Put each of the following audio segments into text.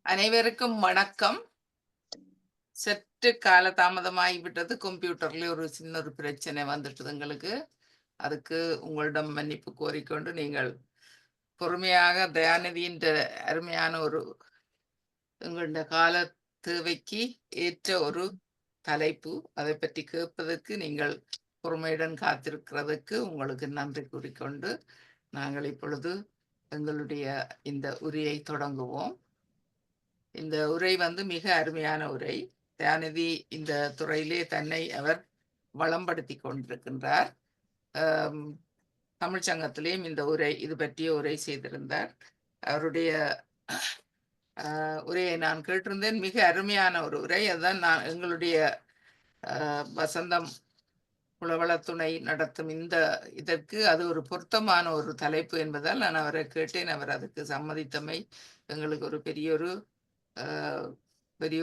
அனைவருக்கும் வணக்கம். சற்று கால தாமதமாகிவிட்டது. கம்ப்யூட்டர்ல ஒரு சின்ன ஒரு பிரச்சனை வந்துட்டது எங்களுக்கு. அதுக்கு உங்களிடம் மன்னிப்பு கோரிக்கொண்டு, நீங்கள் பொறுமையாக தயாநிதியின் அருமையான ஒரு எங்களுடைய கால தேவைக்கு ஏற்ற ஒரு தலைப்பு. அதை பற்றி கேட்பதற்கு நீங்கள் பொறுமையுடன் காத்திருக்கிறதுக்கு உங்களுக்கு நன்றி கூறிக்கொண்டு, நாங்கள் இப்பொழுது எங்களுடைய இந்த உரையை தொடங்குவோம். இந்த உரை மிக அருமையான உரை. தயாநிதி இந்த துறையிலே தன்னை அவர் வளம்படுத்திக் கொண்டிருக்கின்றார். ஆம், தமிழ்ச் சங்கத்திலேயும் இந்த உரை இது பற்றிய உரை செய்திருந்தார். அவருடைய உரையை நான் கேட்டிருந்தேன். மிக அருமையான ஒரு உரை. அதுதான் நான் எங்களுடைய வசந்தம் உளவளத்துணை நடத்தும் இதற்கு அது ஒரு பொருத்தமான ஒரு தலைப்பு என்பதால் நான் அவரை கேட்டேன். அவர் அதுக்கு சம்மதித்தமை எங்களுக்கு ஒரு பெரிய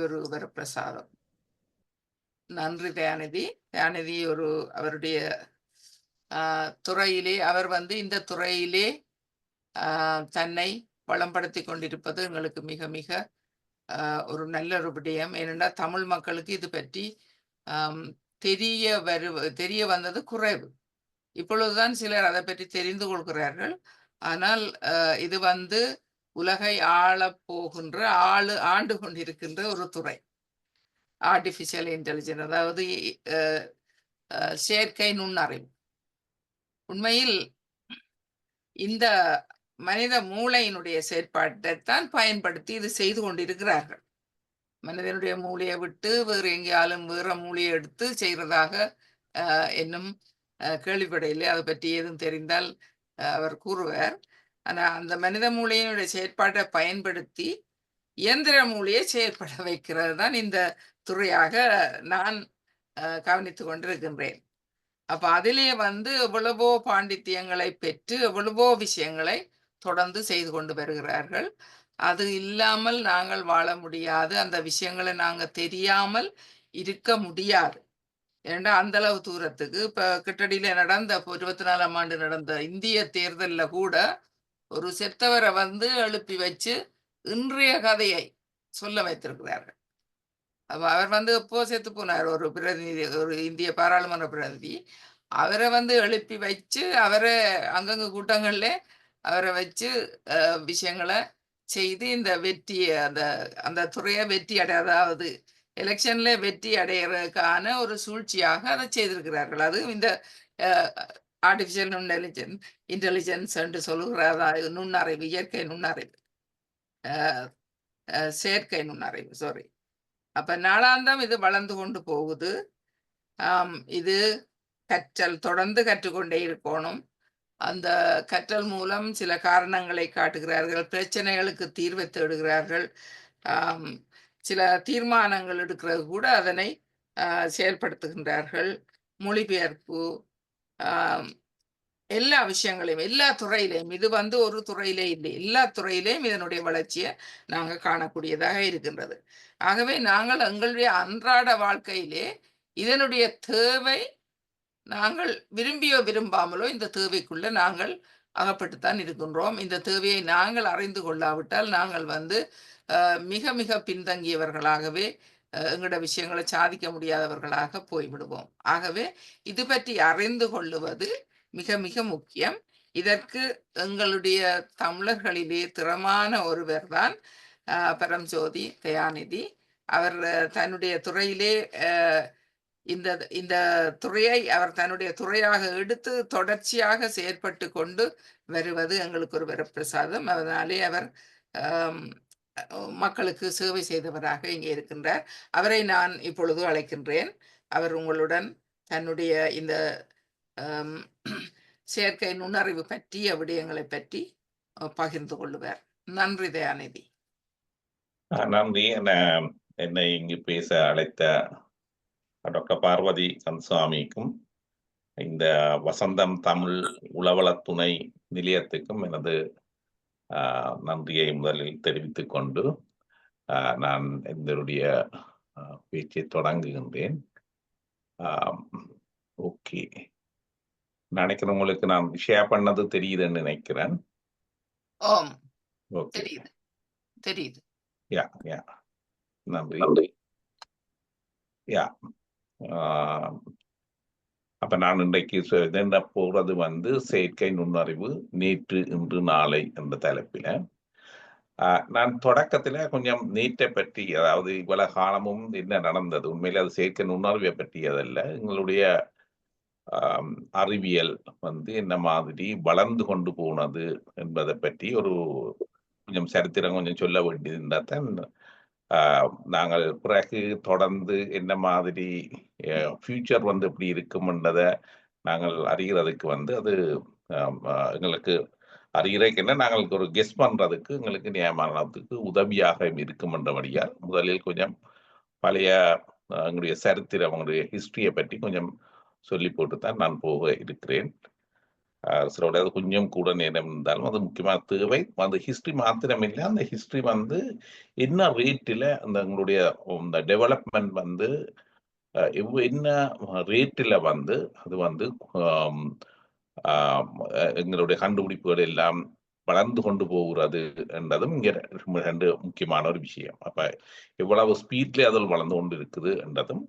ஒரு வரப்பிரசாதம். நன்றி தயாநிதி. தயாநிதி அவருடைய துறையிலே அவர் இந்த துறையிலே தன்னை வளம்படுத்திக் கொண்டிருப்பது எங்களுக்கு மிக மிக ஒரு நல்ல ஒரு விடயம். ஏனென்றால் தமிழ் மக்களுக்கு இது பற்றி தெரிய வந்தது குறைவு. இப்பொழுதுதான் சிலர் அதை பற்றி தெரிந்து கொள்கிறார்கள். ஆனால் இது உலகை போகின்ற ஆண்டு கொண்டிருக்கின்ற ஒரு துறை. ஆர்டிபிஷியல் இன்டெலிஜென்ஸ், அதாவது செயற்கை நுண்ணறிவு. உண்மையில் இந்த மனித மூளையினுடைய செயற்பாட்டைத்தான் பயன்படுத்தி இது செய்து கொண்டிருக்கிறார்கள். மனிதனுடைய மூளையை விட்டு வேறு எங்கேயாலும் வேற மூளையை எடுத்து செய்கிறதாக என்னும் கேள்விப்படையிலே. அதை பற்றி ஏதும் தெரிந்தால் அவர் கூறுவார். ஆனால் அந்த மனித மூளையினுடைய செயற்பாட்டை பயன்படுத்தி இயந்திர மூளையை செயற்பட வைக்கிறது தான் இந்த துறையாக நான் கவனித்து கொண்டிருக்கின்றேன். அப்ப அதிலே எவ்வளவோ பாண்டித்தியங்களை பெற்று எவ்வளவோ விஷயங்களை தொடர்ந்து செய்து கொண்டு வருகிறார்கள். அது இல்லாமல் நாங்கள் வாழ முடியாது. அந்த விஷயங்களை நாங்க தெரியாமல் இருக்க முடியாது. ஏன்னா அந்த அளவு தூரத்துக்கு இப்ப கிட்டடியில நடந்த 24ஆம் ஆண்டு நடந்த இந்திய தேர்தல்ல கூட ஒரு செத்தவரை எழுப்பி வச்சு இன்றைய கதையை சொல்ல வைத்திருக்கிறார்கள். அப்ப அவர் எப்போ செத்து போனார், ஒரு பிரதிநிதி, ஒரு இந்திய பாராளுமன்ற பிரதிநிதி. அவரை எழுப்பி வச்சு அவரை அங்கங்க கூட்டங்கள்ல அவரை வச்சு விஷயங்களை செய்து இந்த வெற்றியை அந்த அந்த துறையை வெற்றி அதாவது எலெக்ஷன்ல வெற்றி அடைகிறதுக்கான ஒரு சூழ்ச்சியாக அதை செய்திருக்கிறார்கள். அது இந்த ஆர்டிபிஷியல் இன்டெலிஜென்ஸ் என்று சொல்லுகிறதா, நுண்ணறிவு, இயற்கை நுண்ணறிவு, செயற்கை நுண்ணறிவு, சாரி. அப்ப நாளாந்தம் இது வளர்ந்து கொண்டு போகுது. இது கற்றல், தொடர்ந்து கற்றுக்கொண்டே இருக்கணும். அந்த கற்றல் மூலம் சில காரணங்களை காட்டுகிறார்கள், பிரச்சனைகளுக்கு தீர்வை தேடுகிறார்கள், சில தீர்மானங்கள் எடுக்கிறது கூட அதனை செயல்படுத்துகின்றார்கள். மொழிபெயர்ப்பு, எல்லா விஷயங்களையும், எல்லா துறையிலையும், இது ஒரு துறையிலே இல்லை, எல்லா துறையிலையும் இதனுடைய வளர்ச்சியை நாங்க காணக்கூடியதாக இருக்கின்றது. ஆகவே நாங்கள் எங்களுடைய அன்றாட வாழ்க்கையிலே இதனுடைய தேவை, நாங்கள் விரும்பியோ விரும்பாமலோ இந்த தேவைக்குள்ள நாங்கள் அகப்பட்டுத்தான் இருக்கின்றோம். இந்த தேவையை நாங்கள் அறிந்து கொள்ளாவிட்டால் நாங்கள் மிக மிக பின்தங்கியவர்களாகவே, எங்களோட விஷயங்களை சாதிக்க முடியாதவர்களாக போய்விடுவோம். ஆகவே இது பற்றி அறிந்து கொள்ளுவது மிக மிக முக்கியம். இதற்கு எங்களுடைய தமிழர்களிலே திறமான ஒருவர் தான் பரம்ஜோதி தயாநிதி. அவர் தன்னுடைய துறையிலே இந்த இந்த துறையை அவர் தன்னுடைய துறையாக எடுத்து தொடர்ச்சியாக செயற்பட்டு கொண்டு வருவது எங்களுக்கு ஒரு வரப்பிரசாதம். அதனாலே அவர் மக்களுக்கு சேவை செய்தவராக இங்கே இருக்கின்றார். அவரை நான் இப்பொழுது அழைக்கின்றேன். அவர் உங்களுடன் தன்னுடைய இந்த செயற்கை நுண்ணறிவு பற்றிய விடயங்களை பற்றி பகிர்ந்து கொள்ளுவார். நன்றி தயாநிதி. நன்றி. என்னை இங்கு பேச அழைத்த டாக்டர் பார்வதி கந்தசுவாமிக்கும் இந்த வசந்தம் தமிழ் உளவள துணை நிலையத்துக்கும் எனது நன்றியை முதலில் தெரிவித்துக் கொண்டு நான் என்னுடைய பேச்சை தொடங்குகின்றேன். ஓகே, நினைக்கிறேன் உங்களுக்கு நான் ஷேர் பண்ணது தெரியுதுன்னு நினைக்கிறேன். தெரியுது. யா யா நன்றி. யா அப்ப நான் இன்றைக்கு இதென்ன போறது வந்து செயற்கை நுண்ணறிவு நேற்று இன்று நாளை என்ற தலைப்பில நான் தொடக்கத்துல கொஞ்சம் நீட்டை பற்றி, அதாவது இவ்வளவு காலமும் என்ன நடந்தது, உண்மையில அது செயற்கை நுண்ணறிவை பற்றியதல்ல, எங்களுடைய அறிவியல் வந்து என்ன மாதிரி வளர்ந்து கொண்டு போனது என்பதை பற்றி ஒரு கொஞ்சம் சரித்திரம் கொஞ்சம் சொல்ல வேண்டியிருந்தா தான் நாங்கள் பிறகு தொடர்ந்து என்ன மாதிரி ஃபியூச்சர் வந்து எப்படி இருக்கும்ன்றதை நாங்கள் அறிகிறதுக்கு வந்து அது எங்களுக்கு அறிகிறதுக்கு என்ன நாங்களுக்கு ஒரு கெஸ் பண்றதுக்கு எங்களுக்கு நியமனத்துக்கு உதவியாக இருக்கும் என்றபடியால் முதலில் கொஞ்சம் பழைய எங்களுடைய சரித்திரம், அவங்களுடைய ஹிஸ்டரியை பற்றி கொஞ்சம் சொல்லி போட்டு தான் நான் போக இருக்கிறேன். சிலோட கொஞ்சம் கூட நேரம் இருந்தாலும் அது முக்கியமான தேவை. அந்த ஹிஸ்டரி மாத்திரம் இல்லை, அந்த ஹிஸ்டரி வந்து என்ன ரேட்டில் அந்த எங்களுடைய இந்த டெவலப்மெண்ட் வந்து என்ன ரேட்டில் வந்து அது வந்து எங்களுடைய கண்டுபிடிப்புகள் எல்லாம் வளர்ந்து கொண்டு போகிறது என்றதும் இங்கே ரெண்டு முக்கியமான ஒரு விஷயம். அப்ப எவ்வளவு ஸ்பீட்ல அதில் வளர்ந்து கொண்டு இருக்குது என்றதும்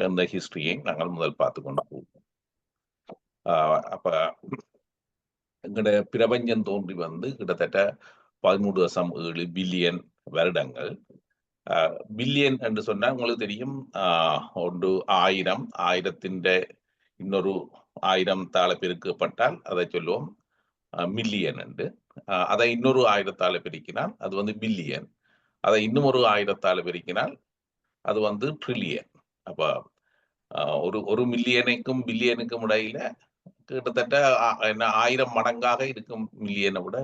இந்த ஹிஸ்டரியை நாங்கள் முதல் பார்த்து கொண்டு போவோம். அப்ப எங்களுடைய பிரபஞ்சம் தோன்றி வந்து கிட்டத்தட்ட 13.7 பில்லியன் வருடங்கள். பில்லியன் என்று சொன்னா உங்களுக்கு தெரியும், ஒன்று 1000, 1000-ன் இன்னொரு 1000 பெருக்கப்பட்டால் அதை சொல்லுவோம் மில்லியன் என்று. அதை இன்னொரு 1000 பெருக்கினால் அது வந்து பில்லியன். அதை இன்னும் ஒரு 1000 பெருக்கினால் அது வந்து ட்ரில்லியன். அப்ப ஒரு மில்லியனுக்கும் பில்லியனுக்கும் இடையில கிட்டத்தட்ட 1000 மடங்காக இருக்கும் மில்லியனை விட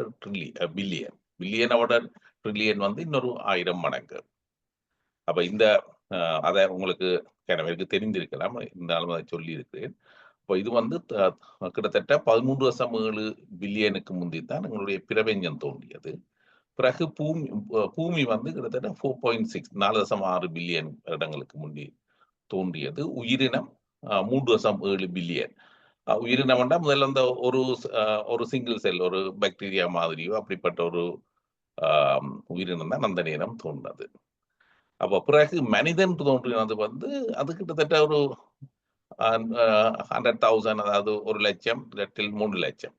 பில்லியன். பில்லியனை விட ட்ரில்லியன் வந்து இன்னொரு 1000 மடங்கு. அப்ப இந்த அதை உங்களுக்கு எனக்கு தெரிந்திருக்கலாம், இருந்தாலும் அதை சொல்லி இருக்கிறேன். இப்போ இது வந்து கிட்டத்தட்ட 13.7 பில்லியனுக்கு முந்தித்தான் எங்களுடைய பிரபஞ்சம் தோன்றியது. பிறகு பூமி வந்து கிட்டத்தட்ட 4.6 4.6 பில்லியன் வருடங்களுக்கு முந்தி தோன்றியது. உயிரினம் 3.7 பில்லியன். உயிரினம் முதல்ல அந்த ஒரு சிங்கிள் செல், ஒரு பாக்டீரியா மாதிரியோ அப்படிப்பட்ட ஒரு உயிரினம் தான் அந்த நேரம் தோன்றது. அப்ப பிறகு மனிதன் தோன்றினது வந்து அது கிட்டத்தட்ட ஒரு 100,000, அதாவது 1,00,000 3 லட்சம்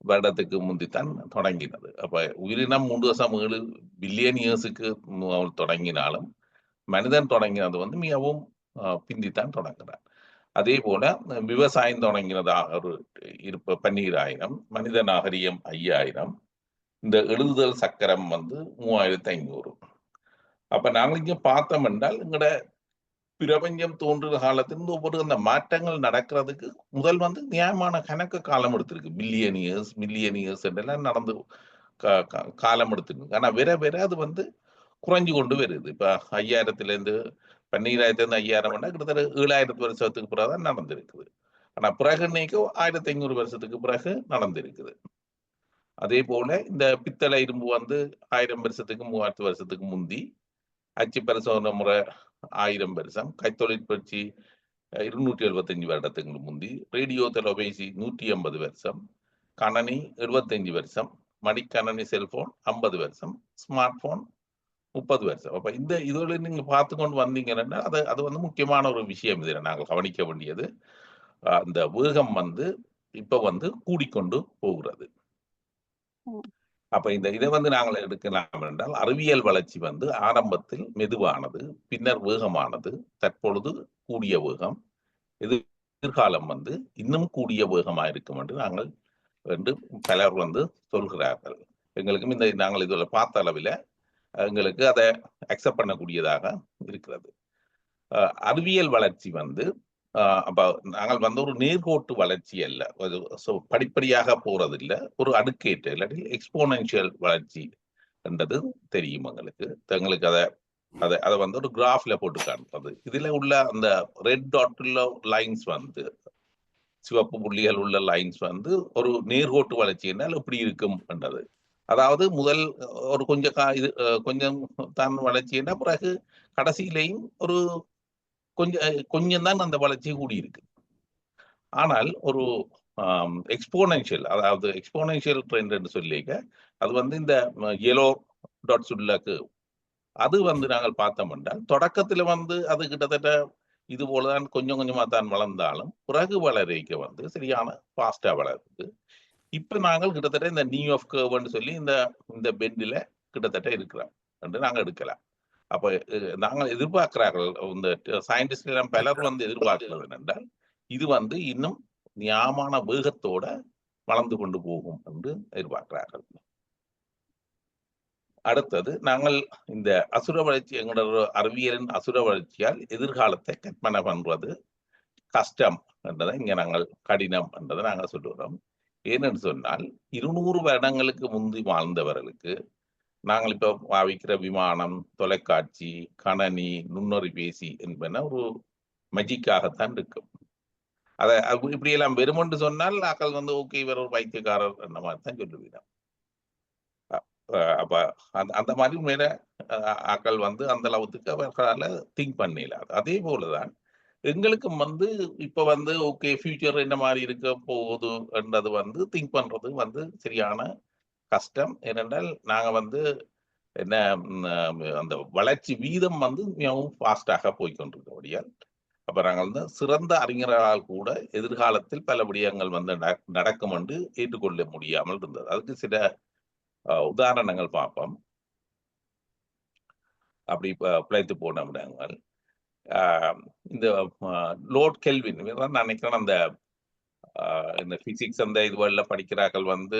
வருடத்துக்கு முந்தித்தான் தொடங்கினது. அப்ப உயிரினம் 3.7 பில்லியன் இயர்ஸுக்கு தொடங்கினாலும் மனிதன் தொடங்கினது வந்து மிகவும் பிந்தித்தான் தொடங்கினார். அதே போல விவசாயம் தொடங்கினதாக ஒரு 12,000, மனித நாகரிகம் 5,000, இந்த எழுதுதல் சக்கரம் வந்து 3,500. அப்ப நாங்கள் இங்க பார்த்தோம் என்றால் எங்கட பிரபஞ்சம் தோன்றுற காலத்திலிருந்து ஒவ்வொரு அந்த மாற்றங்கள் நடக்கிறதுக்கு முதல் வந்து நியாயமான கணக்கு காலம் எடுத்திருக்கு. பில்லியன் இயர்ஸ், மில்லியன் இயர்ஸ் என்றெல்லாம் நடந்து காலம் எடுத்திருக்கு. ஆனா வேற அது வந்து குறைஞ்சு கொண்டு வருது. இப்ப 5,000-லேருந்து 12,000-லேருந்து 5,000 கிட்டத்தட்ட 7,000 வருஷத்துக்கு பிறகுதான் நடந்திருக்குது. ஆனா பிறகு இன்னைக்கு 1,500 வருஷத்துக்கு பிறகு நடந்திருக்குது. அதே போல இந்த பித்தளை இரும்பு வந்து 1000 வருஷத்துக்கு 3000 வருஷத்துக்கு முந்தி, அச்சு பரிசோதனை முறை 1000 வருஷம், கைத்தொழில் பயிற்சி 275 வருடத்துக்கு முந்தி, ரேடியோ தொலைபேசி 150 வருஷம், கணனி 75 வருஷம், மடிக்கணனி செல்போன் 50 வருஷம், ஸ்மார்ட் போன் 30 வருஷம். அப்ப இந்த இதோட நீங்க பார்த்து கொண்டு வந்தீங்கன்னா அது வந்து முக்கியமான ஒரு விஷயம். இதில் நாங்கள் கவனிக்க வேண்டியது, அந்த வேகம் வந்து இப்ப வந்து கூடிக்கொண்டு போகிறது. அப்ப இதை வந்து நாங்கள் எடுக்கலாம் என்றால், அறிவியல் வளர்ச்சி வந்து ஆரம்பத்தில் மெதுவானது, பின்னர் வேகமானது, தற்பொழுது கூடிய வேகம், எதிர்காலம் வந்து இன்னும் கூடிய வேகமா இருக்கும் என்று பலர் வந்து சொல்கிறார்கள். எங்களுக்கும் நாங்கள் இதுல பார்த்த அளவில் எங்களுக்கு அதை அக்செப்ட் பண்ணக்கூடியதாக இருக்கிறது. அறிவியல் வளர்ச்சி வந்து அப்ப நாங்கள் வந்து ஒரு நேர்கோட்டு வளர்ச்சி அல்ல, படிப்படியாக போறது இல்லை, ஒரு அடுக்கேற்ற இல்லாட்டி எக்ஸ்போனென்ஷியல் வளர்ச்சி என்றது தெரியும் எங்களுக்கு. அதை வந்து ஒரு கிராஃப்ல போட்டு காண்பது. இதுல உள்ள அந்த ரெட் டாட்ல லைன்ஸ் வந்து, சிவப்பு புள்ளிகள் உள்ள லைன்ஸ் வந்து ஒரு நேர்கோட்டு வளர்ச்சி என்றால் எப்படி இருக்கும் என்றது. அதாவது முதல் ஒரு கொஞ்சம் தான் வளர்ச்சின்னா பிறகு கடைசியிலையும் ஒரு கொஞ்சம் தான் அந்த வளர்ச்சி கூடியிருக்கு. ஆனால் ஒரு எக்ஸ்போனென்ஷியல், அதாவது எக்ஸ்போனென்ஷியல் ட்ரெண்ட் என்று சொல்லிக்க, அது வந்து இந்த yellow டாட்ஸ் உள்ளக்கு அது வந்து நாங்கள் பார்த்தோம் என்றால் தொடக்கத்துல வந்து அது கிட்டத்தட்ட இது போலதான் கொஞ்சம் கொஞ்சமா தான் வளர்ந்தாலும் பிறகு வளரிக்க வந்து சரியான ஃபாஸ்டா வளருது. இப்ப நாங்கள் கிட்டத்தட்ட இந்த நியூ ஆஃப் கர்வ்னு சொல்லி இந்த இந்த பெண்டில கிட்டத்தட்ட இருக்கிறோம் என்று நாங்கள் எடுக்கலாம். அப்ப நாங்கள் எதிர்பார்க்கிறார்கள் இந்த சயின்டிஸ்ட் எல்லாம் பலர் வந்து எதிர்பார்க்கிறது என்னென்றால் இது வந்து இன்னும் ஞாபக வேகத்தோட வளர்ந்து கொண்டு போகும் என்று எதிர்பார்க்கிறார்கள். அடுத்தது நாங்கள் இந்த அசுர வளர்ச்சி எங்களோட அறிவியலின் அசுர வளர்ச்சியால் எதிர்காலத்தை கற்பனை பண்றது கஷ்டம் என்றதை இங்க நாங்கள் கடினம் என்றதை நாங்கள் சொல்லுகிறோம். ஏனென்று சொன்னால் 200 வருடங்களுக்கு முந்தி வாழ்ந்தவர்களுக்கு நாங்கள் இப்ப பாவிக்கிற விமானம், தொலைக்காட்சி, கணனி, நுண்ணறிபேசி என்பன ஒரு மெஜிக்காகத்தான் இருக்கும். அதை இப்படி எல்லாம் வெறுமென்று சொன்னால் ஆக்கள் வந்து ஓகே இவர் ஒரு பைத்தியக்காரர் என்ற மாதிரி தான் சொல்லுவீங்க. அப்ப அந்த மாதிரி மேல ஆக்கள் வந்து அந்த அளவுக்கு அவர்களால திங்க் பண்ணல. அதே போலதான் எங்களுக்கும் வந்து இப்ப வந்து ஓகே ஃபியூச்சர் என்ன மாதிரி இருக்க போகுது என்றது வந்து திங்க் பண்றது வந்து சரியான கஷ்டம். ஏனென்றால் நாங்க வந்து என்ன அந்த வளர்ச்சி வீதம் வந்து மிகவும் ஃபாஸ்டாக போய்கொண்டிருக்கபடியால் அப்ப நாங்கள் வந்து சிறந்த அறிஞர்களால் கூட எதிர்காலத்தில் பல விடயங்கள் வந்து நடக்கும் என்று ஏற்றுக்கொள்ள முடியாமல் இருந்தது. அதுக்கு சில உதாரணங்கள் பார்ப்போம். அப்படி பிழைத்து போன விடங்கள் இந்த லோட் கெல்வின் நான் நினைக்கிறேன் அந்த இந்த பிசிக்ஸ் அந்த இதுவெல்லாம் படிக்கிறார்கள் வந்து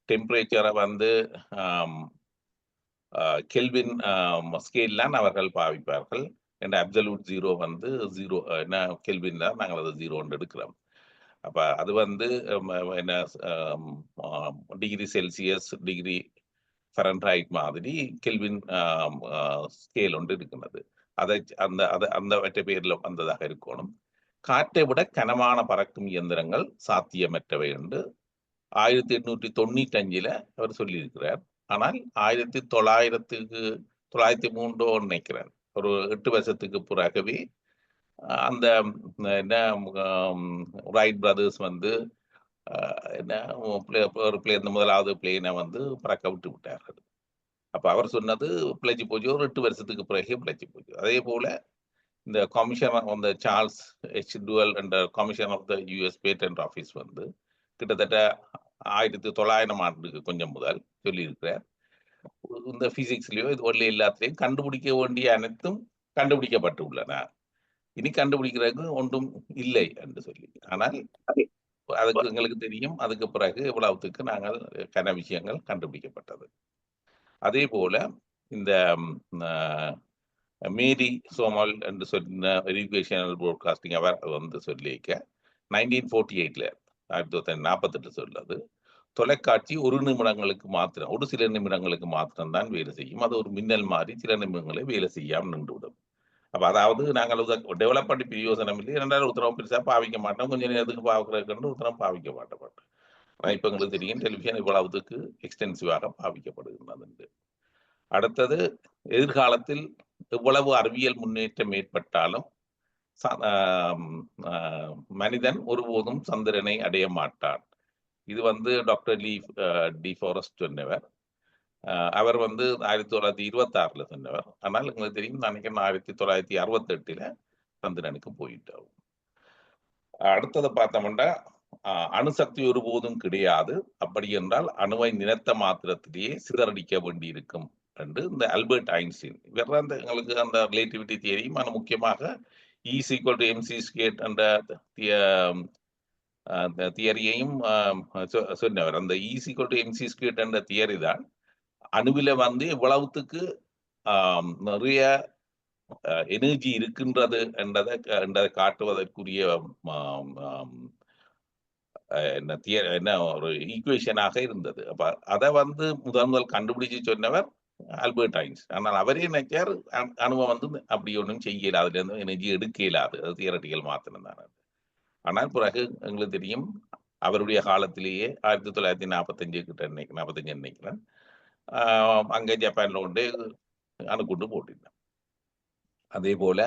டெம்பரேச்சரை வந்து கெல்வின் ஸ்கேல்லாம் அவர்கள் பாவிப்பார்கள். என்ற அப்சல்யூட் ஜீரோ வந்து ஜீரோ என்ன கெல்வின் தான் நாங்கள் அதை ஜீரோன்னு எடுக்கிறோம். அப்ப அது வந்து என்ன டிகிரி செல்சியஸ், டிகிரி ஃபரன்ஹைட் மாதிரி கெல்வின் ஸ்கேல் ஒன்று இருக்கிறது. அதை அந்த பேர்ல வந்ததாக இருக்கணும். காற்றை விட கனமான பறக்கும் இயந்திரங்கள் சாத்தியமற்றவை என்று 1895 அவர் சொல்லியிருக்கிறார். ஆனால் 1903 நினைக்கிறேன், ஒரு 8 வருஷத்துக்கு பிறகவே அந்த என்ன ரைட் பிரதர்ஸ் வந்து என்ன ஒரு பிளேன் முதலாவது பிளேனை வந்து பறக்க விட்டு விட்டார்கள். அப்ப அவர் சொன்னது பிழைச்சி போச்சு, ஒரு 8 வருஷத்துக்கு பிறகு பிழைச்சி போச்சு. அதே போல இந்த கமிஷனர் அந்த சார்ல்ஸ் எச் டுவல் என்ற commission of the US patent office வந்து கிட்டத்தட்ட 1900 ஆண்டுக்கு கொஞ்சம் முதல் சொல்லியிருக்கிறார். இந்த பிசிக்ஸ்லயோ இது ஒன்றிய எல்லாத்திலையும் கண்டுபிடிக்க வேண்டிய அனைத்தும் கண்டுபிடிக்கப்பட்டு உள்ளன, இனி கண்டுபிடிக்கிறதுக்கு ஒன்றும் இல்லை என்று சொல்லி. ஆனால் அதுக்கு எங்களுக்கு தெரியும் அதுக்கு பிறகு இவ்வளவுக்கு நாங்கள் கன விஷயங்கள் கண்டுபிடிக்கப்பட்டது. அதே போல இந்த மேரி சோமல் என்று சொன்ன எஜுகேஷனல் ப்ராட்காஸ்டிங் அவர் வந்து சொல்லியிருக்க 1948 1948 சொல்றது தொலைக்காட்சி ஒரு நிமிடங்களுக்கு மாத்திரம், ஒரு சில நிமிடங்களுக்கு மாத்திரம் தான் வேலை செய்யும். அது ஒரு மின்னல் மாதிரி சில நிமிடங்களை வேலை செய்யாமல் நின்றுவிடும். அப்ப அதாவது நாங்கள் டெவலப் பண்ணி பிரயோசனம் இல்லை, 2 உத்தரவு பெருசா பாவிக்க மாட்டோம், கொஞ்சம் நேரத்துக்கு பாவிக்கிறதுக்கு உத்தரவு பாவிக்க மாட்டோம். ஆனா இப்ப எங்களுக்கு தெரியும் டெலிவிஷன் இவ்வளவுக்கு எக்ஸ்டென்சிவாக பாவிக்கப்படுகின்றது. அடுத்தது எதிர்காலத்தில் எவ்வளவு அறிவியல் முன்னேற்றம் ஏற்பட்டாலும் மனிதன் ஒருபோதும் சந்திரனை அடைய மாட்டான். இது வந்து டாக்டர் டி ஃபாரஸ்ட் சொன்னவர். அவர் வந்து 1926 சொன்னவர். ஆனால் எங்களுக்கு தெரியும் நினைக்கிறேன் 1968 சந்திரனுக்கு போயிட்டார். அடுத்ததை பார்த்தோம்னா அணுசக்தி ஒருபோதும் கிடையாது, அப்படி என்றால் அணுவை நினைத்த மாத்திரத்திலேயே சிதறடிக்க வேண்டி இருக்கும் என்று இந்த ஆல்பர்ட் ஐன்ஸ்டீன் இவர் அந்த எங்களுக்கு அந்த ரிலேட்டிவிட்டி தியரியும் முக்கியமாக E=mc² என்ற தியரியையும் சொன்னவர். அந்த E=mc² என்ற தியரி தான் அணுவில வந்து இவ்வளவுக்கு நிறைய எனர்ஜி இருக்கின்றது என்றதை காட்டுவதற்குரிய என்ன ஒரு ஈக்குவேஷனாக இருந்தது. அப்ப அதை வந்து முதல் கண்டுபிடிச்சு சொன்னவர் ஆல்பர்ட் ஐன்ஸ்டீன். ஆனால் அவரே நினைச்சார் அணுவை வந்து அப்படி ஒன்றும் செய்யல, அதுல இருந்து எனர்ஜி எடுக்க இயலாது, அது தியரட்டிக்கல் மாத்திரம் தான். ஆனால் பிறகு எங்களுக்கு தெரியும் அவருடைய காலத்திலேயே 1945 கிட்ட 45 நினைக்கிறேன் அங்கே ஜப்பான்ல கொண்டு அணுகுண்டு போட்டிருந்தேன். அதே போல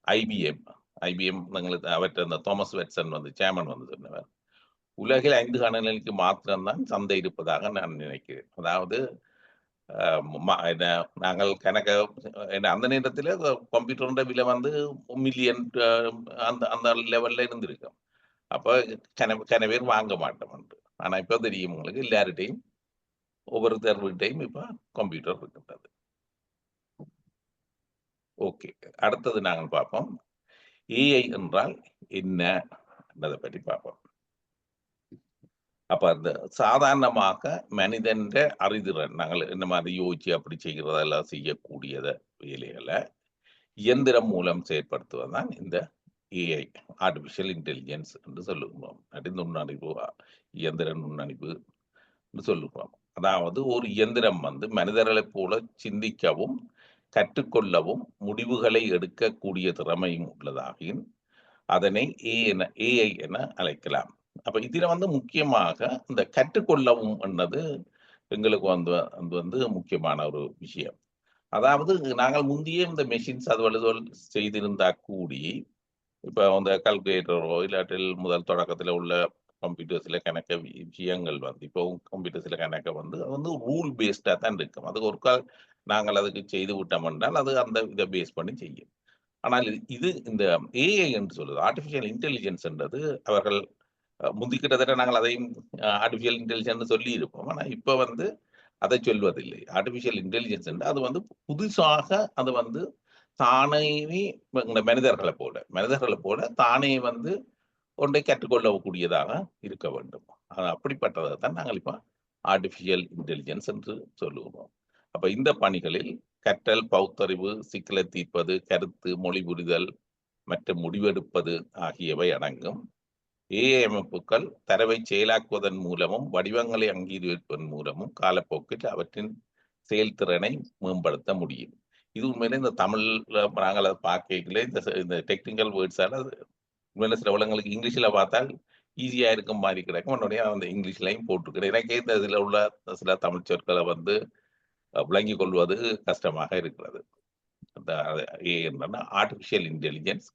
ஐபிஎம் எங்களுக்கு அவற்றை அந்த தாமஸ் வெட்சன் வந்து சேர்மன் வந்து சொன்னவர், உலகில் 5 கணங்களுக்கு மாத்திரம்தான் சந்தை இருப்பதாக நான் நினைக்கிறேன். அதாவது என்ன நாங்கள் கணக்க என்ன அந்த நேரத்தில் கம்ப்யூட்டரோட விலை வந்து மில்லியன் அந்த அந்த லெவல்ல இருந்திருக்கும். அப்ப கன பேர் வாங்க மாட்டோம். ஆனா இப்ப தெரியும் உங்களுக்கு எல்லார்கிட்டையும் ஒவ்வொருத்தர்கிட்டையும் இப்ப கம்ப்யூட்டர் இருக்கின்றது. ஓகே, அடுத்தது நாங்கள் பார்ப்போம் ஏஐ என்றால் என்ன என்பதை பற்றி பார்ப்போம். அப்ப அந்த சாதாரணமாக மனிதன் அறிதிறன் நாங்கள் இந்த மாதிரி யோசிச்சு அப்படி செய்கிறதெல்லாம் செய்யக்கூடியத வேலைகளை இயந்திரம் மூலம் செயற்படுத்துவதுதான் இந்த ஏஐ, ஆர்டிபிஷியல் இன்டெலிஜென்ஸ் என்று சொல்லுகிறோம். நுண்ணறிவு, இயந்திர நுண்ணறிவு என்று சொல்லுகிறோம். அதாவது ஒரு இயந்திரம் வந்து மனிதர்களைப் போல சிந்திக்கவும் கற்றுக்கொள்ளவும் முடிவுகளை எடுக்கக்கூடிய திறமையும் உள்ளதாகின் அதனை ஏஐ என அழைக்கலாம். அப்ப இதுல வந்து முக்கியமாக இந்த கற்றுக்கொள்ளவும் என்னது எங்களுக்கு வந்து முக்கியமான ஒரு விஷயம். அதாவது நாங்கள் முந்தைய இந்த மெஷின்ஸ் அதுவள் செய்திருந்தா கூடி இப்ப அந்த கால்குலேட்டரோ இல்லாட்டில் முதல் தொடக்கத்தில் உள்ள கம்ப்யூட்டர்ஸ்ல கணக்க விஷயங்கள் வந்து இப்போ கம்ப்யூட்டர்ஸ்ல கணக்க வந்து அது வந்து ரூல் பேஸ்டா தான் இருக்கும். அதுக்கு ஒரு கால் நாங்கள் அதுக்கு செய்து விட்டோம் என்றால் அது அந்த இதை பேஸ் பண்ணி செய்யும். ஆனால் இது இந்த ஏஐ என்று சொல்லுது ஆர்டிபிஷியல் இன்டெலிஜென்ஸ் என்றது அவர்கள் முந்தி கிட்டத்தட்ட நாங்கள் அதையும் ஆர்டிபிஷியல் இன்டெலிஜென்ஸ் சொல்லி இருப்போம். ஆனா இப்ப வந்து அதை சொல்வதில்லை. ஆர்டிபிஷியல் இன்டெலிஜென்ஸ் என்று அது வந்து புதுசாக அது வந்து தானே மனிதர்களை போல தானே வந்து ஒன்றை கற்றுக்கொள்ளக்கூடியதாக இருக்க வேண்டும். அப்படிப்பட்டதை தான் நாங்கள் இப்ப ஆர்டிபிஷியல் இன்டெலிஜென்ஸ் என்று சொல்லுகிறோம். அப்ப இந்த பணிகளில் கற்றல், பகுத்தறிவு, சிக்கலை தீர்ப்பது, கருத்து, மொழி புரிதல் மற்றும் முடிவெடுப்பது ஆகியவை அடங்கும். ஏஐ அமைப்புகள் தரவை செயலாக்குவதன் மூலமும் வடிவங்களை அங்கீகரிப்பதன் மூலமும் காலப்போக்கில் அவற்றின் செயல்திறனை மேம்படுத்த முடியும். இது உண்மையிலே இந்த தமிழ்ல நாங்கள் அதை பார்க்கல இந்த டெக்னிக்கல் வேர்ட்ஸால உண்மையில சில வளங்களுக்கு இங்கிலீஷ்ல பார்த்தால் ஈஸியா இருக்கும் மாதிரி கிடைக்கும். உடனே அந்த இங்கிலீஷ்லையும் போட்டுக்கிறேன். எனக்கே இந்த இதுல உள்ள சில தமிழ் சொற்களை வந்து விளங்கிக் கொள்வது கஷ்டமாக இருக்கிறது. Artificial intelligence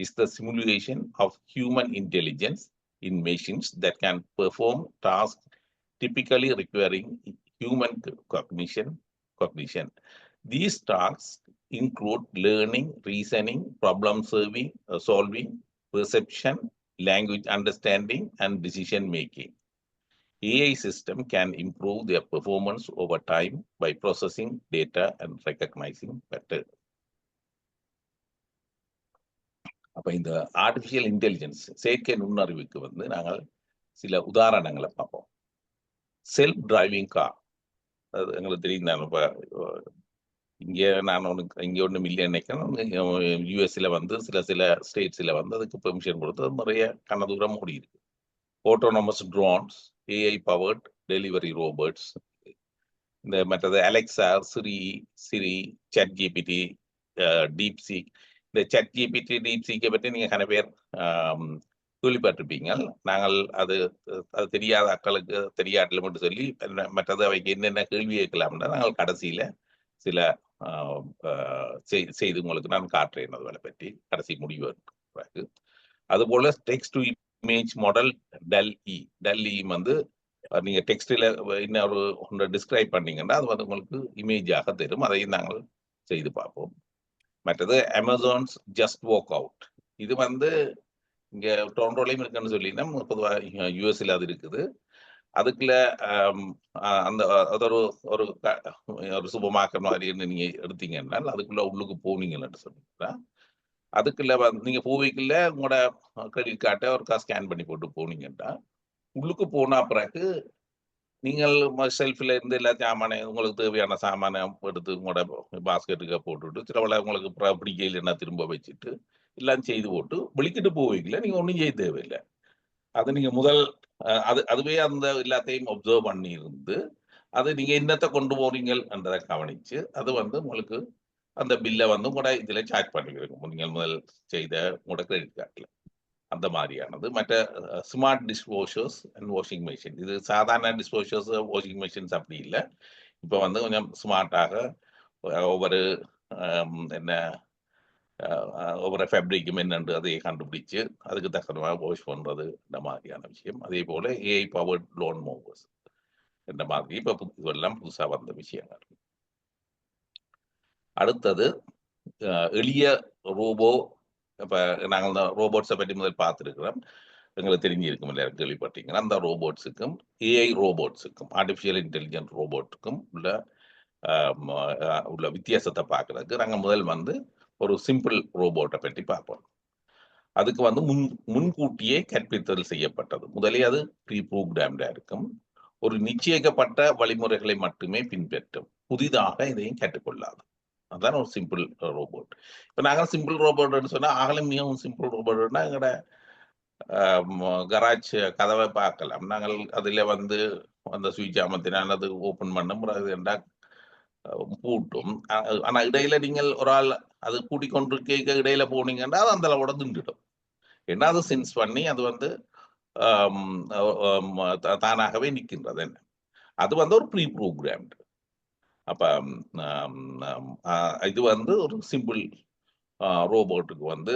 is the simulation of human intelligence in machines that can perform tasks typically requiring human cognition. These tasks include learning, reasoning, problem solving, perception, language understanding, and decision making. AI system can improve their performance over time by processing data and recognizing pattern. அப்ப இந்த artificial intelligence செயற்கை நுண்ணறிவுக்கு வந்து நாங்கள் சில உதாரணங்களை பார்ப்போம். Self driving car, அது எங்களுக்கு தெரியும். நான் இப்ப நான் இங்க ஒண்ணு இல்லைன்னு நினைக்கிறேன். யூஎஸ்ல வந்து சில ஸ்டேட்ஸ்ல வந்து அதுக்கு பெர்மிஷன் கொடுத்து நிறைய கன தூரம் ஓடி இருக்கு. Autonomous drones, AI powered delivery robots, இந்த மற்றது அலெக்சா, சிரி, சாட் ஜிபிடி, டீப்சீக். இந்த சாட் ஜிபிடி, டீப்சீக்கை பற்றி நீங்க கன பேர் கேள்விப்பட்டிருப்பீங்க. நாங்கள் அது தெரியாத அக்களுக்கு தெரியாட்டில் மட்டும் சொல்லி மற்றது அவைக்கு என்னென்ன கேள்வி கேட்கலாம்னா நாங்கள் கடைசியில சில செய்து உங்களுக்கு நான் காட்டுறேன் அதுகளை பற்றி கடைசி முடிவு. அதுபோல text to image model Delhi வந்து நீங்க டெக்ஸ்ட்ல இன்னொரு டிஸ்கிரைப் பண்ணீங்கன்னா அது வந்து உங்களுக்கு இமேஜாக தரும். அதையும் நாங்கள் செய்து பார்ப்போம். மற்றது அமேசான்ஸ் ஜஸ்ட் வாக் அவுட், இது வந்து இங்க டொரண்டோலையும் இருக்குன்னு சொல்லினா பொதுவாக யூஎஸ்ல அது இருக்குது. அதுக்குள்ள அந்த ஒரு சூப்பர் மார்க்கெட் மாதிரி நீங்க எடுத்தீங்கன்னா அதுக்குள்ள உள்ளுக்கு போனீங்கன்னு சொன்னீங்கன்னா அதுக்குள்ள நீங்க போவீங்கல்ல உங்களோட கிரெடிட் கார்டை ஒருக்கா ஸ்கேன் பண்ணி போட்டு போனீங்கன்னா உள்ளுக்கு போனா பிறகு நீங்கள் ஷெல்ஃபில் இருந்து எல்லா சாமானையும் உங்களுக்கு தேவையான சாமானை எடுத்து உங்களோட பாஸ்கெட்டுக்கு போட்டுவிட்டு சிலவளை உங்களுக்கு பிடிக்கையில் என்ன திரும்ப வச்சுட்டு எல்லாம் செய்து போட்டு வெளிக்கிட்டு போவீங்களா நீங்க ஒன்றும் செய்ய தேவையில்லை. அது நீங்க முதல் அதுவே அந்த எல்லாத்தையும் ஒப்சர்வ் பண்ணி இருந்து அது நீங்க என்னத்தை கொண்டு போறீங்கன்றதை கவனிச்சு அது வந்து உங்களுக்கு அந்த பில்லை வந்து கூட இதுல சார்ஜ் பண்ணிக்கிறோம். நீங்கள் முதல் செய்த உங்களோட கிரெடிட் கார்டில் அந்த மாதிரியானது. மற்ற smart dishwashers and washing machine, இது சாதாரண டிஷ்வாஷர்ஸ் வாஷிங் மிஷின்ஸ் அப்படி இல்லை. இப்போ வந்து கொஞ்சம் ஸ்மார்ட்டாக ஒவ்வொரு ஒவ்வொரு ஃபேப்ரிக்கும் என்னென்று அதை கண்டுபிடிச்சு அதுக்கு தக்கமாக வாஷ் பண்றது இந்த மாதிரியான விஷயம். அதே போல ஏஐ பவர்ட் லோன் மூவர்ஸ் இந்த மாதிரி இப்போ இதெல்லாம் புதுசாக வந்த விஷயங்கள். அடுத்தது எளிய ரோபோ. இப்ப நாங்கள் இந்த ரோபோட்ஸை பற்றி முதல் பார்த்துருக்கிறோம். எங்களுக்கு தெரிஞ்சிருக்கும் இல்லையா, கேள்விப்பட்டீங்கன்னா அந்த ரோபோட்ஸுக்கும் ஏஐ ரோபோட்ஸுக்கும் ஆர்டிஃபிஷியல் இன்டெலிஜென்ட் ரோபோட்டுக்கும் உள்ள வித்தியாசத்தை பார்க்கறதுக்கு நாங்கள் முதல் வந்து ஒரு சிம்பிள் ரோபோட்டை பற்றி பார்ப்போம். அதுக்கு வந்து முன்கூட்டியே கற்பித்தல் செய்யப்பட்டது. முதலே அது ப்ரீ ப்ரோக்ராம்டா இருக்கும். ஒரு நிச்சயிக்கப்பட்ட வழிமுறைகளை மட்டுமே பின்பற்றும். புதிதாக இதையும் கற்றுக்கொள்ளாது. அதான் ஒரு சிம்பிள் ரோபோட். இப்ப நாங்கள் சிம்பிள் ரோபோட்னு சொன்னா அகலம் மிகவும் சிம்பிள் ரோபோட்னா எங்கட கராஜ் கதவை பார்க்கலாம். நாங்கள் அதுல வந்து அந்த சுவிட்ச் அமர்த்தினால் அது ஓபன் பண்ண பூட்டும். ஆனா இடையில நீங்கள் ஒரு ஆள் அது கூட்டிக்கொண்டு கேட்க இடையில போனீங்கன்னா அது அந்த அளவோட திண்டுடும். ஏன்னா அது சென்ஸ் பண்ணி அது வந்து தானாகவே நிற்கின்றது. என்ன அது வந்து ஒரு ப்ரீ ப்ரோக்ராம்டு. அப்ப இது வந்து ஒரு சிம்பிள் ரோபோட்டுக்கு வந்து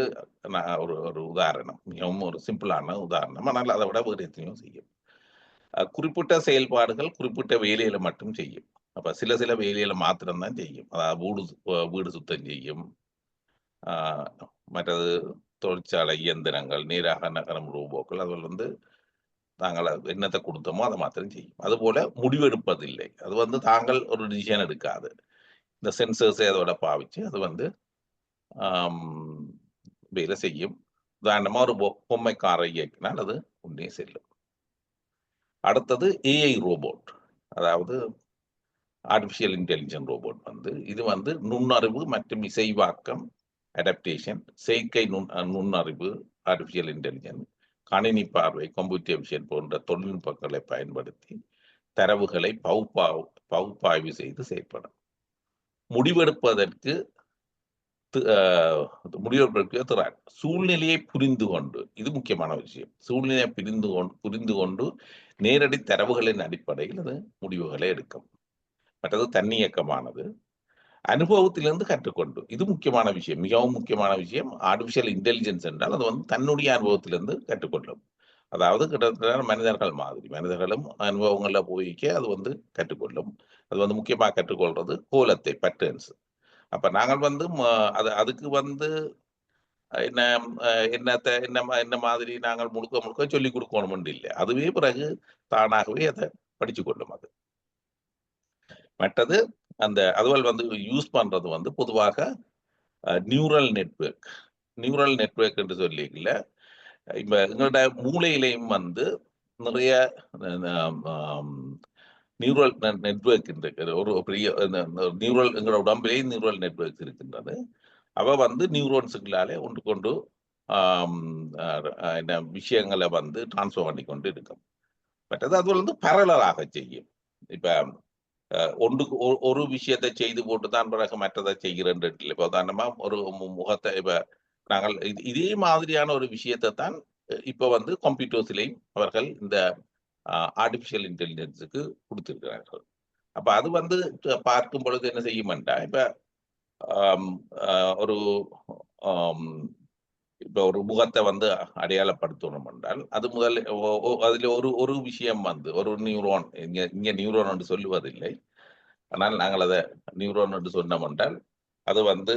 ஒரு ஒரு உதாரணம், மிகவும் ஒரு சிம்பிளான உதாரணம். ஆனால் அதை விட வேறு எத்தனையும் செய்யும். குறிப்பிட்ட செயல்பாடுகள் குறிப்பிட்ட வேலையில மட்டும் செய்யும். அப்ப சில சில வேலையில மாத்திரம்தான் செய்யும். அதாவது வீடு சுத்தம் செய்யும். மற்றது தொழிற்சாலை இயந்திரங்கள், நீராக நகரம் ரோபோக்கள், அது வந்து தாங்கள் என்னத்தை கொடுத்தோமோ அதை மாத்திரம் செய்யும். அதுபோல முடிவெடுப்பதில்லை. அது வந்து தாங்கள் ஒரு டிசிஷன் எடுக்காது. இந்த சென்சர்ஸை அதோட பாவிச்சு அது வந்து வேலை செய்யும். உதாரணமா ஒரு பொம்மை காரை இயக்கினால் அது உடனே செல்லும். அடுத்தது ஏஐ ரோபோட், அதாவது ஆர்டிஃபிஷியல் இன்டெலிஜென்ட் ரோபோட் வந்து இது வந்து நுண்ணறிவு மற்றும் இசைவாக்கம், அடாப்டேஷன், செயற்கை நுண்ணறிவு, ஆர்டிஃபிஷியல் இன்டெலிஜென்ஸ், கணினி பார்வை, கம்ப்யூட்டர் விஷன் போன்ற தொழில்நுட்பங்களை பயன்படுத்தி தரவுகளை பகுப்பாய்வு செய்து செயற்படும். முடிவெடுப்பதற்கு திறன், சூழ்நிலையை புரிந்து கொண்டு, இது முக்கியமான விஷயம், சூழ்நிலையை புரிந்து கொண்டு நேரடி தரவுகளின் அடிப்படையில் அது முடிவுகளை எடுக்கும். மற்றது தன்னியக்கமானது, அனுபவத்திலிருந்து கற்றுக்கொண்டு, இது முக்கியமான விஷயம், மிகவும் முக்கியமான விஷயம். ஆர்டிபிஷியல் இன்டெலிஜென்ஸ் என்றால் அது வந்து தன்னுடைய அனுபவத்திலிருந்து கற்றுக்கொள்ளும். அதாவது கிட்டத்தட்ட மனிதர்கள் மாதிரி, மனிதர்களும் அனுபவங்கள்ல போய்க்க அது வந்து கற்றுக்கொள்ளும். அது வந்து முக்கியமாக கற்றுக்கொள்றது கோலத்தை, பேட்டர்ன்ஸ். அப்ப நாங்கள் வந்து அதுக்கு வந்து என்ன என்ன மாதிரி நாங்கள் முழுக்க முழுக்க சொல்லிக் கொடுக்கணும் இல்லை. அதுவே பிறகு தானாகவே அதை படிச்சு கொள்ளும். அது மற்றது அதுவல் வந்து யூஸ் பண்றது வந்து பொதுவாக நியூரல் நெட்வொர்க். நியூரல் நெட்வொர்க் என்று சொல்லிக்கல, இப்ப எங்களோட மூளையிலையும் வந்து நிறைய நியூரல் நெட்வொர்க் இருக்கிறது. ஒரு பெரிய நியூரல், எங்களோட உடம்பிலேயே நியூரல் நெட்வொர்க் இருக்கின்றது. அவ வந்து நியூரோன்ஸுகளாலே ஒன்று கொண்டு என்ன விஷயங்களை வந்து டிரான்ஸ்ஃபர் பண்ணி கொண்டு இருக்கும். மற்றது அது வந்து பரலலாக செய்யும். இப்ப ஒன்றுக்கு ஒரு விஷயத்தை செய்து போட்டு தான் பிறகு மற்றதை செய்கிறேன். இப்ப உதாரணமா ஒரு முகத்தை, இப்ப நாங்கள் இதே மாதிரியான ஒரு விஷயத்தை தான் இப்ப வந்து கம்ப்யூட்டர்ஸ்லையும் அவர்கள் இந்த ஆர்டிபிஷியல் இன்டெலிஜென்ஸுக்கு கொடுத்திருக்கிறார்கள். அப்ப அது வந்து பார்க்கும் பொழுது என்ன செய்யுமெண்டா, இப்ப ஒரு இப்ப ஒரு முகத்தை வந்து அடையாளப்படுத்தணும் என்றால் அது முதல் அதுல ஒரு ஒரு விஷயம் வந்து ஒரு நியூரோன், இங்க நியூரோன் என்று சொல்லுவதில்லை, ஆனால் நாங்கள் அதை நியூரோன் என்று சொன்னோம் என்றால் அது வந்து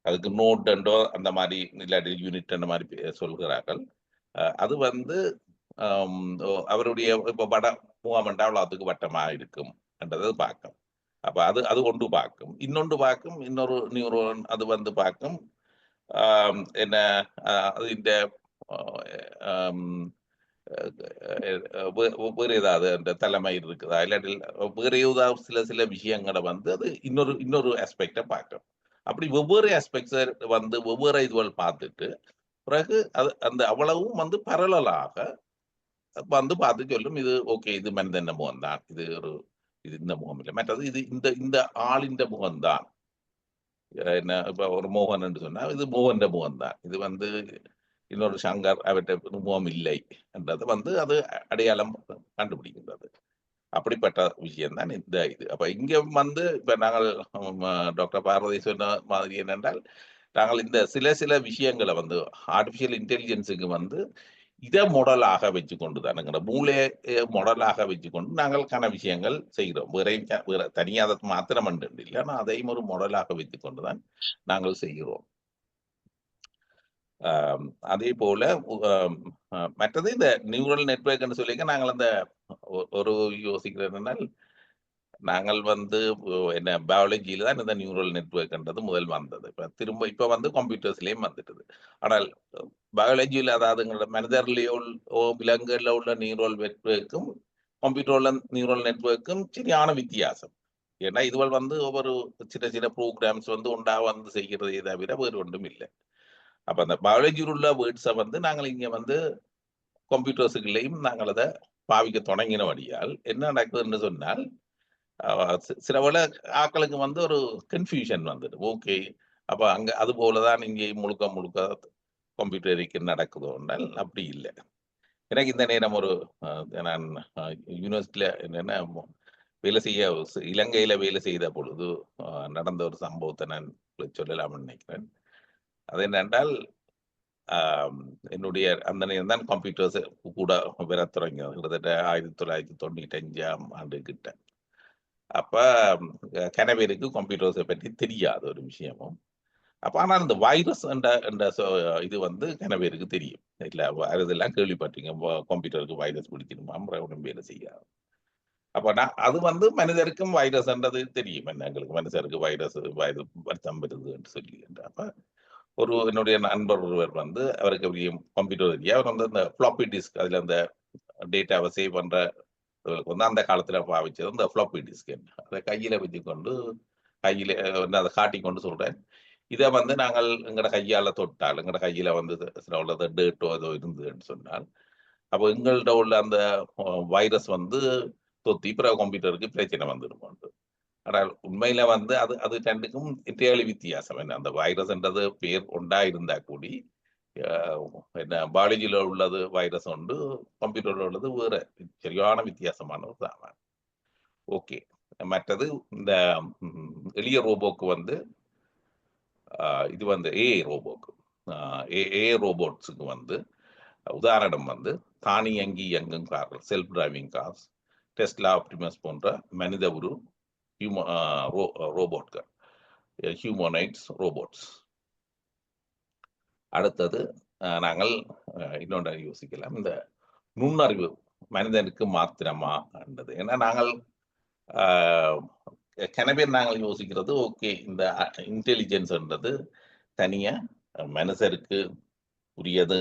அதுக்கு நோட் என்றோ அந்த மாதிரி இல்லாட்டி யூனிட் அந்த மாதிரி சொல்கிறார்கள். அது வந்து அவருடைய இப்ப முகம் என்றால் அவ்வளவுக்கு வட்டமா இருக்கும் என்றதை பார்க்கும். அப்ப அது ஒன்று பார்க்கும். இன்னொன்று பார்க்கும், இன்னொரு நியூரோன் அது வந்து பார்க்கும் என்ன இந்த வேறு ஏதாவது அந்த தலைமை இருக்குதா, இல்லாட்டி வேற ஏதாவது சில விஷயங்களை வந்து அது இன்னொரு ஆஸ்பெக்டை பார்க்கும். அப்படி ஒவ்வொரு ஆஸ்பெக்ட்ஸை வந்து ஒவ்வொரு இதுவள் பார்த்துட்டு பிறகு அந்த அவ்வளவும் வந்து பரலலாக வந்து பார்த்து சொல்லும். இது ஓகே, இது மனிதன் முகம் தான், இது இந்த முகம் இல்லை, மற்றது இது இந்த ஆளின் முகம் தான். என்ன இப்ப ஒரு மோகன் என்று சொன்னா இது மோகன் முகம் தான், இது வந்து இன்னொரு சங்கர் அவற்றை முகம் இல்லை என்றது வந்து அது அடையாளம் கண்டுபிடிக்கின்றது. அப்படிப்பட்ட விஷயம் தான் இந்த இது. அப்ப இங்க வந்து இப்ப நாங்கள் டாக்டர் பார்வதி சொன்ன மாதிரி என்னென்றால், நாங்கள் இந்த சில விஷயங்களை வந்து ஆர்டிபிஷியல் இன்டெலிஜென்ஸுக்கு வந்து இதை மாடலாக வச்சுக்கொண்டுதான் எங்களோட மூளையை மாடலாக வச்சுக்கொண்டு நாங்கள் கன விஷயங்கள் செய்கிறோம். வேற தனியாக அதை மாத்திரம் இல்லை, ஆனால் அதையும் ஒரு மாடலாக வைத்துக்கொண்டுதான் நாங்கள் செய்கிறோம். அதே போல மற்றது இந்த நியூரல் நெட்வொர்க்னு சொல்லி நாங்கள் அந்த ஒரு யோசிக்கிறதுனா, நாங்கள் என்ன பயாலஜியில தான் இந்த நியூரல் நெட்வொர்க்ன்றது முதல் வந்தது. இப்ப கம்ப்யூட்டர்ஸ்லயும் வந்துட்டது. ஆனால் பயாலஜியில், அதாவது மனிதர்லயோ விலங்குகள்ல உள்ள நியூரல் நெட்வொர்க்கும் கம்ப்யூட்டர்ல நியூரல் நெட்வொர்க்கும் சரியான வித்தியாசம். ஏன்னா இதுவள் ஒவ்வொரு சின்ன சின்ன ப்ரோக்ராம்ஸ் உண்டா செய்கிறதே தவிர வேறு ஒன்றும் இல்லை. அப்ப அந்த பயாலஜியில் உள்ள வேர்ட்ஸை நாங்கள் இங்க கம்ப்யூட்டர்ஸுக்குள்ளேயும் நாங்கள் அதை பாவிக்க தொடங்கினபடியால் என்ன நடக்குதுன்னு சொன்னால், சில வேளை ஆக்களுக்கு ஒரு கன்ஃபியூஷன் வந்துடும். ஓகே, அப்ப அங்க அது போலதான் இங்கே முழுக்க முழுக்க கம்ப்யூட்டருக்கு நடக்குதோன்றால் அப்படி இல்லை. எனக்கு இந்த நேரம் நான் யூனிவர்சிட்டியில என்னன்னா வேலை செய்ய இலங்கையில வேலை செய்த பொழுது நடந்த ஒரு சம்பவத்தை நான் சொல்லலாம்னு நினைக்கிறேன். அது என்னென்றால், என்னுடைய அந்த நேரம் தான் கம்ப்யூட்டர்ஸ் கூட வர தொடங்கியது, கிட்டத்தட்ட 1995ஆம் ஆண்டு கிட்ட. அப்ப கனவேருக்கு கம்ப்யூட்டர்ஸை பற்றி தெரியாத ஒரு விஷயமும். அப்ப ஆனால் இந்த வைரஸ் என்ற இது கனவேருக்கு தெரியும். இல்ல இதெல்லாம் கேள்விப்பட்டீங்க, கம்ப்யூட்டருக்கு வைரஸ் பிடிச்சிருமா, ஒன்றும் வேலை செய்யாது. அப்ப அது மனிதருக்கும் வைரஸ்ன்றது தெரியும். என்ன, எங்களுக்கு மனுஷருக்கு வைரஸ் வருத்தம் வருது என்று சொல்லி. அப்ப என்னுடைய நண்பர் ஒருவர் அவருக்கு கம்ப்யூட்டர் தெரியும். அவர் அந்த ஃப்ளாப்பி டிஸ்க், அதுல அந்த டேட்டாவை சேவ் பண்ற அந்த காலத்துல பாவிச்சது இந்த ஃப்ளாப்பி டிஸ்க். அதை கையில வச்சுக்கொண்டு கையில அதை காட்டிக்கொண்டு சொல்றேன், இதை நாங்கள் எங்கட கையால தொட்டால், எங்கட கையில சில டேட்டோ ஏதோ இருந்ததுன்னு சொன்னால், அப்போ எங்கள்கிட்ட உள்ள அந்த வைரஸ் தொத்தி பிறகு கம்ப்யூட்டருக்கு பிரச்சனை வந்துடும். ஆனால் உண்மையில அது அது ரெண்டுக்கும் இன்றைய வித்தியாசம். என்ன, அந்த வைரஸ்ன்றது பேர் ஒன்றா இருந்தா கூடி என்ன பாலாஜியில் உள்ளது வைரஸ் உண்டு, கம்ப்யூட்டர்ல உள்ளது வேற, சரியான வித்தியாசமான ஒரு சாமான். ஓகே, மற்றது இந்த எளிய ரோபோக்கு இது ஏஐ ரோபோக்கு, ஏஐ ரோபோட்ஸுக்கு உதாரணம் தானியங்கி இயங்கும் கார்கள், self driving cars, Tesla, Optimus போன்ற மனித உரு ரோபோட்கள், ஹியூமனைட்ஸ் ரோபோட்ஸ். அடுத்தது நாங்கள் இன்னொன்று யோசிக்கலாம், இந்த நுண்ணறிவு மனிதனுக்கு மாத்திரமா என்றது. ஏன்னா நாங்கள் கனவேர் நாங்கள் யோசிக்கிறது, ஓகே, இந்த இன்டெலிஜென்ஸ்ன்றது தனியா மனுஷருக்கு உரியது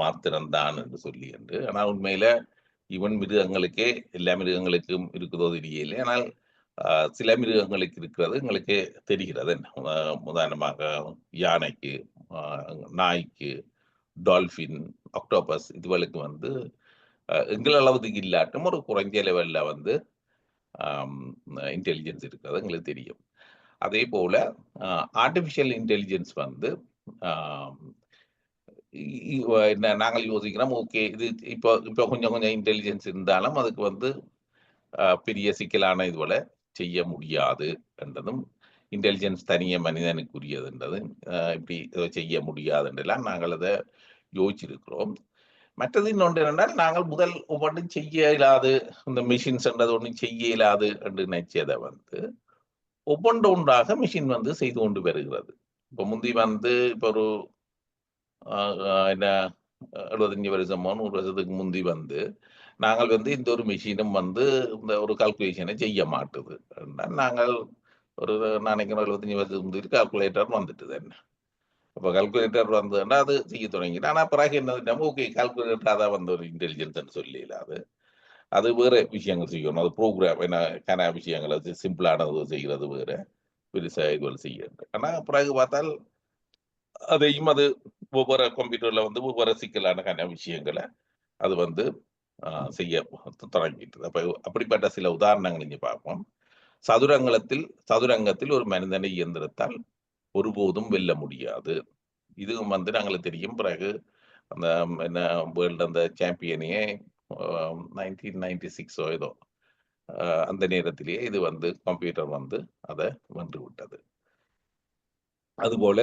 மாத்திரம்தான் என்று சொல்லி என்று. ஆனால் உண்மையில இவன் மிருகங்களுக்கே, எல்லா மிருகங்களுக்கும் இருக்குதோ தெரியல. ஆனால் சில மிருகங்களுக்கு இருக்கிறது எங்களுக்கு தெரிகிறது. உதாரணமாக யானைக்கு, நாய்க்கு, டால்பின், ஆக்டோபஸ், இதுகளுக்கு எங்கள் அளவுக்கு இல்லாட்டும் ஒரு குறைஞ்ச லெவல்ல இன்டெலிஜென்ஸ் இருக்கிறது எங்களுக்கு தெரியும். அதே போல ஆர்டிபிஷியல் இன்டெலிஜென்ஸ் நாங்கள் யோசிக்கிறோம், ஓகே, இது இப்போ கொஞ்சம் கொஞ்சம் இன்டெலிஜென்ஸ் இருந்தாலும் அதுக்கு பெரிய சிக்கலான இதுவரை செய்ய முடியாது என்றதும், இன்டெலிஜென்ஸ் தனிய மனிதனுக்குரியதுன்றது இப்படி செய்ய முடியாதுன்றெல்லாம் நாங்கள் அதை யோசிச்சிருக்கிறோம். மற்றது இன்னொன்று என்னென்றால், நாங்கள் முதல் ஒவ்வொன்றும் செய்ய இயலாது, இந்த மிஷின்ஸ் என்றது ஒன்றும் செய்ய இயலாது என்று நினைச்சதை ஒவ்வொன்று ஒன்றாக மிஷின் செய்து கொண்டு வருகிறது. இப்போ முந்தி இப்போ ஒரு என்ன 75 வருஷமோ 100 வருஷத்துக்கு முந்தி நாங்கள் இந்த ஒரு மிஷினும் இந்த ஒரு கால்குலேஷனை செய்ய மாட்டுது. நாங்கள் ஒரு நினைக்கிறோம் 75 வருஷத்துக்கு முந்தி கால்குலேட்டர் வந்துட்டுது. என்ன, அப்போ கால்குலேட்டர் வந்ததுன்னா அது செய்ய தொடங்கிட்டு. ஆனால் பிறகு என்ன, ஓகே, கால்குலேட்டர் அதான் ஒரு இன்டெலிஜென்ஸ் சொல்லலாது, அது வேற விஷயங்கள் செய்யணும். அது ப்ரோக்ராம் என்ன கன விஷயங்கள், அது சிம்பிளானது செய்கிறது வேற, பெருசா இதுவரை செய்யறது. ஆனால் பிறகு பார்த்தால் அதையும் அது ஒவ்வொரு கம்ப்யூட்டர்ல ஒவ்வொரு சிக்கலான கன விஷயங்களை அது செய்ய தொடங்கிட்டு. அப்ப அப்படிப்பட்ட சில உதாரணங்கள் இங்க பார்ப்போம். சதுரங்கத்தில் ஒரு மனிதனை இயந்திரத்தால் ஒருபோதும் வெல்ல முடியாது. இதுவும் நாங்களுக்கு தெரியும். பிறகு அந்த என்ன வேர்ல்டு அந்த சாம்பியனையே 1996 ஏதோ அந்த நேரத்திலேயே இது கம்ப்யூட்டர் அதை வென்று விட்டது. அதுபோல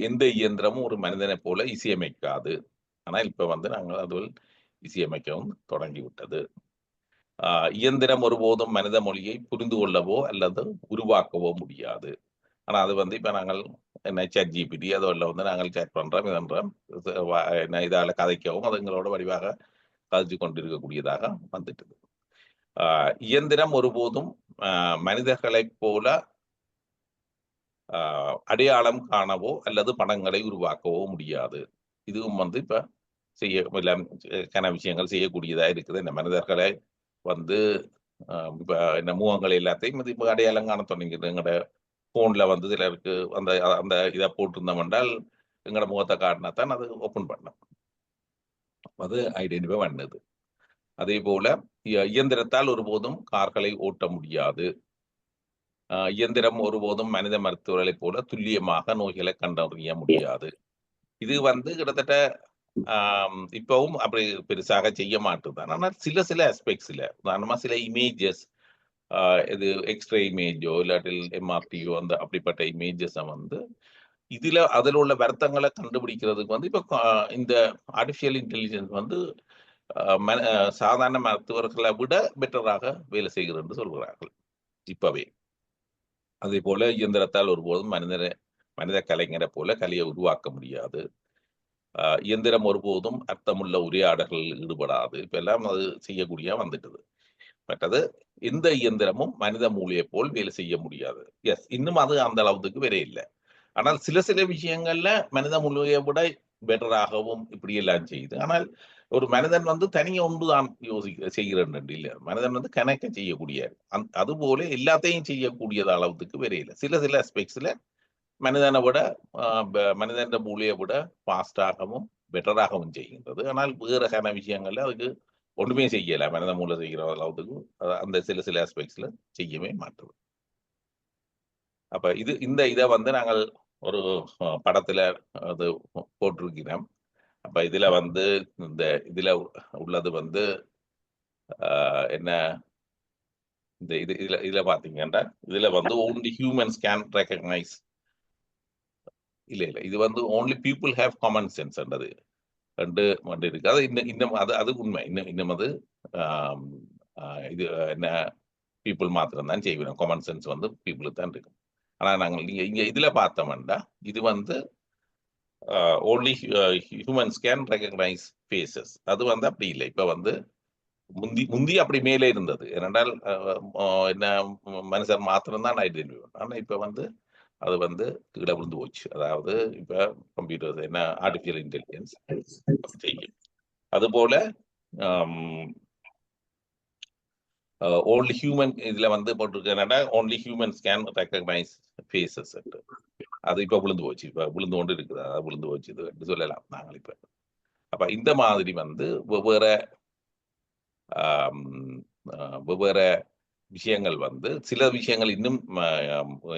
எந்த இயந்திரமும் ஒரு மனிதனை போல இசையமைக்காது. ஆனால் இப்ப வந்து நாங்கள் அதில் இசையமைக்கவும் தொடங்கிவிட்டது. இயந்திரம் ஒருபோதும் மனித மொழியை புரிந்து கொள்ளவோ அல்லது உருவாக்கவோ முடியாது. ஆனா அது வந்து இப்ப நாங்கள் என்ன ChatGPT அதோல வந்து நாங்கள் சேட் பண்றோம், இதன்றோம். என்ன இதால கதைக்கவும் அது எங்களோட வடிவாக கதைச்சு கொண்டிருக்கக்கூடியதாக வந்துட்டது. இயந்திரம் ஒருபோதும் மனிதர்களைப் போல அடையாளம் காணவோ அல்லது படங்களை உருவாக்கவோ முடியாது. இதுவும் வந்து இப்ப கன விஷயங்கள் செய்யக்கூடியதா இருக்குது. இந்த மனிதர்களை வந்து இப்ப இந்த முகங்கள் எல்லாத்தையும் இது இப்ப அடையாளம் காண தொடங்கிது. எங்கட போன்ல வந்து சிலருக்கு அந்த அந்த இதை போட்டிருந்தோம் என்றால் எங்கட முகத்தை காட்டினா தான் அது ஓப்பன் பண்ணும். அது ஐடென்டிஃபை பண்ணுது. அதே போல இயந்திரத்தால் ஒருபோதும் கார்களை ஓட்ட முடியாது. இயந்திரம் ஒருபோதும் மனித மருத்துவர்களைப் போல துல்லியமாக நோய்களை கண்டறிய முடியாது. இது வந்து கிட்டத்தட்ட இப்பவும் அப்படி பெருசாக செய்ய மாட்டுதான். ஆனால் சில ஆஸ்பெக்ட்ஸ்ல உதாரணமா சில இமேஜஸ் இது எக்ஸ்ரே இமேஜோ இல்லாட்டில் MRTயோ அந்த அப்படிப்பட்ட இமேஜஸை வந்து அதில் உள்ள வருத்தங்களை கண்டுபிடிக்கிறதுக்கு வந்து இப்போ இந்த ஆர்டிஃபிஷியல் இன்டெலிஜென்ஸ் வந்து சாதாரண மருத்துவர்களை விட பெட்டராக வேலை செய்கிறது என்று சொல்கிறார்கள் இப்பவே. அதே போல இயந்திரத்தால் ஒருபோதும் மனித கலைஞரை போல கலையை உருவாக்க முடியாது. இயந்திரம் ஒருபோதும் அர்த்தமுள்ள உரையாடல்களில் ஈடுபடாது. இப்ப எல்லாம் அது செய்யக்கூடிய வந்துட்டது. மற்றது எந்த இயந்திரமும் மனித மூளையை போல் வேலை செய்ய முடியாது. எஸ், இன்னும் அது அந்த அளவுக்கு வேற இல்லை. ஆனால் சில விஷயங்கள்ல மனித மூளையை விட பெட்டராகவும் இப்படி எல்லாம் செய்யுது. ஆனால் ஒரு மனிதன் வந்து தனியே ஒன்று தான் செய்கிறேன் இல்லை. மனிதன் வந்து கணக்க செய்யக்கூடிய அது போல எல்லாத்தையும் செய்யக்கூடியது அளவுக்கு வேற இல்லை. சில ஆஸ்பெக்ட்ஸ்ல மனிதனை விட மனிதன் மூளையை விட ஃபாஸ்டாகவும் பெட்டராகவும் செய்கின்றது. ஆனால் வேற கன விஷயங்கள்ல அதுக்கு ஒன்றுமே செய்யல. மனித மூளை செய்கிற அளவுக்கு அந்த சில ஆஸ்பெக்ட்ஸ்ல செய்யவே மாட்டது. அப்ப இதை வந்து நாங்கள் ஒரு படத்துல அது போட்டிருக்கிறோம். அப்ப இதுல வந்து இதுல உள்ளது வந்து என்ன இந்த இதுல பாத்தீங்கன்னா இதுல வந்து only humans can recognize இல்ல இது வந்து only people have common sense என்றது ரெண்டு இருக்கு. அது இன்னும் அது உண்மை. இன்னும் அது இது என்ன பீப்புள் மாத்திரம் தான் செய்வோம். காமன் சென்ஸ் வந்து பீப்புளுக்கு தான் இருக்கும். ஆனா நாங்கள் இங்க இதுல பார்த்தோம்னா இது வந்து only humans can recognise faces. அது வந்து அப்படி இல்லை. இப்ப வந்து முந்தி அப்படி மேலே இருந்தது. ஏனென்றால் என்ன மனுஷன் மாத்திரம் தான் ஐடென்டிஃபை பண்ணும். ஆனா இப்ப வந்து அது வந்து கீழே விழுந்து போச்சு. அதாவது இப்ப கம்ப்யூட்டர் என்ன ஆர்டிபிஷியல் இன்டெலிஜென்ஸ் செய்யும். அதுபோல ஓன்லி ஹியூமன் இதுல வந்து போட்டிருக்கேன்னா only humans can recognise faces. அது இப்ப விழுந்து போச்சு. இப்ப விழுந்து கொண்டு இருக்குது. அதாவது விழுந்து போச்சு இது சொல்லலாம் நாங்கள் இப்ப. அப்ப இந்த மாதிரி வந்து வெவ்வேறு விஷயங்கள் வந்து சில விஷயங்கள் இன்னும்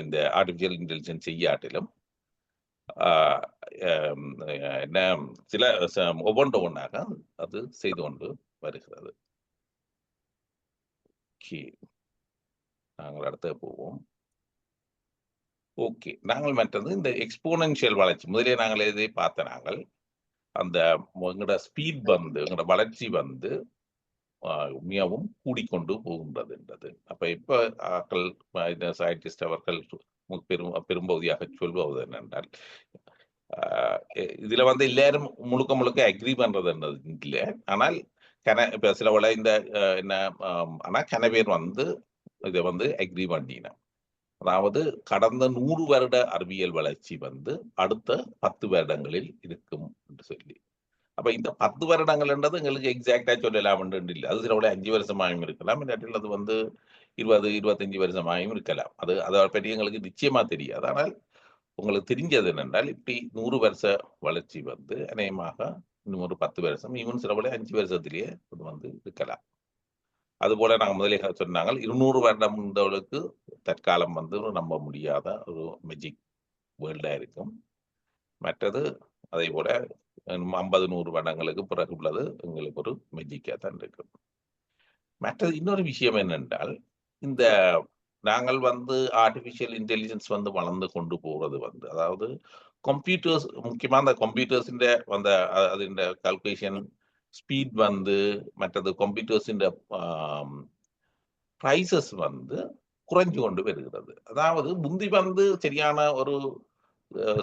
இந்த ஆர்டிபிஷியல் இன்டெலிஜென்ஸ் செய்யாட்டிலும் என்ன சில ஒவ்வொன்றாக அது செய்து கொண்டு வருகிறது. நாங்கள் அடுத்த போவோம். ஓகே, நாங்கள் மற்றது இந்த எக்ஸ்போனன்ஷியல் வளர்ச்சி முதலே நாங்கள் எதை பார்த்த நாங்கள் அந்த எங்களோட ஸ்பீட் வந்து எங்களோட வளர்ச்சி வந்து மிகவும் கூடிக்கொண்டு போகின்றது என்றது. அப்ப இப்ப ஆக்கள் சயின்டிஸ்ட் அவர்கள் பெரும்பகுதியாக சொல்வது என்னென்றால் இதுல வந்து எல்லாரும் முழுக்க அக்ரி பண்றது இல்லை. ஆனால் இப்ப சில வேளை இந்த என்ன ஆனா கன பேர் வந்து இதை வந்து அக்ரி பண்ணின. அதாவது கடந்த 100 வருட அறிவியல் வளர்ச்சி வந்து அடுத்த 10 வருடங்களில் இருக்கும் என்று சொல்லி. அப்ப இந்த 10 வருடங்கள் என்றது எங்களுக்கு எக்ஸாக்டா சொல்லலாம் இல்லை. அது சில வேளை 5 வருஷமாயும் இருக்கலாம், இல்லாட்டில் அது வந்து 20-25 வருஷமாயும் இருக்கலாம். அதை பற்றி எங்களுக்கு நிச்சயமா தெரியாது. ஆனால் உங்களுக்கு தெரிஞ்சது என்னென்றால் இப்படி 100 வருஷ வளர்ச்சி வந்து அநேகமாக இன்னும் ஒரு 10 வருஷம், ஈவன் சில வேளை 5 வருஷத்திலேயே அது வந்து இருக்கலாம். அதுபோல நாங்கள் முதலே சொன்னாங்க 200 வருடம் இருந்தவர்களுக்கு தற்காலம் வந்து நம்ப முடியாத ஒரு மெஜிக் வேர்ல்டா இருக்கும். மற்றது அதே போல 50-100 வருடங்களுக்கு பிறகு உள்ளது எங்களுக்கு ஒரு மெஜிக்கா தான் இருக்கும். மற்றது இன்னொரு விஷயம் என்னென்றால் இந்த நாங்கள் வந்து ஆர்டிபிஷியல் இன்டெலிஜென்ஸ் வந்து வளர்ந்து கொண்டு போறது வந்து அதாவது கம்ப்யூட்டர்ஸ் முக்கியமா அந்த கம்ப்யூட்டர்ஸின் அந்த அதின் கால்குலேஷன் ஸ்பீட் வந்து மற்றது கம்ப்யூட்டர்ஸின் பிரைசஸ் வந்து குறைஞ்சு கொண்டு வருகிறது. அதாவது முந்தி வந்து சரியான ஒரு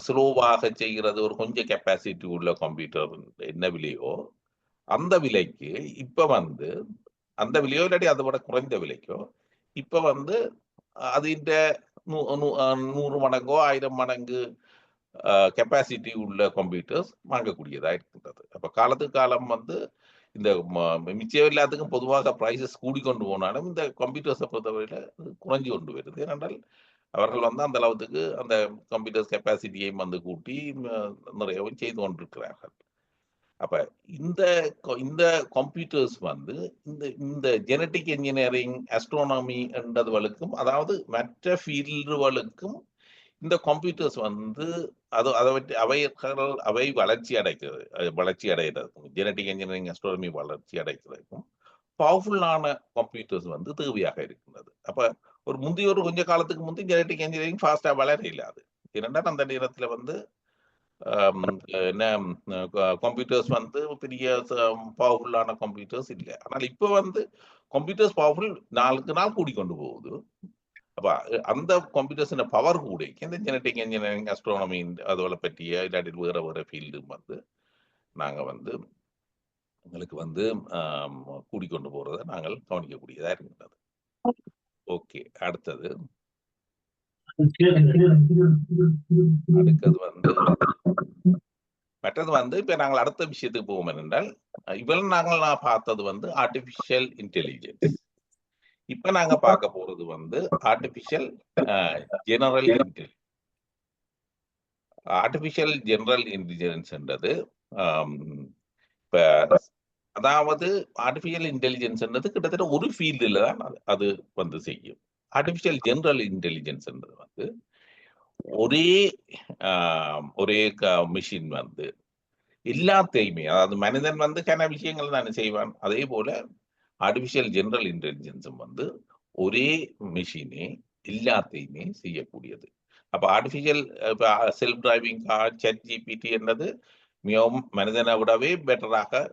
ஸ்லோவாக செய்கிறது ஒரு கொஞ்சம் கெப்பாசிட்டி உள்ள கம்ப்யூட்டர் என்ன விலையோ அந்த விலைக்கு இப்ப வந்து அந்த விலையோ இல்லாட்டி அதை விட குறைந்த விலைக்கோ இப்ப வந்து அதிண்ட 100 மடங்கோ 1000 மடங்கு கெப்பாசிட்டி உள்ள கம்ப்யூட்டர்ஸ் வாங்கக்கூடியதா இருக்கின்றது. அப்ப காலத்துக்கு காலம் வந்து இந்த மிச்சம் எல்லாத்துக்கும் பொதுவாக பிரைசஸ் கூடிக்கொண்டு போனாலும் இந்த கம்ப்யூட்டர்ஸை பொறுத்தவரையில குறைஞ்சு கொண்டு வருது. ஏனென்றால் அவர்கள் வந்து அந்த அளவுக்கு அந்த கம்ப்யூட்டர்ஸ் கெப்பாசிட்டியையும் வந்து கூட்டி நிறையவும் செய்து கொண்டிருக்கிறார்கள். அப்ப இந்த இந்த கம்ப்யூட்டர்ஸ் வந்து இந்த இந்த ஜெனடிக் இன்ஜினியரிங் ஆஸ்ட்ரோனமி என்றதுகளுக்கும் அதாவது மற்ற ஃபீல்டுகளுக்கும் இந்த கம்ப்யூட்டர்ஸ் வந்து அது அதை பற்றி அவை வளர்ச்சி அடைகிறதுக்கும் ஜெனடிக் இன்ஜினியரிங் ஆஸ்ட்ரோனமி வளர்ச்சி அடைகிறதுக்கும் பவர்ஃபுல்லான கம்ப்யூட்டர்ஸ் வந்து தேவையாக இருக்கின்றது. அப்ப ஒரு முந்தைய ஒரு கொஞ்ச காலத்துக்கு முந்தி ஜெனடிக் இன்ஜினியரிங் ஃபாஸ்டா வளர இல்லாது. ஏனென்றால் அந்த நேரத்துல வந்து என்ன கம்ப்யூட்டர்ஸ் வந்து பெரிய பவர்ஃபுல்லான கம்ப்யூட்டர்ஸ் இல்லை. ஆனால் இப்ப வந்து கம்ப்யூட்டர்ஸ் பவர்ஃபுல் நாளுக்கு நாள் கூடிக்கொண்டு போகுது. அப்ப அந்த கம்ப்யூட்டர்ஸ் பவர் கூட இந்த ஜெனடிக் இன்ஜினியரிங் ஆஸ்ட்ரோனமி அதுகளை பற்றிய இல்லாட்டி வேற வேற ஃபீல்டு வந்து நாங்க வந்து எங்களுக்கு வந்து கூடிக்கொண்டு போறதை நாங்கள் கவனிக்கக்கூடியதா இருக்கின்றது. ஓகே, அடுத்தது வந்து மற்றது வந்து இப்ப நாங்கள் அடுத்த விஷயத்துக்கு போவோம் என்றால் இவ்வளவு நான் பார்த்தது வந்து ஆர்டிபிஷியல் இன்டெலிஜென்ஸ். இப்ப நாங்க பார்க்க போறது வந்து artificial general intelligence. Artificial general இன்டெலிஜென்ஸ்ன்றது இப்ப அதாவது ஆர்டிபிஷியல் இன்டெலிஜென்ஸ்ன்றது கிட்டத்தட்ட ஒரு ஃபீல்டுல தான் அது வந்து செய்யும். ஆர்டிபிஷியல் ஜெனரல் இன்டெலிஜென்ஸ்ன்றது வந்து ஒரே மிஷின் வந்து எல்லாத்தையுமே அதாவது மனிதன் வந்து கன விஷயங்கள் தானே செய்வான். அதே போல ஆர்டிபிஷியல் ஜெனரல் இன்டெலிஜென்ஸும் வந்து ஒரே மிஷினே எல்லாத்தையுமே செய்யக்கூடியது. அப்ப artificial self driving car ChatGPT என்பது மிகவும் மனிதனை விடவே பெட்டராக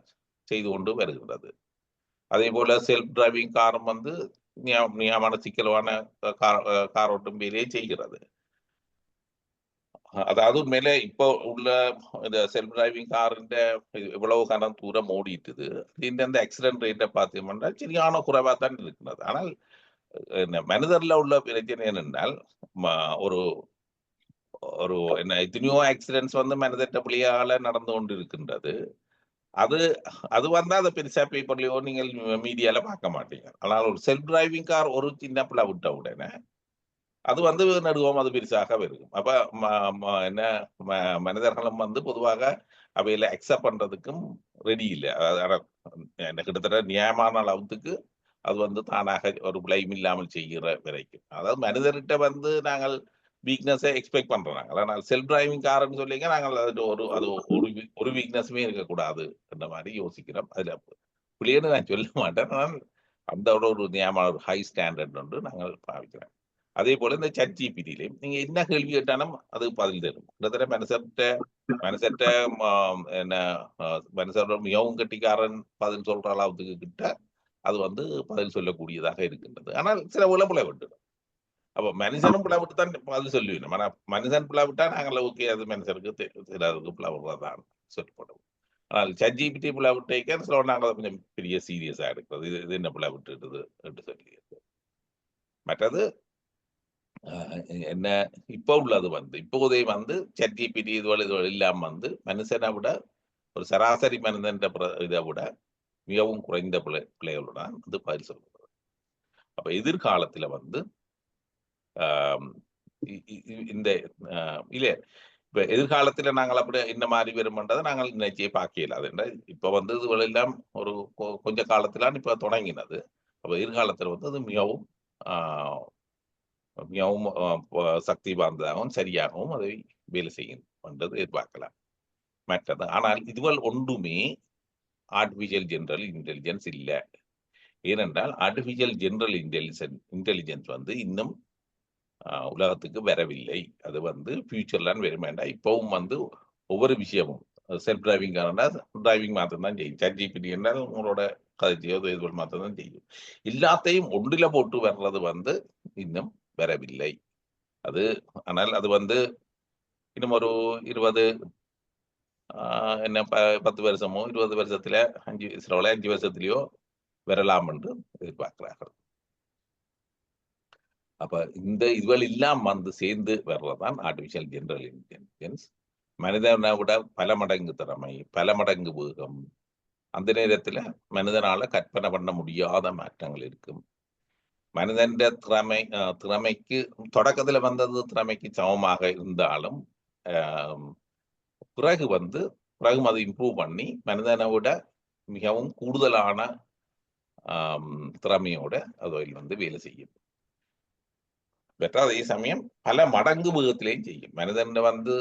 செய்து கொண்டு வருகிறது. அதே போல செல்ஃப் டிரைவிங் காரும் வந்து நியமான சிக்கலான கார் ஓட்டும் வேலையை செய்கிறது. அதாவது உண்மையில இப்போ உள்ள இந்த செல்ஃப் டிரைவிங் காரின் இவ்வளவு காலம் தூரம் ஓடிட்டுது. இந்த ஆக்சிடென்ட் ரேட்டை பார்த்தீங்கன்னா சரியான குறைவா தான் இருக்கிறது. ஆனால் மனிதர்ல உள்ள பிரச்சனை என்னென்றால் ஒரு ஒரு என்ன எத்தனையோ ஆக்சிடென்ட்ஸ் வந்து மனிதட்ட பிள்ளையால நடந்து கொண்டு இருக்கின்றது. அது அது வந்தா அதை பெருசா பேப்பர்லயோ நீங்கள் மீடியால பார்க்க மாட்டீங்க. ஆனால் ஒரு செல்ஃப் டிரைவிங் கார் ஒரு சின்ன பிள்ளை விட்ட உடனே அது வந்து நடுவோம் அது பெருசாக இருக்கும். அப்ப என்ன மனிதர்களும் வந்து பொதுவாக அவையில அக்செப்ட் பண்றதுக்கும் ரெடி இல்லை. கிட்டத்தட்ட நியாயமான அளவுக்கு அது வந்து தானாக ஒரு பிளைம் இல்லாமல் செய்கிற வரைக்கும். அதாவது மனிதர்கிட்ட வந்து நாங்கள் வீக்னஸை எக்ஸ்பெக்ட் பண்றோம். ஆனால் செல்ஃப் டிரைவிங் கார்ன்னு சொல்லிங்க நாங்கள் ஒரு வீக்னஸுமே இருக்கக்கூடாது என்ற மாதிரி யோசிக்கிறோம். அதுல பிள்ளைன்னு நான் சொல்ல மாட்டேன். ஆனால் அந்த ஒரு நியமன ஒரு ஹை ஸ்டாண்டர்ட் ஒன்று நாங்கள் பாவிக்கிறோம். அதே போல இந்த ChatGPTலையும் நீங்க என்ன கேள்வி கேட்டாலும் அது பதில் தரும். கிட்டத்தட்ட மனுஷர்கிட்ட என்ன மனுஷரோட மிகவும் கட்டிக்காரன் பதில் சொல்ற அளவுக்கு கிட்ட அது வந்து பதில் சொல்லக்கூடியதாக இருக்கின்றது. ஆனால் சில உளப்புல விட்டுடும். அப்ப மனுஷனும் பிளவிட்டு தான் பதில் சொல்லுவேன். ஆனா மனுஷன் பிளவிட்டா நாங்கள் ஓகே அது மனுஷருக்கு சிலருக்கு பிளவுறதான் சொல்லப்படும். ஆனால் ChatGPT பிளவிட்டேக்க சில நாங்கள் கொஞ்சம் பெரிய சீரியஸா எடுக்கிறது. இது என்ன பிளவிட்டுது என்று சொல்லி. மற்றது என்ன இப்ப உள்ளது வந்து இப்போதே வந்து ChatGPT இதுவரை இல்லாம வந்து மனுஷனை விட ஒரு சராசரி மனிதன் இதை விட மிகவும் குறைந்த பிள்ளைகளுடன் வந்து பதில் சொல்லப்படுறது. அப்ப எதிர்காலத்துல வந்து இந்த இல்ல இப்ப எதிர்காலத்துல நாங்கள் அப்படி இந்த மாதிரி வரும்ன்றதை நாங்கள் நினைச்சே பார்க்கல. அது என்ன இப்ப வந்து இதுவரை எல்லாம் ஒரு கொஞ்ச காலத்திலான் இப்ப தொடங்கினது. அப்ப எதிர்காலத்துல வந்து அது மிகவும் மிகவும் சக்தி வாய்ந்ததாகவும் சரியாகவும் அதை வேலை செய்யும் என்றது எதிர்பார்க்கலாம். மற்றது ஆனால் இதுவரை ஒன்றுமே ஆர்டிபிஷியல் ஜெனரல் இன்டெலிஜென்ஸ் இல்லை. ஏனென்றால் ஆர்டிபிஷியல் ஜெனரல் இன்டெலிஜென்ஸ் வந்து இன்னும் உலகத்துக்கு வரவில்லை. அது வந்து ஃபியூச்சர்லாம் வரும் வேண்டாம். இப்பவும் வந்து ஒவ்வொரு விஷயமும் செல்ஃப் டிரைவிங் காரண்டா டிரைவிங் மாத்திரம் தான் செய்யும். ChatGPT என்றால் உங்களோட கதைச்சியோ இதுபோல் மாத்திரம் தான் செய்யும். எல்லாத்தையும் ஒன்றில போட்டு வர்றது வந்து இன்னும் வரவில்லை. அது ஆனால் அது வந்து இன்னும் ஒரு 20 என்ன 10 வருஷமோ 20 வருஷத்துல 5 சிலவுல 5 வருஷத்திலயோ வரலாம் என்று எதிர்பார்க்கிறார்கள். அப்ப இந்த இதுகள் எல்லாம் வந்து சேர்ந்து வர்றதுதான் ஆர்டிபிஷியல் ஜெனரல் இன்டெலிஜென்ஸ். மனிதனை விட பல மடங்கு திறமை, பல மடங்கு வேகம். அந்த நேரத்துல மனிதனால கற்பனை பண்ண முடியாத மாற்றங்கள் இருக்கும். மனிதன் திறமைக்கு தொடக்கத்துல வந்தது திறமைக்கு சமமாக இருந்தாலும் பிறகு அது இம்ப்ரூவ் பண்ணி மனிதனை விட மிகவும் கூடுதலான திறமையோட அதில் வந்து வேலை செய்யும். அதே சமயம் பல மடங்கு வேகத்திலையும் செய்யும். மனிதன் வந்து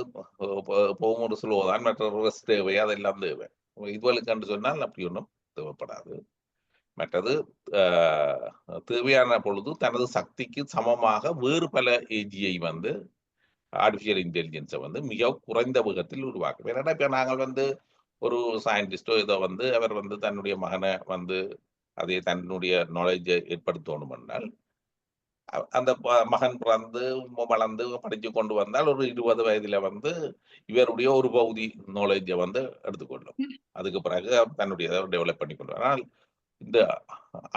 போகும்போது ஸ்லோதான், மற்ற ரெஸ்ட் தேவை, அதெல்லாம் தேவை. இதுவளுக்கு என்று சொன்னால் அப்படி ஒன்றும் தேவைப்படாது. மற்றது தேவையான பொழுது தனது சக்திக்கு சமமாக வேறு பல ஏஜியை வந்து ஆர்டிபிஷியல் இன்டெலிஜென்ஸை வந்து மிக குறைந்த வேகத்தில் உருவாக்கும். ஏன்னா இப்ப நாங்கள் வந்து ஒரு சயின்டிஸ்டோ ஏதோ வந்து அவர் வந்து தன்னுடைய மகனை வந்து அதை தன்னுடைய நாலேஜை ஏற்படுத்தணும் என்றால் அந்த மகன் பிறந்து வளர்ந்து படிச்சு கொண்டு வந்தால் ஒரு 20 வயதுல வந்து இவருடைய ஒரு பகுதி நாலேஜை வந்து எடுத்துக்கொள்ளும். அதுக்கு பிறகு தன்னுடைய டெவலப் பண்ணி கொண்டு ஆனால் இந்த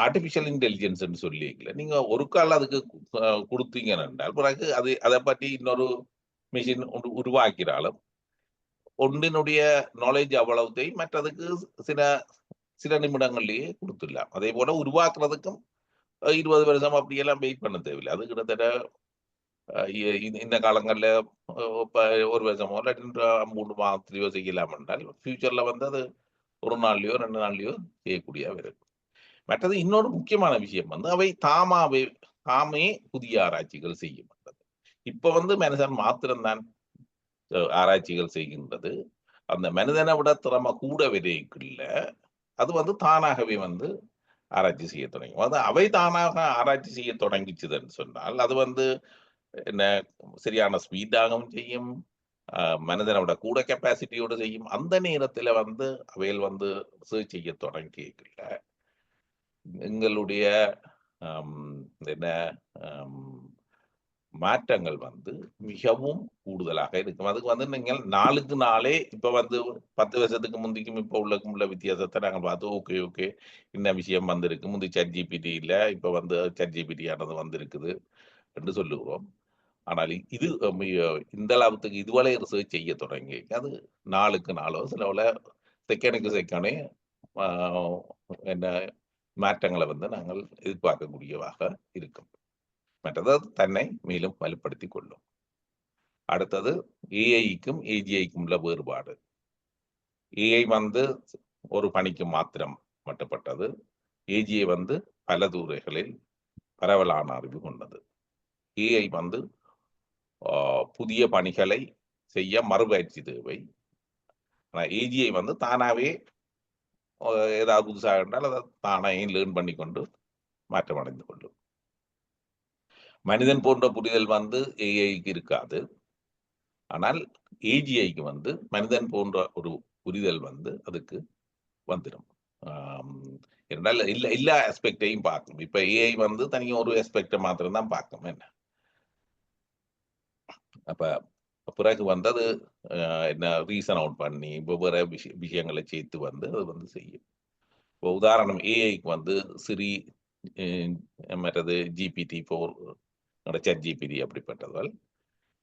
ஆர்டிபிஷியல் இன்டெலிஜென்ஸ் சொல்லிக்கல நீங்க ஒரு கால் அதுக்கு கொடுத்தீங்க என்றால் பிறகு அதை பற்றி இன்னொரு மிஷின் உருவாக்கிறாலும் ஒன்றினுடைய நாலேஜ் அவ்வளவுத்தையும் மற்றதுக்கு சில சில நிமிடங்கள்லயே கொடுத்துடலாம். அதே போல உருவாக்குறதுக்கும் 20 வருஷம் அப்படியெல்லாம் வெயிட் பண்ண தேவையில்லை. அது கிட்டத்தட்ட இந்த காலங்கள்ல ஒரு வருஷமோ இல்லாட்டி 3 மாதத்திலேயோ செய்யலாம் என்றால் ஃபியூச்சர்ல வந்து அது ஒரு நாள்லயோ 2 நாள்லயோ செய்யக்கூடிய வரும். மற்றது இன்னொரு முக்கியமான விஷயம் வந்து அவை தாமே புதிய ஆராய்ச்சிகள் செய்யும். இப்ப வந்து மனுஷன் மாத்திரம்தான் ஆராய்ச்சிகள் செய்கின்றது. அந்த மனிதனை விட திறமை கூட விதைக்குள்ள அது வந்து தானாகவே வந்து ஆராய்ச்சி செய்ய தொடங்கும். அது அவை தானாக ஆராய்ச்சி செய்ய தொடங்கிச்சுதுன்னு சொன்னால் அது வந்து என்ன சரியான ஸ்பீடாகவும் செய்யும், மனிதனோட கூட கெப்பாசிட்டியோட செய்யும். அந்த நேரத்துல வந்து அவைகள் வந்து ரிசர்ச் செய்ய தொடங்கிக்கல எங்களுடைய என்ன மாற்றங்கள் வந்து மிகவும் கூடுதலாக இருக்கும். அதுக்கு வந்து நீங்கள் நாளுக்கு நாளே இப்ப வந்து 10 வருஷத்துக்கு முந்திக்கும் இப்ப உள்ள வித்தியாசத்தை நாங்கள் பார்த்து ஓகே இந்த விஷயம் வந்திருக்கு. முந்தி ChatGPT இல்ல, இப்ப வந்து ChatGPT ஆனது வந்திருக்குது என்று சொல்லுகிறோம். ஆனால் இது இந்த அளவுக்கு இதுவரை ரிசர்ச் செய்ய தொடங்கி அது நாளுக்கு நாளோ சில செகண்டுக்கு செகண்டே என்ன மாற்றங்களை வந்து நாங்கள் எதிர்பார்க்கக்கூடியவாக இருக்கும். மற்றது தன்னை மேலும் வலுப்படுத்திக் கொள்ளும். அடுத்தது ஏஐக்கும் ஏஜிஐக்கும் உள்ள வேறுபாடு. ஏஐ வந்து ஒரு பணிக்கு மாத்திரம் மட்டுப்பட்டது. ஏஜிஐ வந்து பல துறைகளில் பரவலான அறிவு கொண்டது. ஏஐ வந்து புதிய பணிகளை செய்ய மறுபயிற்சி தேவை. ஆனால் ஏஜிஐ வந்து தானாவே ஏதாவது புதுசாக இருந்தால் அதை தானே லேர்ன் பண்ணி கொண்டு மாற்றம் அடைந்து கொள்ளும். மனிதன் போன்ற புரிதல் வந்து ஏஐக்கு இருக்காது. ஆனால் ஏஜிஐக்கு வந்து மனிதன் போன்ற ஒரு புரிதல் வந்து அதுக்கு வந்துடும். இருந்தால் எல்லா ஆஸ்பெக்டையும் பார்க்கும். இப்ப ஏஐ வந்து தனியாக ஒரு ஆஸ்பெக்டை மாத்திரம் தான் பார்க்கும். என்ன அப்ப பிறகு வந்து அது என்ன ரீசன் அவுட் பண்ணி வெவ்வேறு விஷயங்களை சேர்த்து வந்து அது வந்து செய்யும். இப்போ உதாரணம் ஏஐக்கு வந்து சிரி மற்றது GPT-4 ChatGPT அப்படிப்பட்டதால்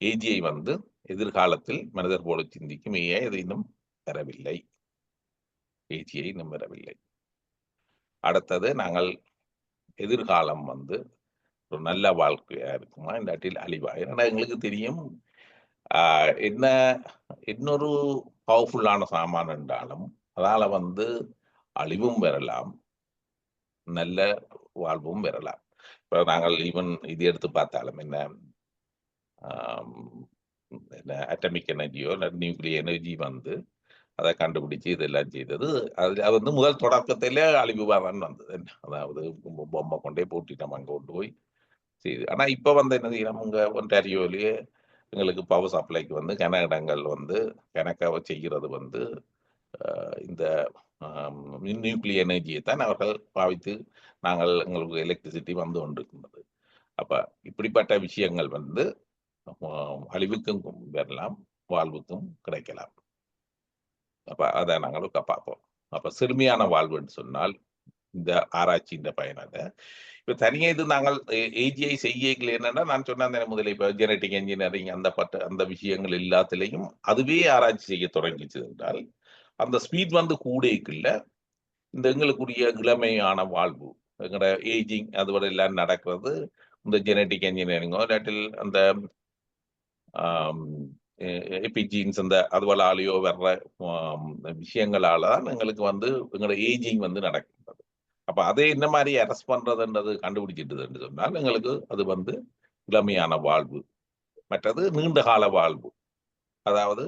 ஏஜிஐ வந்து எதிர்காலத்தில் மனிதர் போல சிந்திக்கும் ஏஐ அது இன்னும் பெறவில்லை. ஏஜிஐ இன்னும் பெறவில்லை. அடுத்தது நாங்கள் எதிர்காலம் வந்து ஒரு நல்ல வாழ்க்கையா இருக்குமா இல்லாட்டில் அழிவா? ஏன்னா எங்களுக்கு தெரியும் என்ன இன்னொரு பவர்ஃபுல்லான சாமான் என்றாலும் அதால வந்து அழிவும் பெறலாம், நல்ல வாழ்வும் பெறலாம். இப்ப நாங்கள் ஈவன் இது எடுத்து பார்த்தாலும் என்ன அட்டமிக் எனர்ஜியோ இல்லை நியூக்ளியர் எனர்ஜி வந்து அதை கண்டுபிடிச்சு இதெல்லாம் செய்தது. அது வந்து முதல் தொடக்கத்திலே அழிவுவாதான் வந்தது. அதாவது பொம்மை கொண்டே போட்டு நம்ம அங்கே கொண்டு போய் செய்யுது. ஆனா இப்ப வந்து என்ன செய்யணும், உங்க ஒன்டாரியோலயே எங்களுக்கு பவர் சப்ளைக்கு வந்து கன இடங்கள் வந்து கணக்காக செய்கிறது வந்து இந்த நியூக்ளியர் எனர்ஜியை தான் அவர்கள் பாவித்து எங்களுக்கு எலக்ட்ரிசிட்டி வந்து கொண்டிருக்கின்றது. அப்ப இப்படிப்பட்ட விஷயங்கள் வந்து அழிவுக்கும் வரலாம், வாழ்வுக்கும் கிடைக்கலாம். அப்ப அதை நாங்கள் பார்ப்போம். அப்ப செழுமையான வாழ்வுன்னு சொன்னால் இந்த ஆராய்ச்சியின் பயனாக இப்ப தனியா இது நாங்கள் ஏஜிஐ செய்யல என்னன்னா நான் சொன்னேன் முதல்ல இப்ப ஜெனட்டிக் இன்ஜினியரிங் அந்த விஷயங்கள் எல்லாத்திலையும் அதுவே ஆராய்ச்சி செய்ய தொடங்கிச்சு என்றால் அந்த ஸ்பீட் வந்து கூடைக்குள்ள இந்த எங்களுக்குரிய இளமையான வாழ்வு எங்களோட ஏஜிங் அதுவரை எல்லாம் நடக்கிறது இந்த ஜெனட்டிக் இன்ஜினியரிங்கோ இல்லாட்டில் அந்த எபிஜீன்ஸ் அந்த அதுவளாலேயோ வர்ற விஷயங்களால தான் எங்களுக்கு வந்து எங்களோட ஏஜிங் வந்து நடக்கின்றது. அப்ப அதை என்ன மாதிரி அரெஸ்ட் பண்றதுன்றது கண்டுபிடிச்சிட்டு சொன்னால் எங்களுக்கு அது வந்து இளமையான வாழ்வு, மற்றது நீண்ட கால வாழ்வு. அதாவது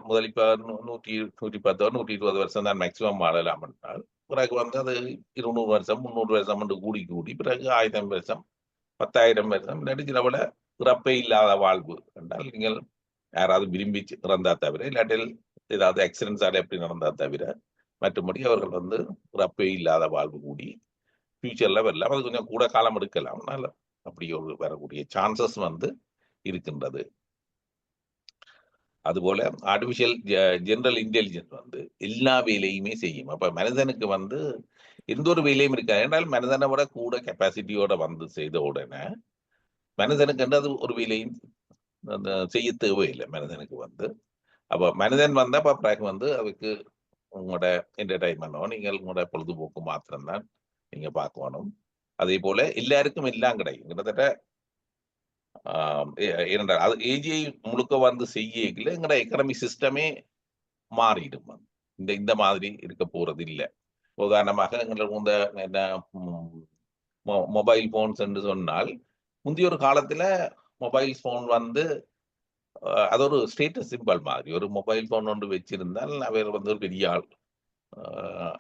முதல் இப்ப 110 120 வருஷம் தான் மேக்சிமம் வாழலாம் என்றால் பிறகு வந்து அது 200 வருஷம் 300 வருஷம் என்று கூடி கூடி பிறகு 1000 வருஷம் 10,000 வருஷம் நடிச்சிட விட இறப்பே இல்லாத வாழ்வு என்றால் நீங்கள் யாராவது விரும்பி இறந்தா தவிர இல்லாட்டில் ஏதாவது ஆக்சிடென்ட்ஸால எப்படி நடந்தா தவிர மற்றபடி அவர்கள் வந்து இறப்பே இல்லாத வாழ்வு கூடி ஃபியூச்சர்ல வரலாம். அது கொஞ்சம் கூட காலம் எடுக்கலாம். அதனால அப்படி ஒரு வரக்கூடிய சான்சஸ் வந்து இருக்கின்றது. அதுபோல ஆர்டிபிஷியல் ஜெனரல் இன்டெலிஜென்ஸ் வந்து எல்லா வேலையுமே செய்யும். அப்ப மனிதனுக்கு வந்து எந்த ஒரு வேலையும் இருக்காது என்றால் மனிதனை விட கூட கெப்பாசிட்டியோட வந்து செய்த உடனே மனிதனுக்கு என்று அது ஒரு வேலையும் செய்ய தேவையில்லை மனிதனுக்கு வந்து. அப்ப மனிதன் வந்தா பிறகு வந்து அதுக்கு உங்களோட என்டர்டைன்மெண்டோ நீங்கள் உங்களோட பொழுதுபோக்கு மாத்திரம்தான் நீங்க பார்க்கணும். அதே போல எல்லாருக்கும் எல்லாம் கிடைக்கும். கிட்டத்தட்ட ஏனென்றால் அது ஏஜிஐ முழுக்க வந்து செய்யல எங்களோட எக்கனாமிக் சிஸ்டமே மாறிடும். இந்த இந்த மாதிரி இருக்க போறது இல்லை. உதாரணமாக எங்களுக்கு இந்த என்ன மொபைல் போன்ஸ் என்று சொன்னால் முந்தைய ஒரு காலத்துல மொபைல் போன் வந்து அது ஒரு ஸ்டேட்டஸ் சிம்பிள் மாதிரி ஒரு மொபைல் போன் ஒன்று வச்சிருந்தால் அவர் வந்து ஒரு பெரிய ஆள்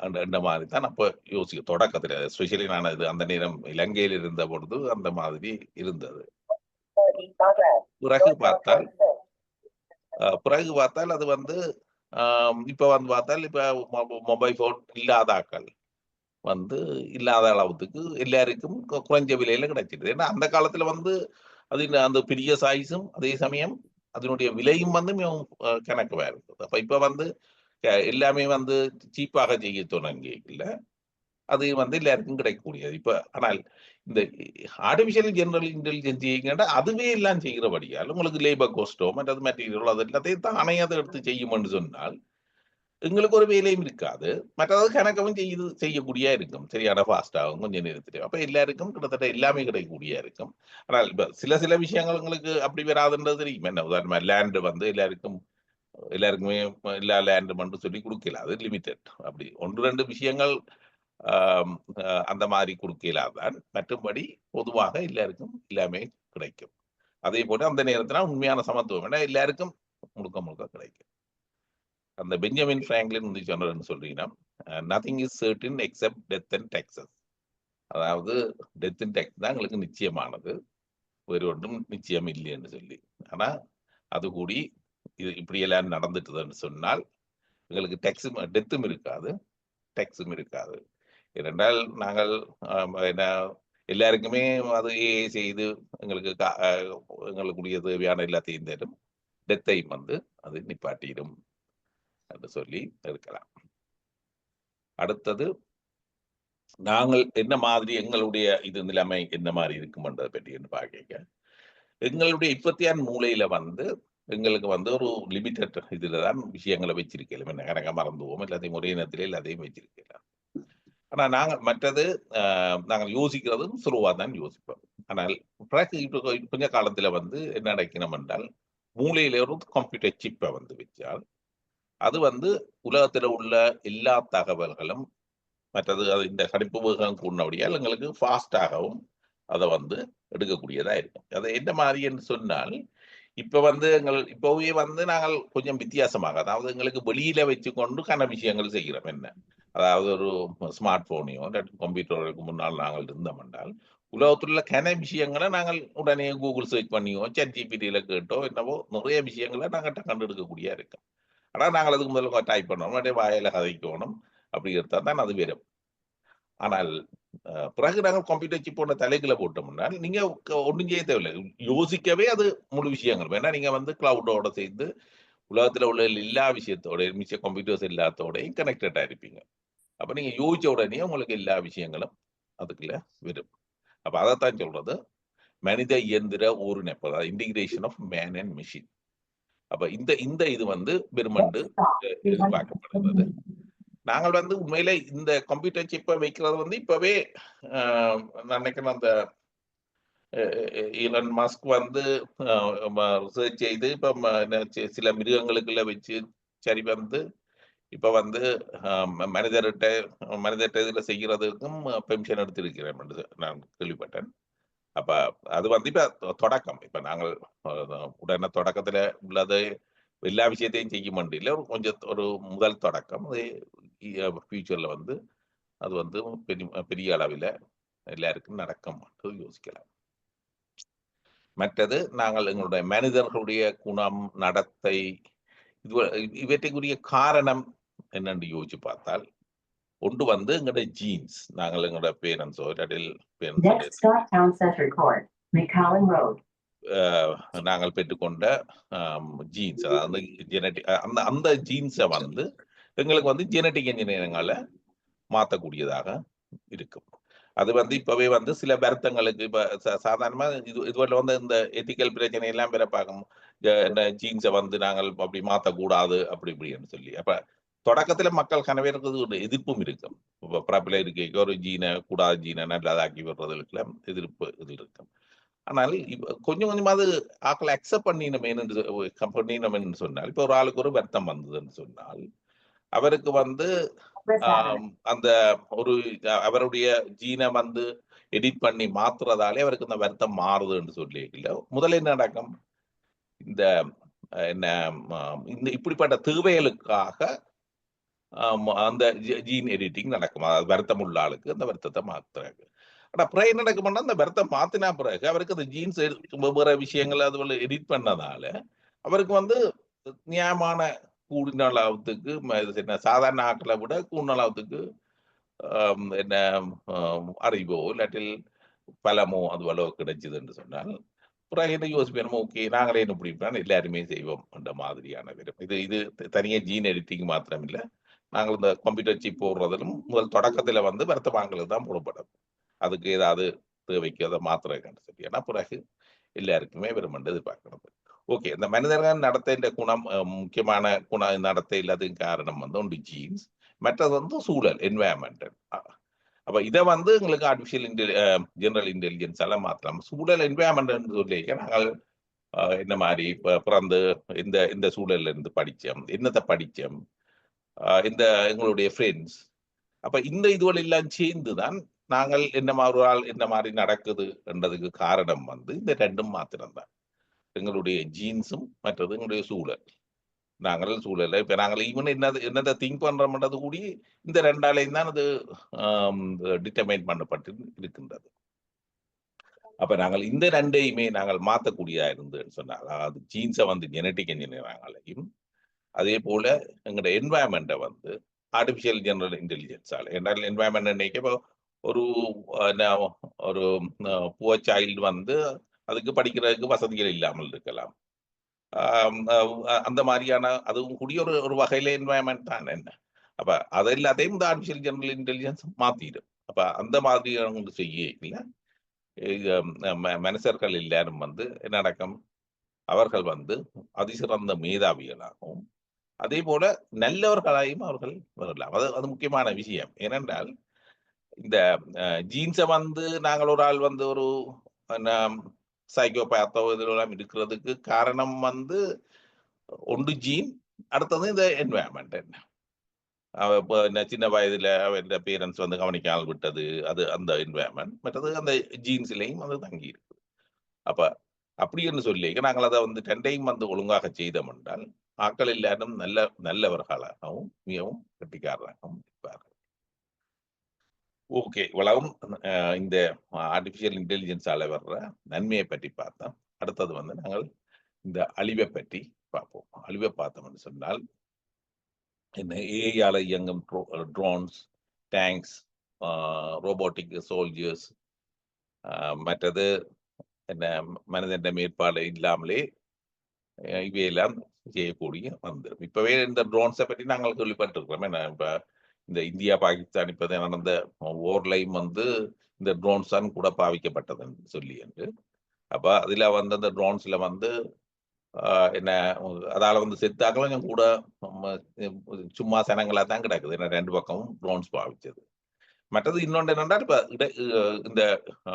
அந்த மாதிரி தான் அப்ப யோசிக்க தொடக்கத்துல எஸ்பெஷலி நான் இது அந்த நேரம் இலங்கையில் இருந்த பொழுது அந்த மாதிரி இருந்தது. பிறகு பார்த்தால் அது வந்து இப்ப வந்து பார்த்தால் இப்ப மொபைல் போன் இல்லாத ஆக்கள் வந்து இல்லாத அளவுக்கு எல்லாருக்கும் குறைஞ்ச விலையில கிடைச்சிடுது. ஏன்னா அந்த காலத்துல வந்து அது அந்த பெரிய சாய்ஸும் அதே சமயம் அதனுடைய விலையும் வந்து கணக்கு இருந்தது. அப்ப இப்ப வந்து எல்லாமே வந்து சீப்பாக செய்ய தொடங்கி இல்ல அது வந்து எல்லாருக்கும் கிடைக்கக்கூடியது. இப்ப ஆனால் இந்த ஆர்டிபிஷியல் ஜெனரல் இன்டெலிஜென்ஸ் அதுவே எல்லாம் செய்கிறபடியால் உங்களுக்கு லேபர் கோஸ்டோ மற்றது மெட்டீரியல் அது எல்லாத்தையும் தானே அதை எடுத்து செய்யும்னு சொன்னால் எங்களுக்கு ஒரு வேலையும் இருக்காது. மற்றது கணக்கவும் செய்யக்கூடியா இருக்கும். சரியான ஃபாஸ்டாகும் கொஞ்சம் நேரத்தில். அப்ப எல்லாருக்கும் கிட்டத்தட்ட எல்லாமே கிடைக்கக்கூடியா இருக்கும். ஆனால் இப்ப சில விஷயங்கள் உங்களுக்கு அப்படி வராதுன்றது தெரியும். என்ன உதாரணமா லேண்ட் வந்து எல்லாருக்குமே எல்லா லேண்ட் மட்டும் சொல்லி கொடுக்கல. அது லிமிடெட். அப்படி 1-2 விஷயங்கள் அந்த மாதிரி கொடுக்கலாதான். மற்றபடி பொதுவாக எல்லாருக்கும் எல்லாமே கிடைக்கும். அதே போல அந்த நேரத்துல உண்மையான சமத்துவம் ஏன்னா எல்லாருக்கும் முழுக்க முழுக்க கிடைக்கும். அந்த பெஞ்சமின் பிராங்க்லின் வந்து சொன்னதுன்னு சொல்றீங்கன்னா nothing is certain except death and taxes. அதாவது டெத் அண்ட் டேக்ஸ் தான் எங்களுக்கு நிச்சயமானது, வேறு ஒன்றும் நிச்சயம் இல்லைன்னு சொல்லி. ஆனா அது கூடி இது இப்படி எல்லாம் நடந்துட்டுதுன்னு சொன்னால் எங்களுக்கு டெத்தும் இருக்காது, டேக்ஸும் இருக்காது. ஏனென்றால் நாங்கள் என்ன எல்லாருக்குமே அது செய்து எங்களுக்கு எங்களுக்குரிய தேவையான எல்லாத்தையும் தரும், டெத்தையும் வந்து அது நிப்பாட்டிடும் என்று சொல்லி இருக்கலாம். அடுத்தது நாங்கள் என்ன மாதிரி எங்களுடைய இது நிலைமை என்ன மாதிரி இருக்கும்ன்றதை பற்றி பார்க்க எங்களுடைய இப்பத்தியான் மூலையில வந்து எங்களுக்கு வந்து ஒரு லிமிட்டட் இதுலதான் விஷயங்களை வச்சிருக்கலாம். என்ன கணக்க மறந்துவோம் எல்லாத்தையும் ஒரே நேரத்தில் எல்லாத்தையும் வச்சிருக்கலாம். ஆனா நாங்கள் மற்றது நாங்கள் யோசிக்கிறதும் சுருவா தான் யோசிப்போம். ஆனால் கொஞ்ச காலத்துல வந்து என்ன நடக்கணும் என்றால் மூலையில ஒரு கம்ப்யூட்டர் சிப்பை வந்து வச்சால் அது வந்து உலகத்துல உள்ள எல்லா தகவல்களும் மற்றது அது இந்த கணிப்பு வேகம் கூடினபடியால் எங்களுக்கு ஃபாஸ்டாகவும் அதை வந்து எடுக்கக்கூடியதா இருக்கும். அதை என்ன மாதிரி என்று சொன்னால் இப்ப வந்து இப்பவே வந்து நாங்கள் கொஞ்சம் வித்தியாசமாக அதாவது எங்களுக்கு வெளியில வச்சு கொண்டு கன விஷயங்கள் செய்கிறோம். என்ன அதாவது ஒரு ஸ்மார்ட் போனையோ கம்ப்யூட்டருக்கு முன்னால் நாங்கள் இருந்தோம் என்றால் உலகத்தில் உள்ள கன விஷயங்களை நாங்கள் உடனே கூகுள் சர்ச் பண்ணியோ ChatGPT-ல கேட்டோ என்னவோ நிறைய விஷயங்களை நாங்கள் கண்டெடுக்கக்கூடிய இருக்கோம். ஆனால் நாங்கள் அதுக்கு முதல்ல டைப் பண்ணணும், அப்படியே வாயில கதைக்கணும், அப்படி எடுத்தா தான் அது வரும். ஆனால் பிறகு நாங்கள் கம்ப்யூட்டர் சிப் போன்ற தலைகளை போட்டோம்னா நீங்க ஒன்றும் செய்ய தேவையில்லை, யோசிக்கவே அது முழு விஷயங்கள் வேணா நீங்க வந்து கிளவுடோட சேர்ந்து உலகத்துல உள்ள எல்லா விஷயத்தோட மிச்ச கம்ப்யூட்டர்ஸ் எல்லாத்தோடையும் கனெக்டடா இருப்பீங்க. அப்ப நீங்க யோசிச்ச உடனே உங்களுக்கு எல்லா விஷயங்களும் அதுக்குள்ள வரும். அப்ப அதைத்தான் சொல்றது மனித இயந்திர ஒருங்கிணைப்பு, அதாவது integration of man and machine. அப்ப இந்த இந்த இது வந்து பெருமண்டு எதிர்பார்க்கப்படுகிறது. நாங்கள் வந்து உண்மையிலே இந்த கம்ப்யூட்டர் சிப்பை வைக்கிறது வந்து இப்பவே நான் நினைக்கிறேன் அந்த ஈலன் மஸ்க் வந்து ரிசர்ச் செய்து இப்ப சில மிருகங்களுக்குள்ள வச்சு சரி வந்து இப்ப வந்து மனிதர்கிட்ட இதுல செய்யறதுக்கும் பெர்மிஷன் எடுத்திருக்கிறேன் என்று நான் கேள்விப்பட்டேன். அப்ப அது வந்து இப்ப தொடக்கம். இப்ப நாங்கள் உடனே தொடக்கத்துல உள்ளது எல்லா விஷயத்தையும் செய்ய முடியல, ஒரு கொஞ்சம் ஒரு முதல் தொடக்கம். அது ஃபியூச்சர்ல வந்து அது வந்து பெரிய அளவில் எல்லாருக்கும் நடக்கும் என்று யோசிக்கலாம். மற்றது நாங்கள் எங்களுடைய மனிதர்களுடைய குணம், நடத்தை, இவற்றுக்குரிய காரணம் என்னன்னு யோசிச்சு பார்த்தால் ஒன்று வந்து எங்களுடைய ஜீன்ஸ். நாங்கள் எங்களோட பேரண்ட்ஸோ நாங்கள் பெற்றுக்கொண்ட ஜீன்ஸ், அதாவது ஜெனட்டிக், அந்த அந்த ஜீன்ஸை வந்து எங்களுக்கு வந்து ஜெனட்டிக் இன்ஜினியரிங்கால மாற்றக்கூடியதாக இருக்கும். அது வந்து இப்பவே வந்து சில வருத்தங்களுக்கு இப்ப சாதாரணமா இதுவரை வந்து இந்த எத்திக்கல் பிரச்சனை எல்லாம் பேர பார்க்கும், ஜீன்ஸை வந்து நாங்கள் அப்படி மாற்றக்கூடாது அப்படி இப்படின்னு சொல்லி. அப்ப தொடக்கத்துல மக்கள் கனவேருக்கு ஒரு எதிர்ப்பும் இருக்கும். இப்ப பிறப்பில இருக்க ஒரு ஜீனை கூடாத ஜீனை நல்லதாக்கி விடுறதுல எதிர்ப்பு இது இருக்கும். ஆனால் கொஞ்சம் கொஞ்சமாவது ஆக்களை அக்செப்ட் பண்ணினோம்னு சொன்னால், இப்ப ஒரு ஆளுக்கு ஒரு வருத்தம் வந்ததுன்னு சொன்னால் அவருக்கு வந்து அந்த ஒரு அவருடைய ஜீனை வந்து எடிட் பண்ணி மாத்துறதாலே அவருக்கு இந்த வருத்தம் மாறுதுன்னு சொல்லி முதல்ல என்ன நடக்கும், இந்த என்ன இந்த இப்படிப்பட்ட தேவைகளுக்காக அந்த ஜீன் எடிட்டிங் நடக்கும். அதாவது வருத்தம் உள்ள ஆளுக்கு அந்த வருத்தத்தை மாத்துறாங்க. ஆனா அப்புறம் என்ன நடக்கும்னா அந்த வருத்தம் மாத்தினா பிறகு அவருக்கு அந்த ஜீன்ஸ் வெவ்வேறு விஷயங்கள் அது எடிட் பண்ணதால அவருக்கு வந்து நியாயமான கூடுதலாவதுக்கு என்ன சாதாரண ஆட்களை விட கூடுதலாவதுக்கு என்ன அறிவோ இல்லாட்டில் பலமோ அது அளவு கிடைச்சது என்று சொன்னால் பிறகு என்ன யோசிப்போம், ஓகே நாங்களே என்ன பிடிப்பான் எல்லாருமே செய்வோம் என்ற மாதிரியான விருப்பம். இது இது தனியாக ஜீன் எடிட்டிங் மாத்திரம் இல்லை, நாங்கள் இந்த கம்ப்யூட்டர் சிப் போடுறதிலும் முதல் தொடக்கத்தில் வந்து வருத்தமாங்களுக்கு தான் போடப்படும். அதுக்கு ஏதாவது தேவைக்கு அதை மாத்திரம் சொல்லி ஏன்னா பிறகு எல்லாருக்குமே விரும்பண்டு எதிர்பார்க்கிறது. ஓகே, இந்த மனிதர்கள் நடத்த குணம் முக்கியமான நடத்தை இல்லாததுக்கு காரணம் வந்து ஒன்று ஜீன்ஸ், மற்றது வந்து சூழல் என்வாயன்மெண்டல். அப்ப இதை வந்து எங்களுக்கு ஆர்டிபிஷியல் ஜெனரல் இன்டெலிஜென்ஸ் எல்லாம் மாற்றலாம். சூழல் என்வாயன்மெண்ட் சொல்லி நாங்கள் என்ன மாதிரி பிறந்து இந்த இந்த சூழல்ல இருந்து படித்தோம், என்னத்தை படித்தோம், இந்த எங்களுடைய ஃப்ரெண்ட்ஸ், அப்ப இந்த இதுவள் எல்லாம் சேர்ந்துதான் நாங்கள் என்ன மாதிரி ஆள் என்ன மாதிரி நடக்குது என்றதுக்கு காரணம் வந்து இந்த ரெண்டும் மாத்திரம்தான், எங்களுடைய ஜீன்ஸும் மற்றது எங்களுடைய சூழல். நாங்கள் சூழலை இப்ப நாங்கள் ஈவன் என்னதை திங்க் பண்றோம்ன்றது கூடி இந்த ரெண்டாலையும் தான் அது டிட்டர்மைன் பண்ணப்பட்டு இருக்கின்றது. அப்ப நாங்கள் இந்த ரெண்டையுமே நாங்கள் மாற்றக்கூடியதா இருந்துன்னு சொன்னால், அது ஜீன்ஸை வந்து ஜெனட்டிக் இன்ஜினியரிங்காலையும் அதே போல எங்களோட என்வாயன்மெண்ட்டை வந்து ஆர்டிபிஷியல் ஜெனரல் இன்டெலிஜென்ஸால. என்றால் என்வாயன்மெண்ட் நினைக்க இப்போ ஒரு ஒரு புவர் சைல்டு வந்து அதுக்கு படிக்கிறதுக்கு வசதிகள் இல்லாமல் இருக்கலாம். அந்த மாதிரியான அதுவும் கூடிய ஒரு ஒரு வகையில என்வாயன்மெண்ட் தான் என்ன. அப்ப அது எல்லாத்தையும் இந்த ஆர்டிபிஷியல் ஜெனரல் இன்டெலிஜென்ஸ் மாத்திடும். அப்ப அந்த மாதிரியான செய்ய மனுஷர்கள் எல்லாரும் வந்து என்ன நடக்கும், அவர்கள் வந்து அதிசிறந்த மேதாவிகளாகவும் அதே போல நல்லவர்களாயும் அவர்கள் வரலாம். அது அது முக்கியமான விஷயம். ஏனென்றால் இந்த ஜீன்ஸை வந்து நாங்கள் ஒரு ஆள் வந்து ஒரு சைக்கோபேத்தோ இதெல்லாம் இருக்கிறதுக்கு காரணம் வந்து ஒன்று ஜீன், அடுத்தது இந்த என்வாயன்மெண்ட். என்ன சின்ன வயதுல அவன் பேரண்ட்ஸ் வந்து கவனிக்காமல் விட்டது, அது அந்த என்வாயன்மெண்ட். மற்றது அந்த ஜீன்ஸ்லையும் அது தங்கி இருக்கு. அப்ப அப்படின்னு சொல்லி நாங்கள் அதை வந்து ரெண்டையும் வந்து ஒழுங்காக செய்தோம் என்றால் ஆக்கள் எல்லாரும் நல்லவர்களாகவும் மிகவும் கெட்டிக்காரராகவும் இருப்பார்கள். ஓகே. இவ்வளவும் இந்த ஆர்டிபிஷியல் இன்டெலிஜென்ஸால வர்ற நன்மையை பற்றி பார்த்தோம். அடுத்தது வந்து நாங்கள் இந்த அழிவை பற்றி பார்ப்போம். அழிவை பார்த்தோம்னு சொன்னால், இந்த ஏஐயால இயங்கும் ட்ரோன்ஸ், டேங்க்ஸ், ரோபோட்டிக் சோல்ஜர்ஸ், மற்றது என்ன மனிதன் மேற்பார்வை இல்லாமலே இவையெல்லாம் செய்யக்கூடிய வந்துடும். இப்பவே இந்த ட்ரோன்ஸை பற்றி நாங்கள் கேள்விப்பட்டிருக்கிறோம். என்ன இப்ப இந்த இந்தியா பாகிஸ்தான் இப்ப நடந்த ஓர்லையும் வந்து இந்த ட்ரோன்ஸ் தான் கூட பாவிக்கப்பட்டதுன்னு சொல்லி என்று. அப்ப அதுல வந்து அந்த ட்ரோன்ஸ்ல வந்து என்ன அதால வந்து செத்தாக்களும் கொஞ்சம் கூட சும்மா சனங்களா தான் கிடக்குது. ஏன்னா 2 பக்கமும் ட்ரோன்ஸ் பாவிச்சது. மற்றது இன்னொன்று என்னென்றால் இப்ப இந்த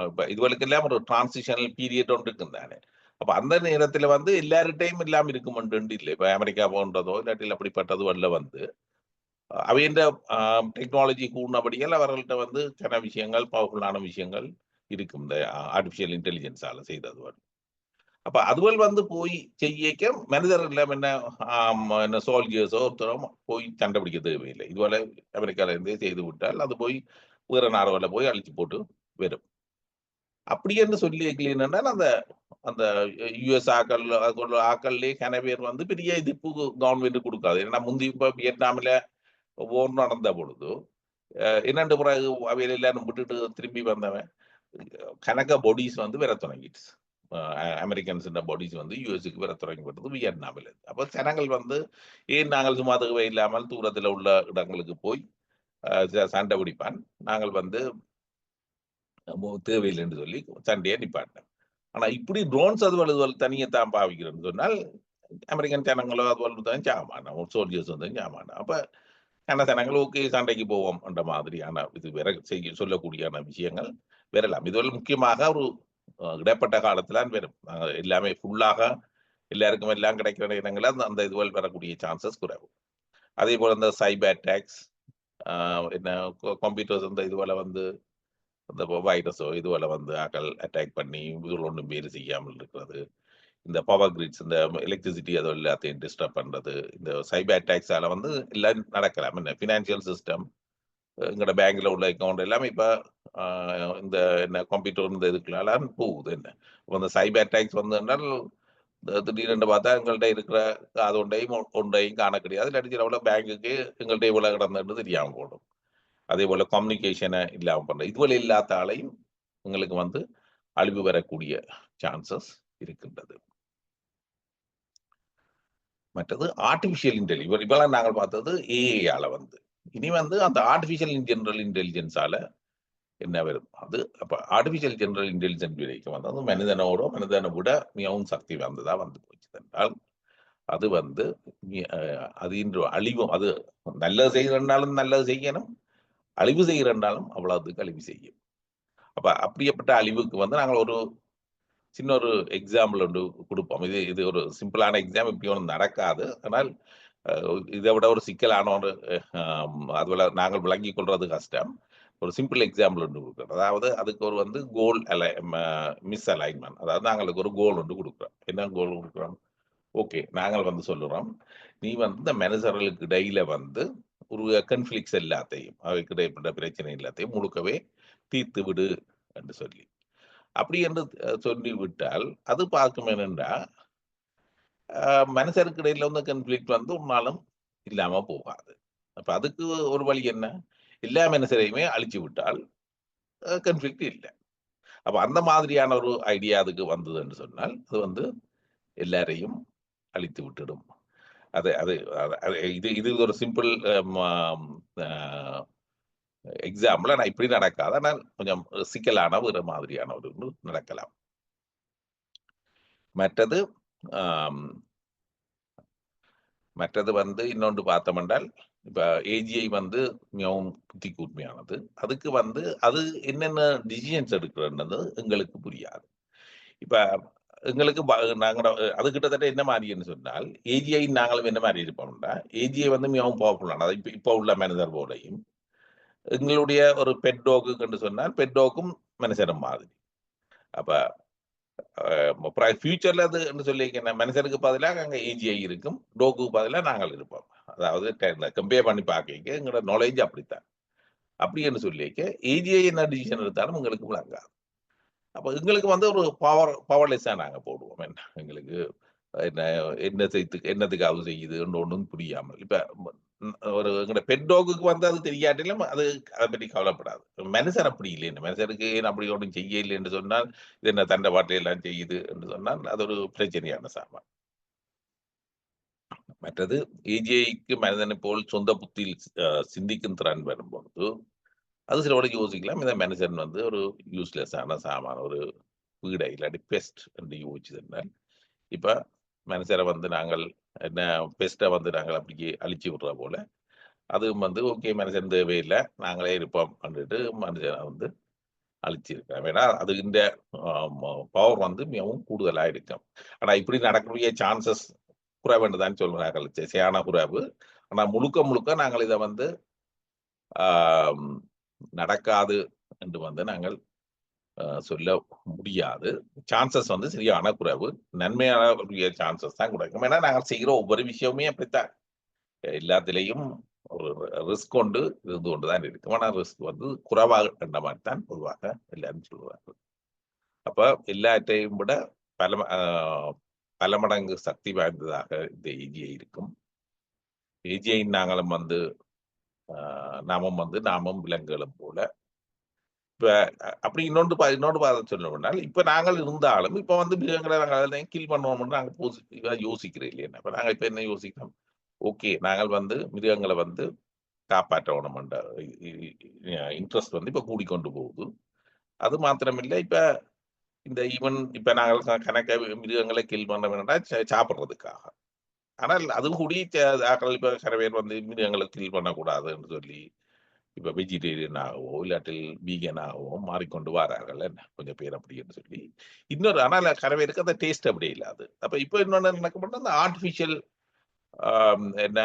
இப்ப இதுவரைக்கெல்லாம் ஒரு டிரான்சிஷனல் பீரியட் ஒன்று இருக்கும் தானே. அப்ப அந்த நேரத்துல வந்து எல்லார்கிட்டையும் இல்லாம இருக்குமென்று இல்லை. இப்ப அமெரிக்கா போன்றதோ இல்லாட்டில் அப்படிப்பட்டது வரல வந்து அவையின் டெக்னாலஜி கூடினபடியால் அவர்கள்ட்ட வந்து சில விஷயங்கள் பவர்ஃபுல்லான விஷயங்கள் இருக்கும். இந்த ஆர்டிபிஷியல் இன்டெலிஜென்ஸால செய்தது வந்து. அப்ப அதுவல் வந்து போய் செய்யக்க மனிதர்கள் என்ன சோல்ஜர்ஸோ ஒருத்தரும் போய் கண்டுபிடிக்க தேவையில்லை. இதுவரை அமெரிக்கால இருந்தே செய்து விட்டால் அது போய் வேற நாடுகள போய் அழிச்சு போட்டு வரும். அப்படி என்று சொல்லி என்னன்னா அந்த அந்த யுஎஸ் ஆக்கள்லயே கன பேர் வந்து பெரிய எதிர்ப்பு கவர்மெண்ட் கொடுக்காது. ஏன்னா முந்தி இப்ப வியட்நாமில் போர் நடந்த பொழுது என்னண்டு பிறகு அவையில எல்லாரும் விட்டுட்டு திரும்பி வந்தவன் கணக்க பாடிஸ் வந்து வர தொடங்கிடுச்சு. அமெரிக்கன்ஸ் பாடிஸ் வந்து யூஎஸ்க்கு வர தொடங்கிவிட்டது வியட்நாமில். அப்போ ஜனங்கள் வந்து ஏன் நாங்கள் சும்மா தகவை இல்லாமல் தூரத்தில் உள்ள இடங்களுக்கு போய் சண்டை பிடிப்பான், நாங்கள் வந்து தேவையில்லை என்று சொல்லி சண்டையை நிப்பாட்டினேன். ஆனா இப்படி ட்ரோன்ஸ் அதுவல் தனியத்தான் பாவிக்கிறேன்னு சொன்னால் அமெரிக்கன் ஜனங்களோ அதுவல் தான் சாமான் சோல்ஜர்ஸ் வந்து சாமான். அப்ப கன ஜனங்கள் ஓகே சண்டைக்கு போவோம் என்ற மாதிரியான இது வேற செய்ய சொல்லக்கூடியான விஷயங்கள் வரலாம். இதுவரை முக்கியமாக ஒரு இடைப்பட்ட காலத்துல வரும். எல்லாமே ஃபுல்லாக எல்லாருக்கும் எல்லாம் கிடைக்கிற இடங்கள்ல அந்த இதுவரை வரக்கூடிய சான்சஸ் குறைவு. அதே போல இந்த சைபர் அட்டாக்ஸ், என்ன கம்ப்யூட்டர்ஸ் இந்த இதுவரை வந்து இந்த வைரஸோ இதுவரை வந்து ஆக்கள் அட்டாக் பண்ணி இதுல ஒன்றும் வேறு செய்யாமல் இருக்கிறது. இந்த பவர் கிரிட்ஸ் இந்த எலக்ட்ரிசிட்டி அதை எல்லாத்தையும் டிஸ்டர்ப் பண்றது. இந்த சைபர் அட்டாக்ஸால வந்து எல்லாம் நடக்கலாம். என்ன ஃபினான்சியல் சிஸ்டம், எங்களோட பேங்க்ல உள்ள அக்கௌண்ட் எல்லாமே இப்ப இந்த என்ன கம்ப்யூட்டர் இந்த இதுக்குலாம் போகுது. என்ன அந்த சைபர் அட்டாக்ஸ் வந்து என்றால் திடீரென்று பார்த்தா எங்கள்கிட்ட இருக்கிற அது ஒன்றையும் காண கிடையாது. இல்லாட்டி சில பேங்குக்கு எங்கள்கிட்ட இவ்வளவு கிடந்துன்னு தெரியாம போடும். அதே போல கம்யூனிகேஷனை இல்லாம பண்ற இதுவரை இல்லாத ஆளையும் எங்களுக்கு வந்து அழிவு வரக்கூடிய சான்சஸ் இருக்கின்றது. மற்றது ஆர்டிபிஷியல் இன்டெலிஜென்ஸ் இப்பெல்லாம் நாங்கள் பார்த்தது ஏஐயால வந்து இனி வந்து அந்த ஆர்டிபிஷியல் ஜெனரல் இன்டெலிஜென்ஸால என்ன வரும் அது. அப்ப ஆர்டிபிஷியல் ஜெனரல் இன்டெலிஜென்ஸ் வரைக்கும் வந்து அது மனிதனை விட மிகவும் சக்தி வாய்ந்ததா வந்து போச்சு என்றால் அது வந்து அது இன்று அழிவும் அது நல்லது செய்கிறனாலும் நல்லது செய்யணும், அழிவு செய்கிறனாலும் அவ்வளவுக்கு அழிவு செய்யும். அப்ப அப்படிப்பட்ட அழிவுக்கு வந்து நாங்கள் ஒரு சின்ன ஒரு எக்ஸாம்பிள் ஒன்று கொடுப்போம். இது ஒரு சிம்பிளான எக்ஸாம், இப்படி ஒன்றும் நடக்காது. ஆனால் இதை விட ஒரு சிக்கலான ஒரு அதுபோல நாங்கள் விளங்கிக் கொள்றது கஷ்டம். ஒரு சிம்பிள் எக்ஸாம்பிள் ஒன்று கொடுக்குறோம். அதாவது அதுக்கு ஒரு வந்து கோல் மிஸ் அலைன்மெண்ட். அதாவது நாங்களுக்கு ஒரு கோல் ஒன்று கொடுக்குறோம். என்ன கோல் கொடுக்குறோம்? ஓகே, நாங்கள் வந்து சொல்லுறோம், நீ வந்து இந்த மனிதர்களுக்கு இடையில வந்து ஒரு கன்ஃபிளிக்ஸ் எல்லாத்தையும் அவைக்கு இடைப்பட்ட பிரச்சனை எல்லாத்தையும் முழுக்கவே தீர்த்து விடு என்று சொல்லி அப்படி என்று சொல்லி விட்டால் அது பார்க்கும் என்னென்றா மனுஷருக்கு இடையில வந்து கன்ஃபிளிக்ட் வந்து உன்னாலும் இல்லாம போகாது. அப்ப அதுக்கு ஒரு வழி என்ன? எல்லா மனுஷரையுமே அழிச்சு விட்டால் கன்ஃபிளிக்ட் இல்லை. அப்ப அந்த மாதிரியான ஒரு ஐடியா அதுக்கு வந்தது என்று சொன்னால் அது வந்து எல்லாரையும் அழித்து விட்டுடும். அது அது இது இது ஒரு சிம்பிள் எக்ஸாம்பிள். ஆனா இப்படி நடக்காது. ஆனால் கொஞ்சம் சிக்கலான ஒரு மாதிரியான ஒரு நடக்கலாம். மற்றது வந்து இன்னொன்று பார்த்தோம் என்றால் இப்ப ஏஜிஐ வந்து மிகவும் புத்தி கூர்மையானது. அதுக்கு வந்து அது என்னென்ன டிசிஷன்ஸ் எடுக்கிறது எங்களுக்கு புரியாது. இப்ப எங்களுக்கு நாங்க அது கிட்டத்தட்ட என்ன மாதிரின்னு சொன்னால் ஏஜிஐ நாங்களும் என்ன மாதிரி இருப்போம்னா ஏஜிஐ வந்து மிகவும் பவர்ஃபுல்லானது. இப்ப உள்ள மனிதர் போலையும் எங்களுடைய ஒரு பெட் டாக்கு என்று சொன்னால் பெட் டாக்கும் மனுஷனும் மாதிரி. அப்ப ஃபியூச்சர்ல அது சொல்லி மனுஷனுக்கு பதிலாக அங்க ஏஜிஐ இருக்கும், டோக்கு பதிலாக நாங்கள் இருப்போம். அதாவது கம்பேர் பண்ணி பார்க்க எங்களோட நாலேஜ் அப்படித்தான். அப்படின்னு சொல்லிக்க ஏஜிஐ என்ன டிசிஷன் எடுத்தாலும் எங்களுக்கு விளங்காது. அப்ப எங்களுக்கு வந்து ஒரு பவர்லெஸ்ஸா நாங்க போடுவோம். என்ன எங்களுக்கு என்ன என்ன என்னத்துக்காவது செய்யுதுன்னு ஒண்ணும் புரியாமல். இப்ப ஒரு எங்கட பெட் டாகுக்கு வந்து அது தெரியாட்டிலும் அது அத பத்தி கவலைப்படாது. மனுஷர் அப்படி இல்லைன்னு. மனுஷருக்கு ஏன் அப்படி ஒண்ணும் செய்ய என்று சொன்னால், இது என்ன தண்ட பாட்டை எல்லாம் செய்யுது என்று சொன்னால், அது ஒரு பிரச்சனையான சாமான். மற்றது ஏஜிஐக்கு மனிதனை போல் சொந்த புத்தியில் சிந்திக்கும் திறன் வரும்பொழுது, அது சிலவர்களுக்கு யோசிக்கலாம். இந்த மனுஷன் வந்து ஒரு யூஸ்லெஸ்ஸான சாமான். ஒரு பீடை இல்லாட்டி பெஸ்ட் என்று யோசிச்சதுனால், இப்ப மனுஷரை வந்து நாங்கள் என்ன பெஸ்ட்டை வந்து நாங்கள் அப்படியே அழிச்சு விடுற போல, அதுவும் வந்து ஓகே மனுஷன் தேவையில்லை, நாங்களே இருப்போம் அப்படின்ட்டு மனுஷனை வந்து அழிச்சிருக்கிறோம். ஏன்னா அது இந்த பவர் வந்து மிகவும் கூடுதலா இருக்கும். ஆனா இப்படி நடக்கக்கூடிய சான்சஸ் குறைவுன்னு தான் சொல்கிறார்கள். சரியான குறைவு. ஆனா முழுக்க முழுக்க நாங்கள் இதை வந்து ஆம், நடக்காது என்று வந்து நாங்கள் சொல்ல முடியாது. சான்சஸ் வந்து சரியான குறைவு. நன்மையான சான்சஸ் தான் கிடைக்கும். ஏன்னா நாங்கள் செய்கிற ஒவ்வொரு விஷயமுமே அப்படித்தான். எல்லாத்திலையும் ஒரு ரிஸ்க் கொண்டு இருந்து கொண்டுதான் இருக்கும். ஆனா ரிஸ்க் வந்து குறைவாக என்ற மாதிரி தான் பொதுவாக எல்லாரும் சொல்லுவார்கள். அப்ப எல்லாத்தையும் விட பல பல மடங்கு சக்தி வாய்ந்ததாக இந்த ஏஜிஐ இருக்கும். ஏஜிஐ நாங்களும் வந்து நாமும் வந்து நாமும் விலங்குகளும் போல. இப்ப அப்படி இன்னொன்று சொல்லணும்னால், இப்ப நாங்கள் இருந்தாலும் இப்ப வந்து மிருகங்களை நாங்கள் கில் பண்ணுவோம்னு நாங்க பாசிட்டிவா யோசிக்கிறோம் இல்லையா? இப்ப நாங்க இப்ப என்ன யோசிக்கிறோம்? ஓகே நாங்கள் வந்து மிருகங்களை வந்து காப்பாற்றணும் என்ற இன்ட்ரெஸ்ட் வந்து இப்ப கூடிக்கொண்டு போகுது. அது மாத்திரமில்லை, இப்ப இந்த ஈவன் இப்ப நாங்கள் கணக்க மிருகங்களை கில் பண்ண வேண்டாம் சாப்பிடுறதுக்காக. ஆனால் அதுவும் கூடி ஆக்கள் இப்ப சில பேர் வந்து மிருகங்களை கில் பண்ணக்கூடாதுன்னு சொல்லி இப்ப வெஜிடேரியன் ஆகவோ இல்லாட்டில் வீகன் ஆகவோ மாறிக்கொண்டு வரார்கள் என்ன கொஞ்சம் பேர் அப்படின்னு சொல்லி. இன்னொரு ஆனால் சில பேருக்கு அந்த டேஸ்ட் அப்படி இல்லாது. அப்ப இப்ப இன்னொன்னு நடக்கப்பட்ட அந்த ஆர்டிபிஷியல் என்ன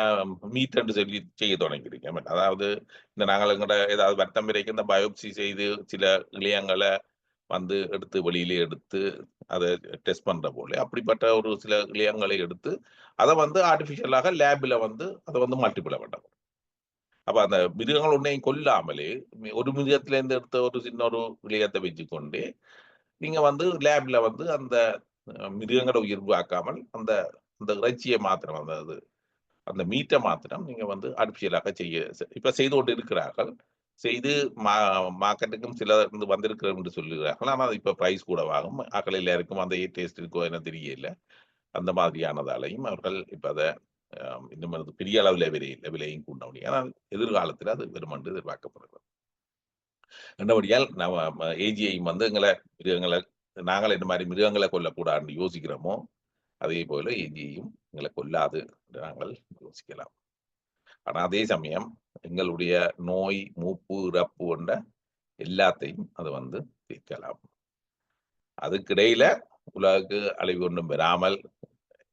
மீட்ன்னு சொல்லி செய்ய தொடங்கியிருக்கேன். அதாவது இந்த நாங்கள் எங்கட ஏதாவது வட்டம் வரைக்கும் இந்த பயோப்சி செய்து சில இழையங்களை வந்து எடுத்து வெளியிலே எடுத்து அதை டெஸ்ட் பண்ற போல அப்படிப்பட்ட ஒரு சில இழையங்களை எடுத்து அதை வந்து ஆர்டிபிஷியலாக லேபில் வந்து அதை வந்து மல்டிபிளை பண்ண. அப்ப அந்த மிருகங்கள் ஒன்னையும் கொல்லாமலே ஒரு மிருகத்துல இருந்து எடுத்த ஒரு சின்ன ஒரு இழையத்தை வச்சுக்கொண்டு நீங்க வந்து லேப்ல வந்து அந்த மிருகங்களை உயிர்வாக்காமல் அந்த அந்த இறைச்சியை மாத்திரம் அதாவது அந்த மீட்டை மாத்திரம் நீங்க வந்து ஆர்டிபிஷியலாக இப்ப செய்து கொண்டு இருக்கிறார்கள். செய்து மார்க்கெட்டுக்கும் சில வந்திருக்கிறோம் என்று சொல்லுகிறார்கள். ஆனால் இப்ப பிரைஸ் கூட வாங்கும் ஆக்கள் எல்லாருக்கும் அந்த டேஸ்ட் இருக்கோ என்ன தெரியல. அந்த மாதிரியானதாலையும் அவர்கள் இப்ப அதை இன்னும் பெரிய அளவில் விலையும் கூட்ட முடியும். ஆனால் எதிர்காலத்தில் அது வெறுமன்று எதிர்பார்க்கப்படுகிறது. என்றபடியால் நம்ம ஏஜிஐ வந்து மிருகங்களை நாங்கள் இந்த மாதிரி மிருகங்களை கொல்லக்கூடாதுன்னு யோசிக்கிறோமோ அதே போல ஏஜிஐயும் எங்களை கொல்லாது என்று நாங்கள் யோசிக்கலாம். ஆனா அதே சமயம் எங்களுடைய நோய் மூப்பு இறப்பு என்ற எல்லாத்தையும் அது வந்து தீர்க்கலாம். அதுக்கிடையில உலகுக்கு அழிவு ஒன்றும் பெறாமல்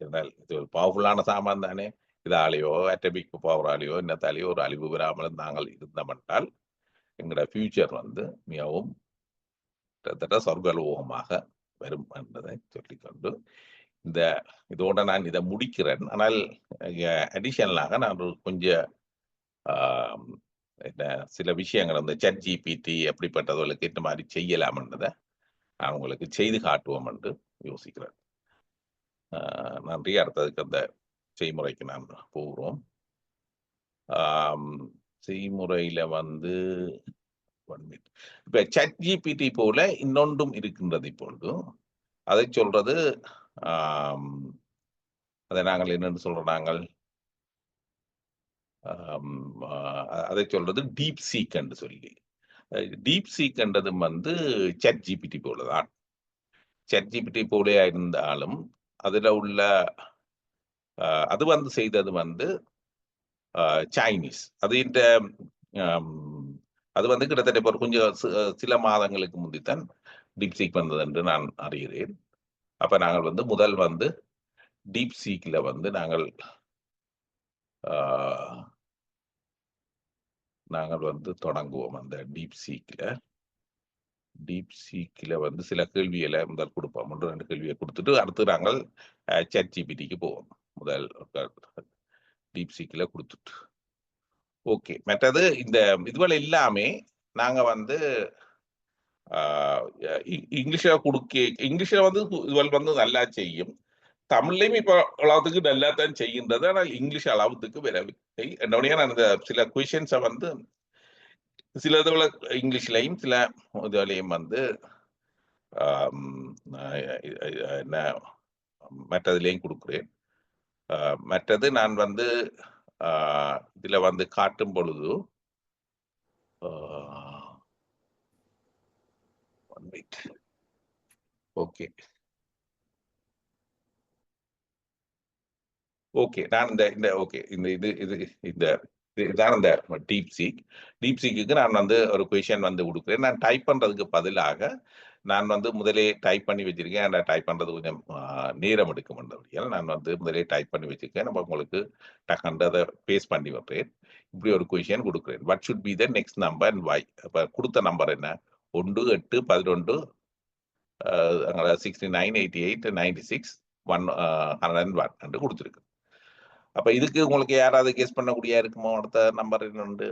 இருந்தால் இது ஒரு பவர்ஃபுல்லான சாமான் தானே. இதாலேயோ அட்டமிக் பவராலேயோ என்னத்தாலேயோ ஒரு அழிவு பெறாமல் நாங்கள் இருந்தமென்றால் எங்களோட ஃபியூச்சர் வந்து மிகவும் கிட்டத்தட்ட சொர்க்கலோகமாக வரும் என்பதை சொல்லிக்கொண்டு இந்த இதோட நான் இதை முடிக்கிறேன். ஆனால் அடிஷனலாக நான் கொஞ்சம் என்ன சில விஷயங்கள் வந்து ChatGPT அப்படிப்பட்டவர்களுக்கு இந்த மாதிரி செய்யலாம் என்றதை நான் உங்களுக்கு செய்து காட்டுவோம் என்று யோசிக்கிறேன். நன்றி. அடுத்ததுக்கு அந்த செய்முறைக்கு நான் போகிறோம். செய்முறையில வந்து இப்ப ChatGPT போல இன்னொன்றும் இருக்கின்றது இப்பொழுது. அதை சொல்றது அதை நாங்கள் என்னென்னு சொல்றோம் நாங்கள் அதை சொல்றது டீப் சீக் என்று சொல்லி. டீப் சீக் என்றதும் வந்து ChatGPT போலதான். ChatGPT போலே இருந்தாலும் அதுல உள்ள அது வந்து செய்தது வந்து சைனீஸ். அது இந்த அது வந்து கிட்டத்தட்ட இப்போ கொஞ்சம் சில மாதங்களுக்கு முந்தித்தான் டீப் சீக் வந்தது என்று நான் அறிகிறேன். அப்ப நாங்கள் வந்து முதல் வந்து டீப் சீக்ல வந்து நாங்கள் வந்து தொடங்குவோம். அந்த டீப் சீக்ல வந்து சில கேள்விகளை முதல் கொடுப்போம். 1-2 கேள்வியை கொடுத்துட்டு அடுத்து நாங்கள் ChatGPTக்கு போவோம். முதல் டீப் சீக்ல கொடுத்துட்டு ஓகே. மற்றது இந்த இதுவரை எல்லாமே நாங்க வந்து இங்கிலீஷ்ல இங்கிலீஷ்ல வந்து இதுவரை வந்து நல்லா செய்யும். தமிழ்லயும் இப்ப அளவுக்கு நல்லா தான் செய்கின்றது. ஆனால் இங்கிலீஷ் அளவுக்கு வரவில்லை. என்னுடைய நான் இந்த சில கொஷின்ஸை வந்து சில இதுல இங்கிலீஷ்லையும் சில இதுலையும் வந்து என்ன மற்றதுலையும் கொடுக்குறேன். மற்றது நான் வந்து இதுல வந்து காட்டும் பொழுது ஓகே ஓகே நான் இந்த ஓகே இந்த இது இது இந்த இதுதான் இந்த டீப் சீக்கு நான் வந்து ஒரு கொஷின் வந்து கொடுக்குறேன். நான் டைப் பண்றதுக்கு பதிலாக நான் வந்து முதலே டைப் பண்ணி வச்சிருக்கேன். அந்த டைப் பண்றது கொஞ்சம் நேரம் எடுக்கும். நான் வந்து முதலே டைப் பண்ணி வச்சிருக்கேன். நம்ம உங்களுக்கு டக்குன்னு அதை பேஸ்ட் பண்ணி வைப்பேன். இப்படி ஒரு கொஷின் கொடுக்குறேன். What should be the next number and why? அப்ப கொடுத்த நம்பர் என்ன? 1 8 11 69 88 96 101 என்று கொடுத்துருக்கு. அப்ப இதுக்கு உங்களுக்கு யாராவது கெஸ் பண்ணக்கூடிய இருக்குமோ? அடுத்த நம்பர் என்னண்டு?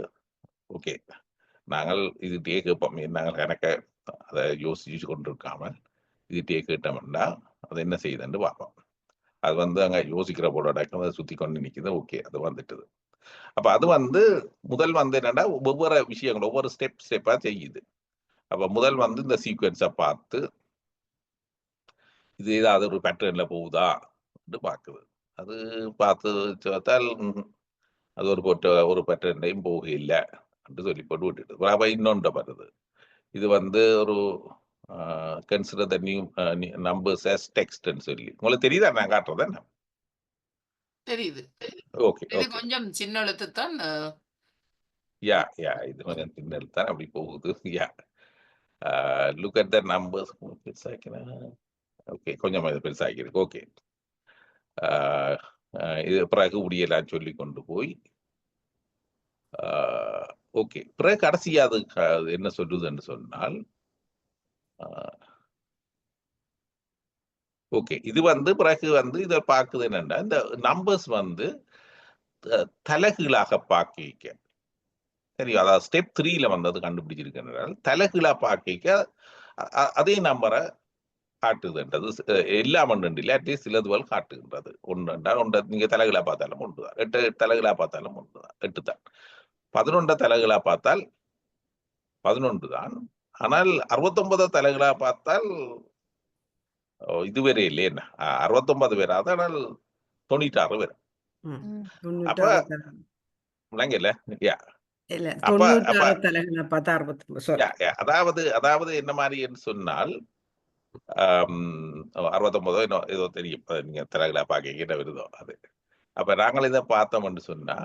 ஓகே, நாங்கள் இதுகிட்டே கேட்போம். நாங்கள் கணக்க அதை யோசிச்சு கொண்டிருக்காமல் இதுகிட்டே கேட்டோம்னா அது என்ன செய்யுதுன்னு பார்ப்போம். அது வந்து அங்க யோசிக்கிற போட அதை சுத்தி கொண்டு நிக்குது. ஓகே, அது வந்துட்டுது. அப்ப அது வந்து முதல் வந்து என்னன்னா ஒவ்வொரு விஷயங்கள் ஒவ்வொரு ஸ்டெப்பா செய்யுது. அப்ப முதல் வந்து இந்த சீக்வன்ஸை பார்த்து இது ஏதாவது ஒரு பேட்டர்ன்ல போகுதா பாக்குது. அது பார்த்து பார்த்தால் அது ஒரு பேட்டர்ன்லையும் போக இல்லை என்று சொல்லி போட்டு விட்டுட்டு அப்ப இன்னொன்று வருது. இது வந்து ஒரு consider the new numbers as text ன்னு சொல்லி உங்களுக்கு தெரியுதா நான் காட்டுறது என்ன? தெரியுது. ஓகே இது ஓகே கொஞ்சம் சின்ன எழுத்து தான். யா இது கொஞ்சம் சின்ன தான் அப்படி போகுது. Yeah look at the numbers. பெருசாக்கிறேன். ஓகே, கொஞ்சம் பெருசாக்கிருக்கு. ஓகே, இது பிறகு உடையெல்லாம் சொல்லி கொண்டு போய் ஓகே, பிறகு கடைசியா அது என்ன சொல்லுதுன்னு சொன்னால் ஓகே, இது வந்து பிறகு வந்து இதை பார்க்குது என்னன்னா இந்த நம்பர்ஸ் வந்து தலைகீழாக பார்க்க சரி, அதாவது ஸ்டெப் 3ல வந்து அது கண்டுபிடிச்சிருக்கிறால் தலைகீழா பார்க்க அதே நம்பரை காட்டுதுன்றது எல்லாம் ஒன்று இல்லாட்டி சிலதுவல் காட்டுகின்றது. ஒன்று நீங்க தலைகீழா பார்த்தாலும் ஒன்றுதான், 8 தலைகீழா பார்த்தாலும் ஒன்றுதான், 8 தான். 11 தலைகீழா பார்த்தால் 11 தான். ஆனால் 69 தலைகீழா பார்த்தால் இது வேற இல்லையே, 69 வராது, ஆனால் 96 வரும். அப்ப விளங்கல. யா இல்ல அப்ப 96 தலைகள பார்த்தா 69 யா அதாவது என்ன மாதிரி என்று சொன்னால் 69 ஏதோ தெரியும். நீங்க தலைகளா பார்க்க என்ன வருதோ அது. அப்ப நாங்கள் இதை பார்த்தோம் என்று சொன்னா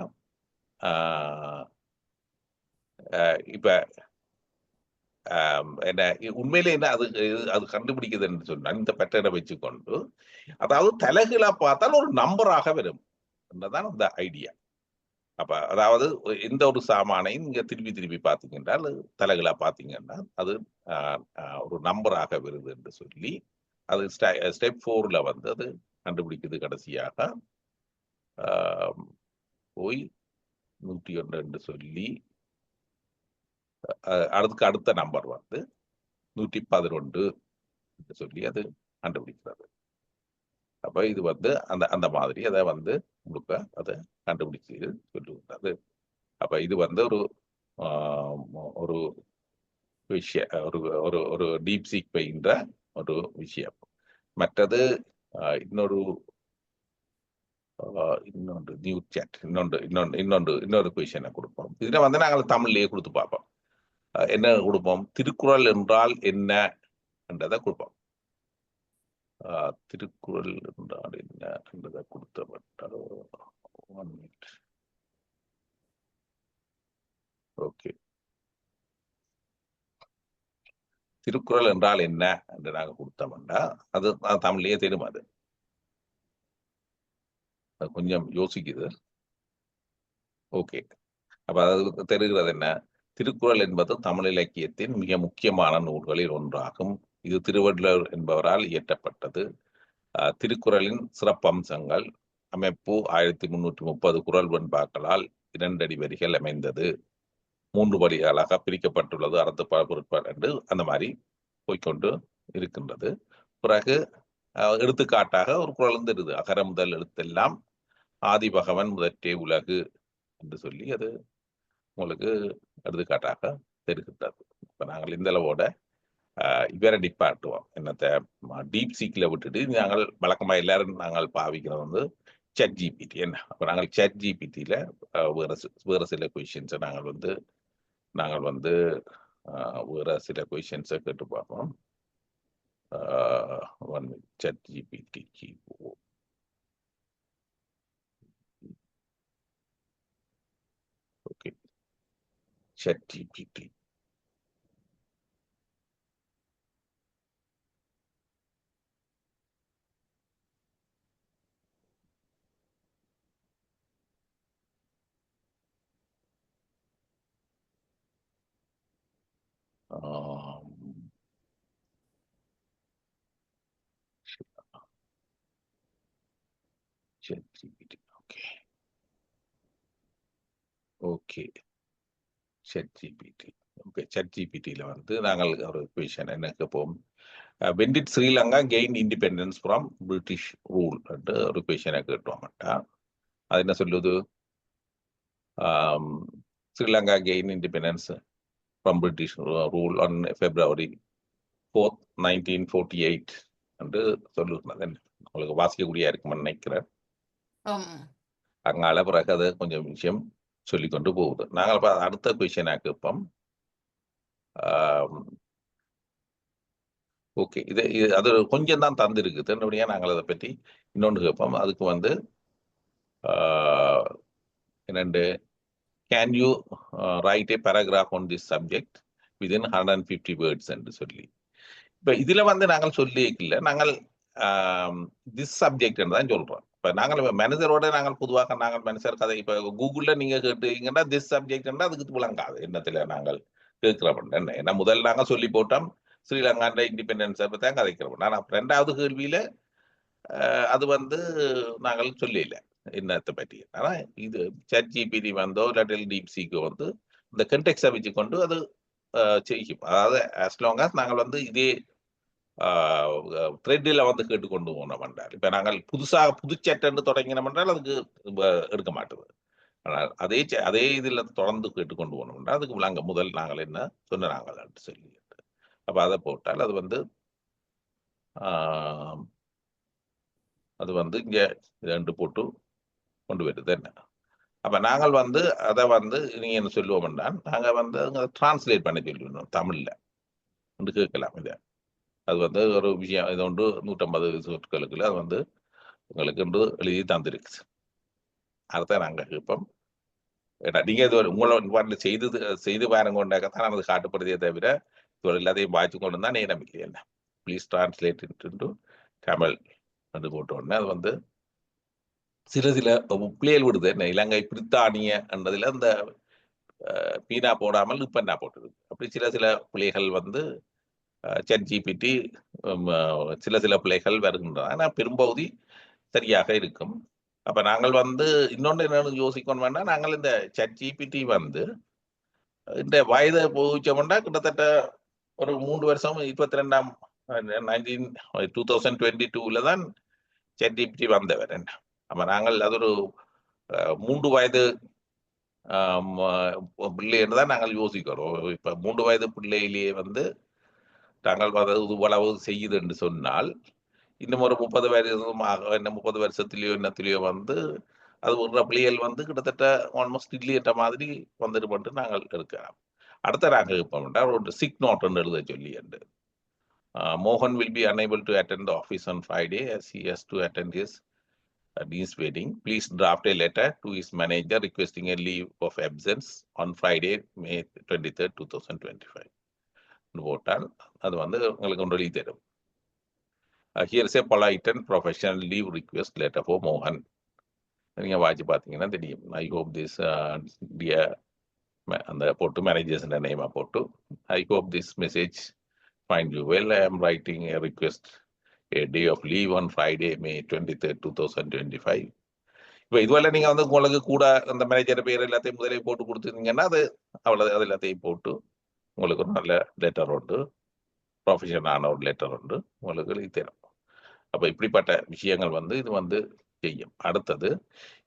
இப்ப என்ன உண்மையிலே என்ன அது கண்டுபிடிக்குதுன்னு சொன்னா இந்த பேட்டர்னை வச்சுக்கொண்டு அதாவது தலைகீழா பார்த்தால் ஒரு நம்பராக வரும் என்றதான் இந்த ஐடியா. அப்ப அதாவது எந்த ஒரு சாமானையும் நீங்க திருப்பி பார்த்தீங்கன்னா தலைகளா பார்த்தீங்கன்னா அது ஒரு நம்பராக வருது என்று சொல்லி அது ஸ்டெப் 4ல வந்து அது கண்டுபிடிக்குது. கடைசியாக போய் 101 என்று சொல்லி அதுக்கு அடுத்த நம்பர் வந்து 111 என்று சொல்லி அது கண்டுபிடிக்கிறது. அப்ப இது வந்து அந்த மாதிரி அதை வந்து முழுக்க அதை கண்டுபிடிச்சு சொல்லுகிறது. அப்ப இது வந்து ஒரு விஷயம், ஒரு டீப் சீக் பயின்ற ஒரு விஷயம். மற்றது இன்னொரு நியூ சாட் இன்னொரு கொஸ்டினை கொடுப்போம். இதுல வந்து நாங்கள் தமிழ்லயே கொடுத்து பார்ப்போம். என்ன கொடுப்போம்? திருக்குறள் என்றால் என்ன என்றதை கொடுப்போம். திருக்குறள் என்றால் என்ன என்றதை கொடுத்தப்பட்டாலோ. ஓகே, திருக்குறள் என்றால் என்ன என்று நாங்க கொடுத்தோம்னா அது தமிழ்லயே தெரியும். அது கொஞ்சம் யோசிக்குது. ஓகே, அப்ப அது தெரிகிறது என்ன? திருக்குறள் என்பது தமிழ் இலக்கியத்தின் மிக முக்கியமான நூல்களில் ஒன்றாகும். இது திருவள்ளுவர் என்பவரால் இயற்றப்பட்டது. திருக்குறளின் சிறப்பம்சங்கள்: அமைப்பு 1330 குறள் வெண்பாக்களால் 2 அடி வரிகள் அமைந்தது, 3 படிகளாக பிரிக்கப்பட்டுள்ளது அறத்து பொருட்பாடு என்று அந்த மாதிரி போய்கொண்டு இருக்கின்றது. பிறகு எடுத்துக்காட்டாக ஒரு குறள் தருது, அகர முதல் எழுத்தெல்லாம் ஆதி பகவன் முதற்றே உலகு என்று சொல்லி அது உங்களுக்கு எடுத்துக்காட்டாக தெரிகின்றது. இப்ப நாங்கள் இந்த அளவோட இவரை டிப்பாட்டுவோம். என்னத்தை டீப் சீக்ல விட்டுட்டு நாங்கள் வழக்கமா எல்லாரும் நாங்கள் பாவிக்கிறது வந்து ChatGPT. என்ன அப்ப நாங்கள் ChatGPTல வேற சில கொஷின்ஸை நாங்கள் வந்து வேற சில கொஷின்ஸை கேட்டு பார்ப்போம். ChatGPT okay, ChatGPT ChatGPT okay okay ChatGPT okay ChatGPTல வந்து நாங்கள் ஒரு கொஷன் என்ன கேட்போம், when did Sri Lanka gain independence from British rule என்று ஒரு கொஷனை கேட்டோம். அது என்ன சொல்லுது, Sri Lanka gained independence from British rule on February 4th, 1948 என்று சொல்லுகிறது. உங்களுக்கு வாசிக்கக்கூடிய இருக்குமென்னு நினைக்கிறேன். அங்கால பிறகு அது கொஞ்சம் விஷயம் சொல்லிக்கொண்டு போகுது. நாங்கள் அடுத்த கொஷனை கேட்போம். ஓகே, இது அது கொஞ்சம் தான் தந்திருக்குது. என்னுடைய நாங்கள் அதை பற்றி இன்னொன்று கேட்போம். அதுக்கு வந்து என்னண்டு, can you right A paragraph on this subject within 150 words என்று சொல்லி. இப்போ இதுல வந்து நாங்கள் சொல்லிக்கல, நாங்கள் திஸ் சப்ஜெக்ட் தான் சொல்றோம். இப்போ நாங்கள் மனிதரோட நாங்கள் பொதுவாக நாங்கள் மனுஷர் கதை இப்போ கூகுள்ல நீங்க கேட்டீங்கன்னா திஸ் சப்ஜெக்ட் அதுக்கு விளங்காது என்னத்துல நாங்கள் கேட்கிறோம். என்ன முதல்ல நாங்கள் சொல்லி போட்டோம் ஸ்ரீலங்காண்ட இண்டிபெண்டன்ஸை பற்றி தான் கதைக்கிறோம். ஆனால் 2வது கேள்வியில அது வந்து நாங்கள் சொல்லல என்னத்தை பற்றி. ஆனால் இது ChatGPT வந்தோ இல்லாட்டி டீப் சீக்கோ வந்து இந்த கண்டெக்ஸை வச்சு கொண்டு அது செய்யும். அதாவது ஆஸ் லாங் ஆஸ் நாங்கள் வந்து இதே த்ரெட்டில் வந்து கேட்டுக்கொண்டு போனோம் என்றால், இப்போ நாங்கள் புதுச்சட்டன்னு தொடங்கினோம் என்றால் அதுக்கு எடுக்க மாட்டோம். ஆனால் அதே இதில் தொடர்ந்து கேட்டுக்கொண்டு போனோம் என்றால் அதுக்கு விளங்க முதல் நாங்கள் என்ன சொன்னாங்கள் சொல்லி. அப்போ அதை போட்டால் அது வந்து இங்கே 2 போட்டு கொண்டு வருது என்ன. அப்போ நாங்கள் வந்து அதை வந்து நீங்கள் என்ன சொல்லுவோம்னா நாங்கள் வந்து டிரான்ஸ்லேட் பண்ணி சொல்லிடணும் தமிழில் என்று கேட்கலாம். இதை அது வந்து ஒரு விஷயம் இது ஒன்று 150 சொற்களுக்குள்ள அது வந்து உங்களுக்கு என்று எழுதி தந்திருக்கு. அடுத்த நாங்கள் கேட்போம், நீங்க இது உங்களோட செய்து பாருங்க கொண்டாக்கத்தான் அது காட்டுப்படுதே தவிர இது எல்லாத்தையும் வாய்ச்சி கொண்டு தான் நேரம் இல்லை. என்ன ப்ளீஸ் டிரான்ஸ்லேட் இன்டு தமிழ் அது போட்ட உடனே அது வந்து சில பிள்ளைகள் விடுது. என்ன இலங்கை பிரித்தானிய என்றதுல அந்த பீனா போடாமல் இப்பன்னா போட்டுருக்கு. அப்படி சில பிள்ளைகள் வந்து ChatGPT சில பிள்ளைகள் வருகின்றன. ஆனால் பெரும்பகுதி சரியாக இருக்கும். அப்ப நாங்கள் வந்து இன்னொன்று என்னன்னு யோசிக்கணும் வேண்டாம், நாங்கள் இந்த ChatGPT வந்து இந்த வயதை போச்சோம்னா கிட்டத்தட்ட ஒரு 3 வருஷம் 2022 தான் ChatGPT வந்தவர். என்ன அப்ப நாங்கள் அது ஒரு 3 வயது பிள்ளைன்னு தான் நாங்கள் யோசிக்கிறோம். இப்ப 3 வயது பிள்ளையிலேயே வந்து நாங்கள் இவ்வளவு செய்யுது என்று சொன்னால் இன்னும் ஒரு 30 வருஷத்திலேயோ என்னத்திலேயோ வந்து அது ஒரு பிள்ளைகள் வந்து கிட்டத்தட்ட ஆல்மோஸ்ட் இல்லையற்ற மாதிரி வந்துட்டு நாங்கள் இருக்கலாம். அடுத்த நாங்கள் இப்போ ஒரு சிக் நோட் எழுத சொல்லி என்று Mohan will be unable to attend the office on Friday as he has to attend his niece wedding. Please draft a letter to his manager requesting a leave of absence on Friday, May 23rd, 2025. போட்டால் அது வந்து உங்களுக்கு ஒன்று எழுதி தரும். Here is a polite and professional leave request letter for Mohan. நீங்கள் watch பார்த்தீங்கன்னா தெரியும். I hope this dear அந்த போட்டு மேனேஜர்ஸ் நேமாக போட்டு I hope this message find you well. I am writing a request a day of leave on Friday, May 23rd, 2025. இப்ப இதுவரை நீங்க வந்து உங்களுக்கு கூட அந்த மேனேஜர் பேர் எல்லாத்தையும் முதலே போட்டு கொடுத்துருந்தீங்கன்னா அது அவ்வளவு அது எல்லாத்தையும் போட்டு உங்களுக்கு ஒரு நல்ல லெட்டர் உண்டு, ப்ரொஃபஷனான ஒரு லெட்டர் உண்டு உங்களுக்கு தரும். அப்ப இப்படிப்பட்ட விஷயங்கள் வந்து இது வந்து செய்யும். அடுத்தது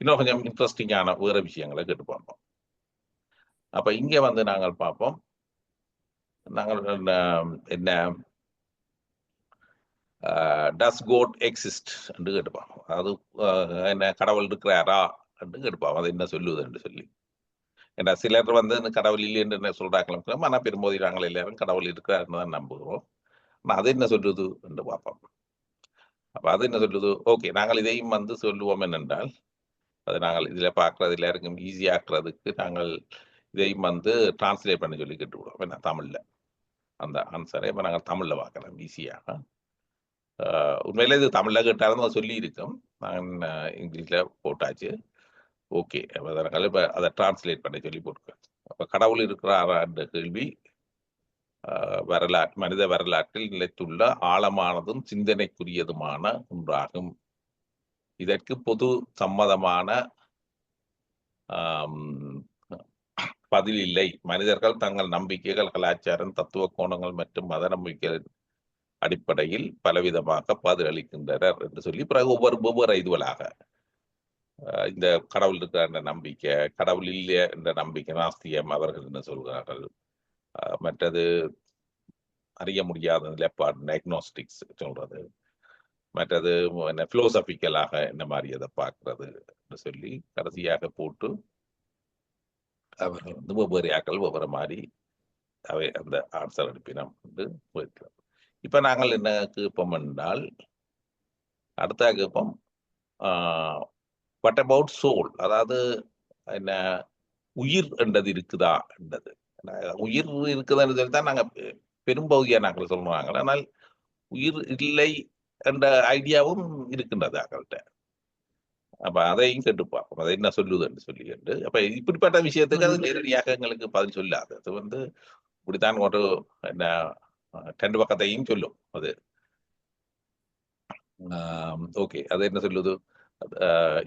இன்னும் கொஞ்சம் இன்ட்ரெஸ்டிங்கான வேற விஷயங்களை கேட்டு பார்ப்போம். அப்ப இங்க வந்து நாங்கள் பார்ப்போம், நாங்கள் என்ன டஸ் கோட் எக்ஸிஸ்ட் என்று கேட்டுப்பாங்க. அதாவது என்ன கடவுள் இருக்கிறாரா என்று கேட்டுப்பாங்க. அது என்ன சொல்லுவது என்று சொல்லி. ஏன்னா சிலர் வந்து கடவுள் இல்லை என்று சொல்றாங்களும், ஆனால் பெரும்போது நாங்கள் எல்லாரும் கடவுள் இருக்கிறாருன்னு தான் நம்புகிறோம். ஆனால் அது என்ன சொல்லுது என்று பார்ப்போம். அப்ப அது என்ன சொல்லுது? ஓகே, நாங்கள் இதையும் வந்து சொல்லுவோம் என்னென்றால், அது நாங்கள் இதில் பார்க்கறது எல்லாருக்கும் ஈஸியாக்குறதுக்கு நாங்கள் இதையும் வந்து டிரான்ஸ்லேட் பண்ணி சொல்லி கேட்டுவிடுவோம். என்ன தமிழ்ல அந்த ஆன்சரை இப்போ நாங்கள் தமிழ்ல பார்க்கலாம் ஈஸியாக. உண்மையிலே இது தமிழ்ல கேட்டாலும் அதை சொல்லி இருக்கும். நான் இங்கிலீஷ்ல போட்டாச்சு. ஓகே, அதனால இப்போ அதை டிரான்ஸ்லேட் பண்ணி சொல்லி போட்டுருக்கேன். அப்போ கடவுள் இருக்கிறாரா என்ற கேள்வி மனித வரலாற்றில் நிலைத்துள்ள ஆழமானதும் சிந்தனைக்குரியதுமான ஒன்றாகும். இதற்கு பொது சம்மதமான பதில் இல்லை. மனிதர்கள் தங்கள் நம்பிக்கைகள், கலாச்சாரம், தத்துவ கோணங்கள் மற்றும் மத நம்பிக்கைகள் அடிப்படையில் பலவிதமாக பதிலளிக்கின்றனர் என்று சொல்லி பிறகு ஒவ்வொரு இதுவலாக இந்த கடவுள் இருக்கிற என்ற நம்பிக்கை, கடவுள் இல்லை என்ற நம்பிக்கை, நாஸ்தியம் அவர்கள் என்ன சொல்கிறார்கள், மற்றது அறிய முடியாத நிலைப்பாடு டயக்னோஸ்டிக்ஸ் சொல்றது, மற்றது என்ன பிலோசபிக்கலாக என்ன மாதிரி அதை பார்க்கறது என்று சொல்லி கடைசியாக போட்டு அவர்கள் வந்து ஒவ்வொரு ஆக்கள் ஒவ்வொரு மாதிரி அவை அந்த ஆன்சர் அனுப்பினோம் என்று போயிருக்கிறோம். இப்ப நாங்கள் என்ன கேட்போம் என்றால், அடுத்த கேட்போம் வாட் அபவுட் சோல், அதாவது என்ன உயிர் என்றது இருக்குதா என்றது. உயிர் இருக்குதுன்னு சொல்லி தான் நாங்கள் பெரும்பகுதியா நாங்கள் சொல்றாங்க. ஆனால் உயிர் இல்லை என்ற ஐடியாவும் இருக்கின்றது அவங்கள்ட்ட. அப்ப அதையும் கேட்டு பார்ப்போம், அதை என்ன சொல்லுதுன்னு சொல்லி கேட்டு. அப்ப இப்படிப்பட்ட விஷயத்துக்கு அது நேரடியாக எங்களுக்கு பதில் சொல்லாது. அது வந்து இப்படித்தான் ஒரு என்ன 2 பக்கத்தையும் சொல்லும் அது. ஓகே, அது என்ன சொல்லுது,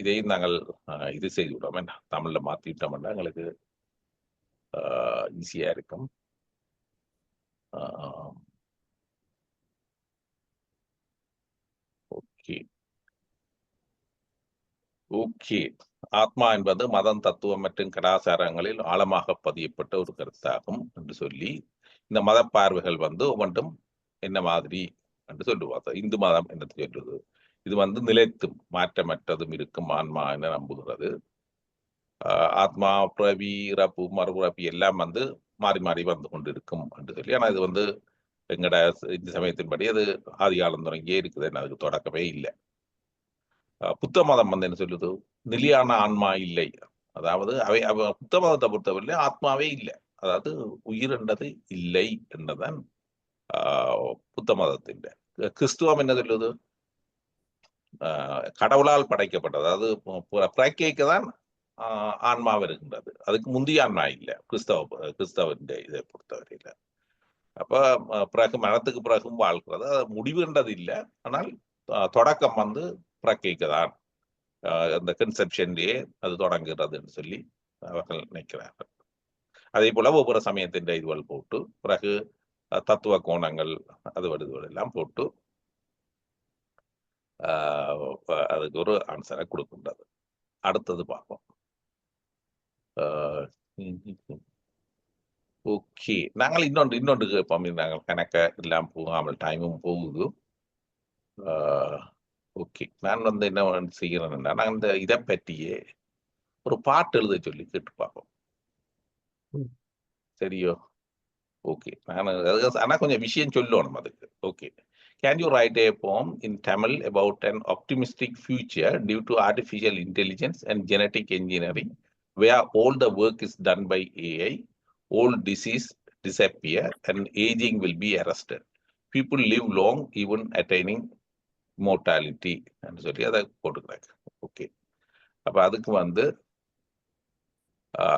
இதையும் நாங்கள் இது செய்து விட்டோம், என்ன தமிழ்ல மாத்தி விட்டோம்னா எங்களுக்கு ஈஸியா இருக்கும். ஓகே ஓகே ஆத்மா என்பது மதம், தத்துவம் மற்றும் கலாச்சாரங்களில் ஆழமாக பதியப்பட்ட ஒரு கருத்தாகும் என்று சொல்லி, இந்த மத பார்வைகள் வந்து ஒவ்வொன்றும் என்ன மாதிரி என்று சொல்லுவாங்க. இந்து மதம் என்று சொல்லுவது இது வந்து நிலைத்தும் மாற்றமற்றதும் இருக்கும் ஆன்மா என நம்புகிறது. ஆத்மா, பிறவி, இறப்பு, மறுபிறவி எல்லாம் வந்து மாறி மாறி வந்து கொண்டு இருக்கும் என்று சொல்லி. ஆனா இது வந்து எங்கட இந்த சமயத்தின்படி அது ஆதி காலம் தொடங்கியே இருக்குது, அதுக்கு தொடக்கமே இல்லை. புத்த மதம் வந்து என்ன சொல்லுது, நிலையான ஆன்மா இல்லை. அதாவது புத்த மதத்தை பொறுத்தவரை ஆத்மாவே இல்லை, அதாவது உயிர் என்றது இல்லை என்றதான் புத்த மதத்தின். கிறிஸ்துவம் என்ன சொல்லுது, கடவுளால் படைக்கப்பட்டது, அதாவது பிரக்கைக்கு தான் ஆன்மா இருக்கின்றது, அதுக்கு முந்தைய ஆன்மா இல்லை கிறிஸ்தவன் இதை பொறுத்தவரையில. அப்ப பிறகு மனத்துக்கு பிறகும் வாழ்கிறது, அது முடிவுன்றது இல்லை. ஆனால் தொடக்கம் வந்து பிரக்கைக்கு தான், அந்த கன்செப்ஷன்லேயே அது தொடங்குகிறதுன்னு சொல்லி அவர்கள் நினைக்கிறார்கள். அதே போல ஒவ்வொரு சமயத்தின் இதுவல் போட்டு பிறகு தத்துவ கோணங்கள் அது வருதுகள் எல்லாம் போட்டு அதுக்கு ஒரு ஆன்சரை கொடுக்கின்றது. அடுத்தது பார்ப்போம். ஓகே, நாங்கள் இன்னொன்று கேட்போம். நாங்கள் கணக்க எல்லாம் போகாமல் டைமும் போகுது. ஓகே, நான் வந்து என்ன செய்கிறேன்னா, நான் இந்த இதை பற்றியே ஒரு பாட்டு எழுத சொல்லி கேட்டு பார்ப்போம். சரியோ? ஓகே, நான் ஆனா கொஞ்சம் விஷயம் சொல்லணும் அதுக்கு. Okay, can you write a poem in Tamil about an optimistic future due to artificial intelligence and genetic engineering, where all the work is done by AI, all disease disappear and aging will be arrested, people live long even attaining mortality என்று சொல்லி அதை போட்டுக்கிறாங்க. Okay, அப்ப அதுக்கு வந்து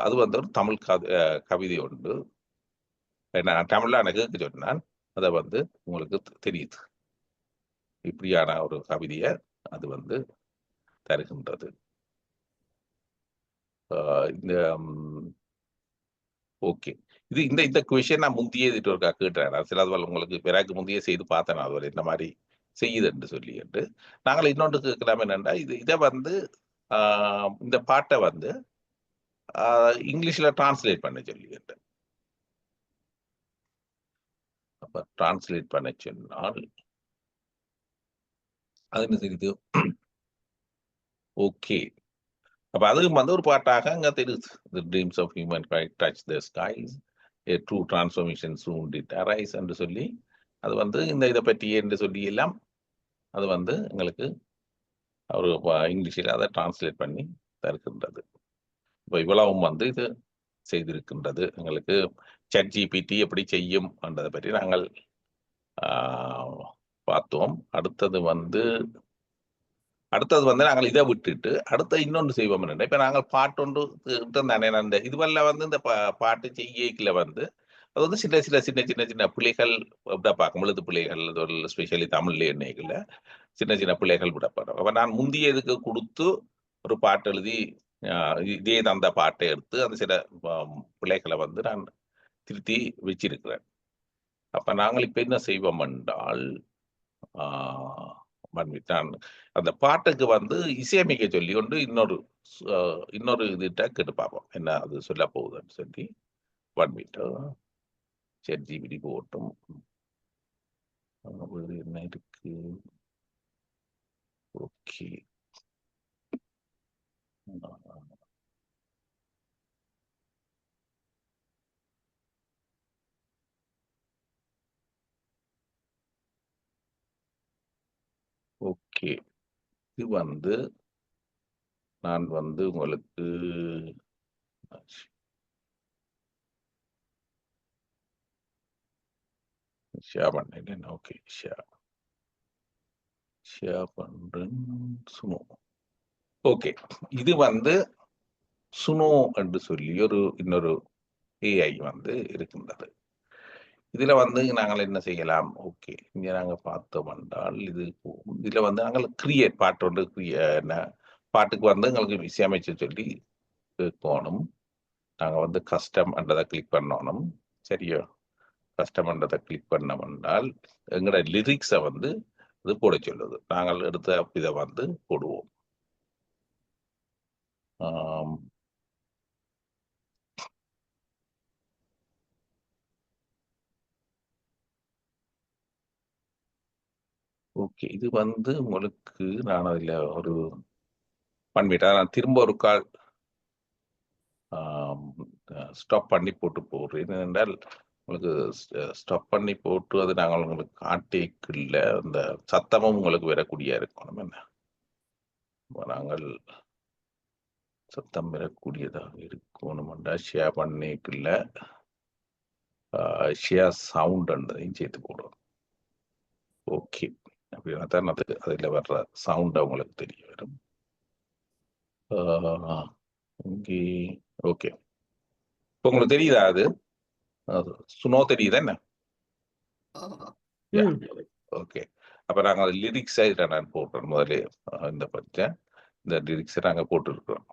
அது வந்து ஒரு தமிழ் கவிதை உண்டு. நான் தமிழ்ல எனக்கு சொன்னான், அதை வந்து உங்களுக்கு தெரியுது. இப்படியான ஒரு கவிதையை அது வந்து தருகின்றது. இந்த ஓகே, இது இந்த கொஷின் நான் முந்தைய இது ஒரு கேட்டேன். சில உங்களுக்கு பிறகு முந்தைய செய்து பார்த்தேன், அது இந்த மாதிரி செய்யுதுன்னு சொல்லிட்டு. நாங்கள் இன்னொன்று கேட்கலாம் என்னன்னா, இதை வந்து இந்த பாட்டை வந்து இங்கிலீஷ்ல டிரான்ஸ்லேட் பண்ண சொல்லிட்டு. அப்ப டிரான்ஸ்லேட் பண்ண சொன்னால் அது என்ன செய்யுது? ஓகே, அப்ப அதுவும் வந்து ஒரு பாட்டாக அங்க தெரியுது. The dreams of humankind touch the skies, a true transformation soon did arise என்று சொல்லி அது வந்து இதை பற்றி என்று சொல்லி எல்லாம் அது வந்து எங்களுக்கு ஒரு இங்கிலீஷில் அதை டிரான்ஸ்லேட் பண்ணி தருகின்றது. இப்போ இவ்வளவும் வந்து இது செய்திருக்கின்றது. எங்களுக்கு ChatGPT எப்படி செய்யும் என்றதை பற்றி நாங்கள் பார்த்தோம். அடுத்தது வந்து நாங்கள் இதை விட்டுட்டு அடுத்த இன்னொன்று செய்வோம். இப்ப நாங்கள் பாட்டொன்று தானே அந்த இதுவல்ல வந்து இந்த பாட்டு செய்யல வந்து அது வந்து சின்ன பிள்ளைகள் பார்க்கும் பொழுது பிள்ளைகள் ஸ்பெஷலி தமிழ்ல என்னைக்குல சின்ன பிள்ளைகள் விடப்படும். அப்ப நான் முந்தைய இதுக்கு கொடுத்து ஒரு பாட்டு எழுதி இதே அந்த பாட்டை எடுத்து அந்த சில பிள்ளைகளை வந்து நான் திருத்தி வச்சிருக்கிறேன். அப்ப நாங்கள் இப்ப என்ன செய்வோம் என்றால் அந்த பாட்டுக்கு வந்து இசையமைக்க சொல்லி கொண்டு இன்னொரு இதுட்ட கேட்டு பார்ப்போம் என்ன அது சொல்ல போகுதுன்னு சொல்லி. 1 மீட்டர் ChatGPT போட்டும் என்ன இருக்கு. ஓகே, ஓகே, இது வந்து நான் வந்து உங்களுக்கு ஷேர் பண்ணேன். ஓகே, ஷேர் பண்றேன். சுனோ. ஓகே, இது வந்து சுனோ என்று சொல்லி இன்னொரு AI வந்து இருக்கின்றது. இதுல வந்து நாங்கள் என்ன செய்யலாம்? ஓகே, இங்க நாங்க பார்த்தோம் என்றால் இதுல வந்து நாங்கள் கிரியேட் பாட்டு பாட்டுக்கு வந்து எங்களுக்கு இசையமைச்சு சொல்லி போகணும். நாங்க வந்து கஸ்டம் என்றதை கிளிக் பண்ணணும். சரியோ? கஸ்டம் என்றதை கிளிக் பண்ணோம் என்றால் எங்களோட லிரிக்ஸை வந்து இது போட சொல்லுது. நாங்கள் எடுத்த இதை வந்து போடுவோம். ஓகே, இது வந்து உங்களுக்கு நான் அதில் ஒரு பண்ணிவிட்டேன். நான் திரும்ப ஒரு கால் ஸ்டாப் பண்ணி போடுறேன். ஏனென்றால் உங்களுக்கு ஸ்டாப் பண்ணி போட்டு அது நாங்கள் உங்களுக்கு காட்டிக்குள்ள அந்த சத்தமும் உங்களுக்கு வரக்கூடிய இருக்கணும். என்ன நாங்கள் சத்தம் வரக்கூடியதாக இருக்கணும்டா ஷேர் பண்ணிக்குள்ள ஷேர் சவுண்ட்ன்றதையும் சேர்த்து போடுவோம். ஓகே, அப்படின்னா தான் அதில் வர்ற சவுண்ட் உங்களுக்கு தெரிய வரும். இங்கே ஓகே, இப்போ உங்களுக்கு தெரியுதா? அது சுனோ தெரியுதா என்ன? ஓகே, அப்ப நாங்கள் லிரிக்ஸை நான் போடுறோம். முதலே இந்த லிரிக்ஸை நாங்கள் போட்டுருக்கிறோம்.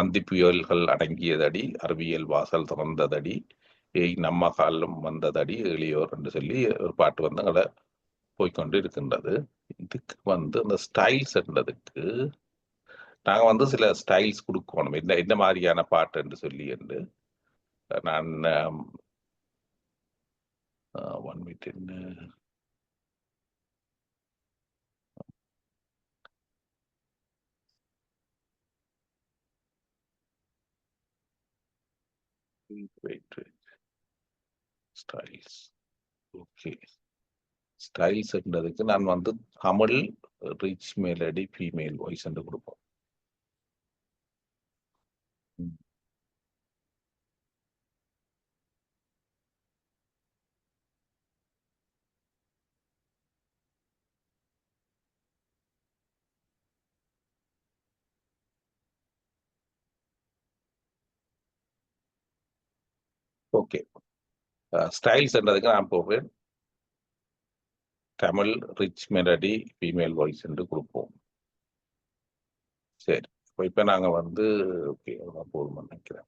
அந்தி புயல்கள் அடங்கியதடி, அறிவியல் வாசல் திறந்ததடி, நம்ம காலம் வந்ததடி, எளியோர் என்று சொல்லி ஒரு பாட்டு வந்து அங்கே போய்கொண்டு இருக்கின்றது. இதுக்கு வந்து அந்த ஸ்டைல்ஸ் என்றதுக்கு நாங்க வந்து சில ஸ்டைல்ஸ் கொடுக்கணும். என்ன மாதிரியான பாட்டு என்று சொல்லி என்று நான் 1 minute wait styles. Okay, styles என்றதுக்கு நான் வந்து Tamil rich melody female voice என்று கொடுப்போம். ஓகே, ஸ்டைல்ஸ் என்றதுக்கு நான் போவேன் Tamil rich melody female voice என்று கொடுப்போம். சரி, இப்ப நாங்க வந்து ஓகே போதும்னு நினைக்கிறேன்.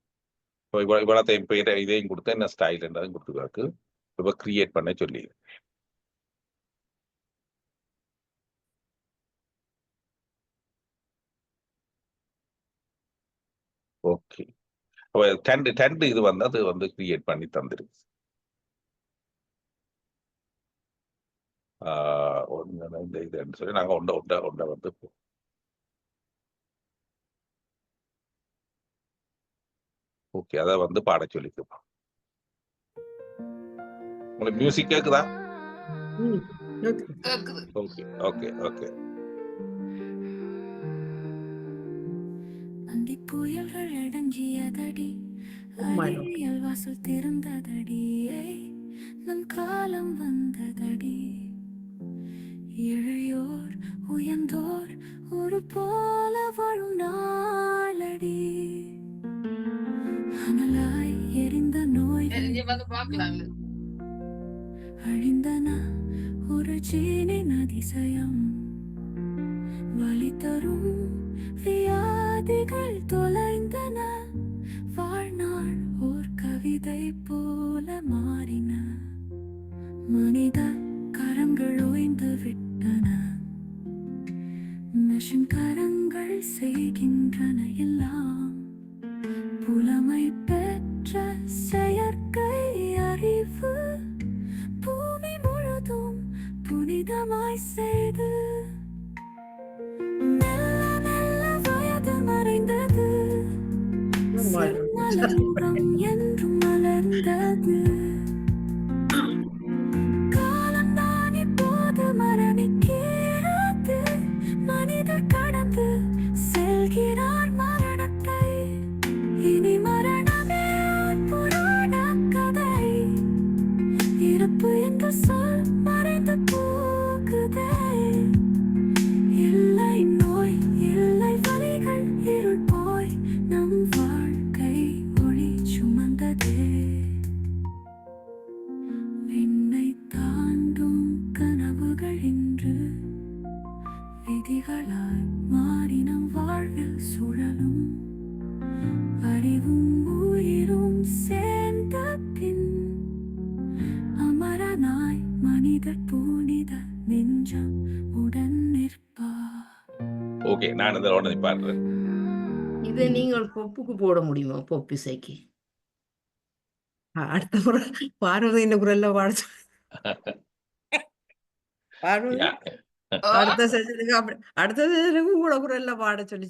இவ்வளோத்தையும் பேரை இதையும் கொடுத்து என்ன ஸ்டைல் என்றதையும் கொடுத்துருக்கு. இப்போ கிரியேட் பண்ண சொல்லி ஓகே. அப்போ டென்ட் இது வந்து அது வந்து கிரியேட் பண்ணி தந்துருக்கு. இந்த இதுன்னு சொல்லி நாங்கள் ஒன்றை வந்து ஓகே அதை வந்து பாட சொல்லிக்குவோம். உங்களுக்கு மியூசிக் கேக்குதா? Okay okay okay. அந்தி புயல்கள் அடங்கியதடி, அறிவியல் வாசல் திறந்ததடி, நம் காலம் வந்ததடி. இளையோர் உயர்ந்தோர் ஒரு போல வாழும் நாளடி. அனலாய் எரிந்த நோய்கள் அழிந்தன, ஒரு சீனின் அதிசயம். வலி தரும் வியாதிகள் தொலைந்தன, வாழ்நாள் ஓர் கவிதை போல மாறின. மனித கரங்கள் ஓய்ந்து விட்டன, மெஷின் கரங்கள் செய்கின்றன எல்லாம். புலமை பெற்ற செயற்கை அறிவு பூமி முழுதும் புனிதமாய் செய்து மெல்ல மெல்ல வயது மறைந்தது, செந்நலமுகம் என்றும் மலர்ந்தது. காலம்தான் இப்போது மரணிக்கிறது, மனிதர் கடந்து செல்கிறார் மரணத்தை. இனி மரணமே புராண கதை, இறப்பு என்ற சொல் மறைந்து போகுதே. இல்லை நோய் இல்லை வலிகள், இருள் போய் நம் வாழ்க்கை ஒளி சுமந்ததே. விண்ணை தாண்டும் கனவுகள் இன்று விதிகளாய் மாறி நம் வாழ்வில் சுழலும். அறிவும் உயிரும் சேர்ந்த பின் அமரனாய் மனிதர் புனித நெஞ்சம் உடன் நிற்பார். ஓகே, நான் இதில் உடனே பாடுறேன். இதை நீங்கள் பொப்புக்கு போட முடியுமா? பொப்பு இசைக்கு அடுத்த முறை பார்வதி இந்த குரல்ல பாட பார்வதி அடுத்த செஷனுக்கு அப்படி அடுத்த செஷனுக்கு கூட குரல்ல பாட சொல்லி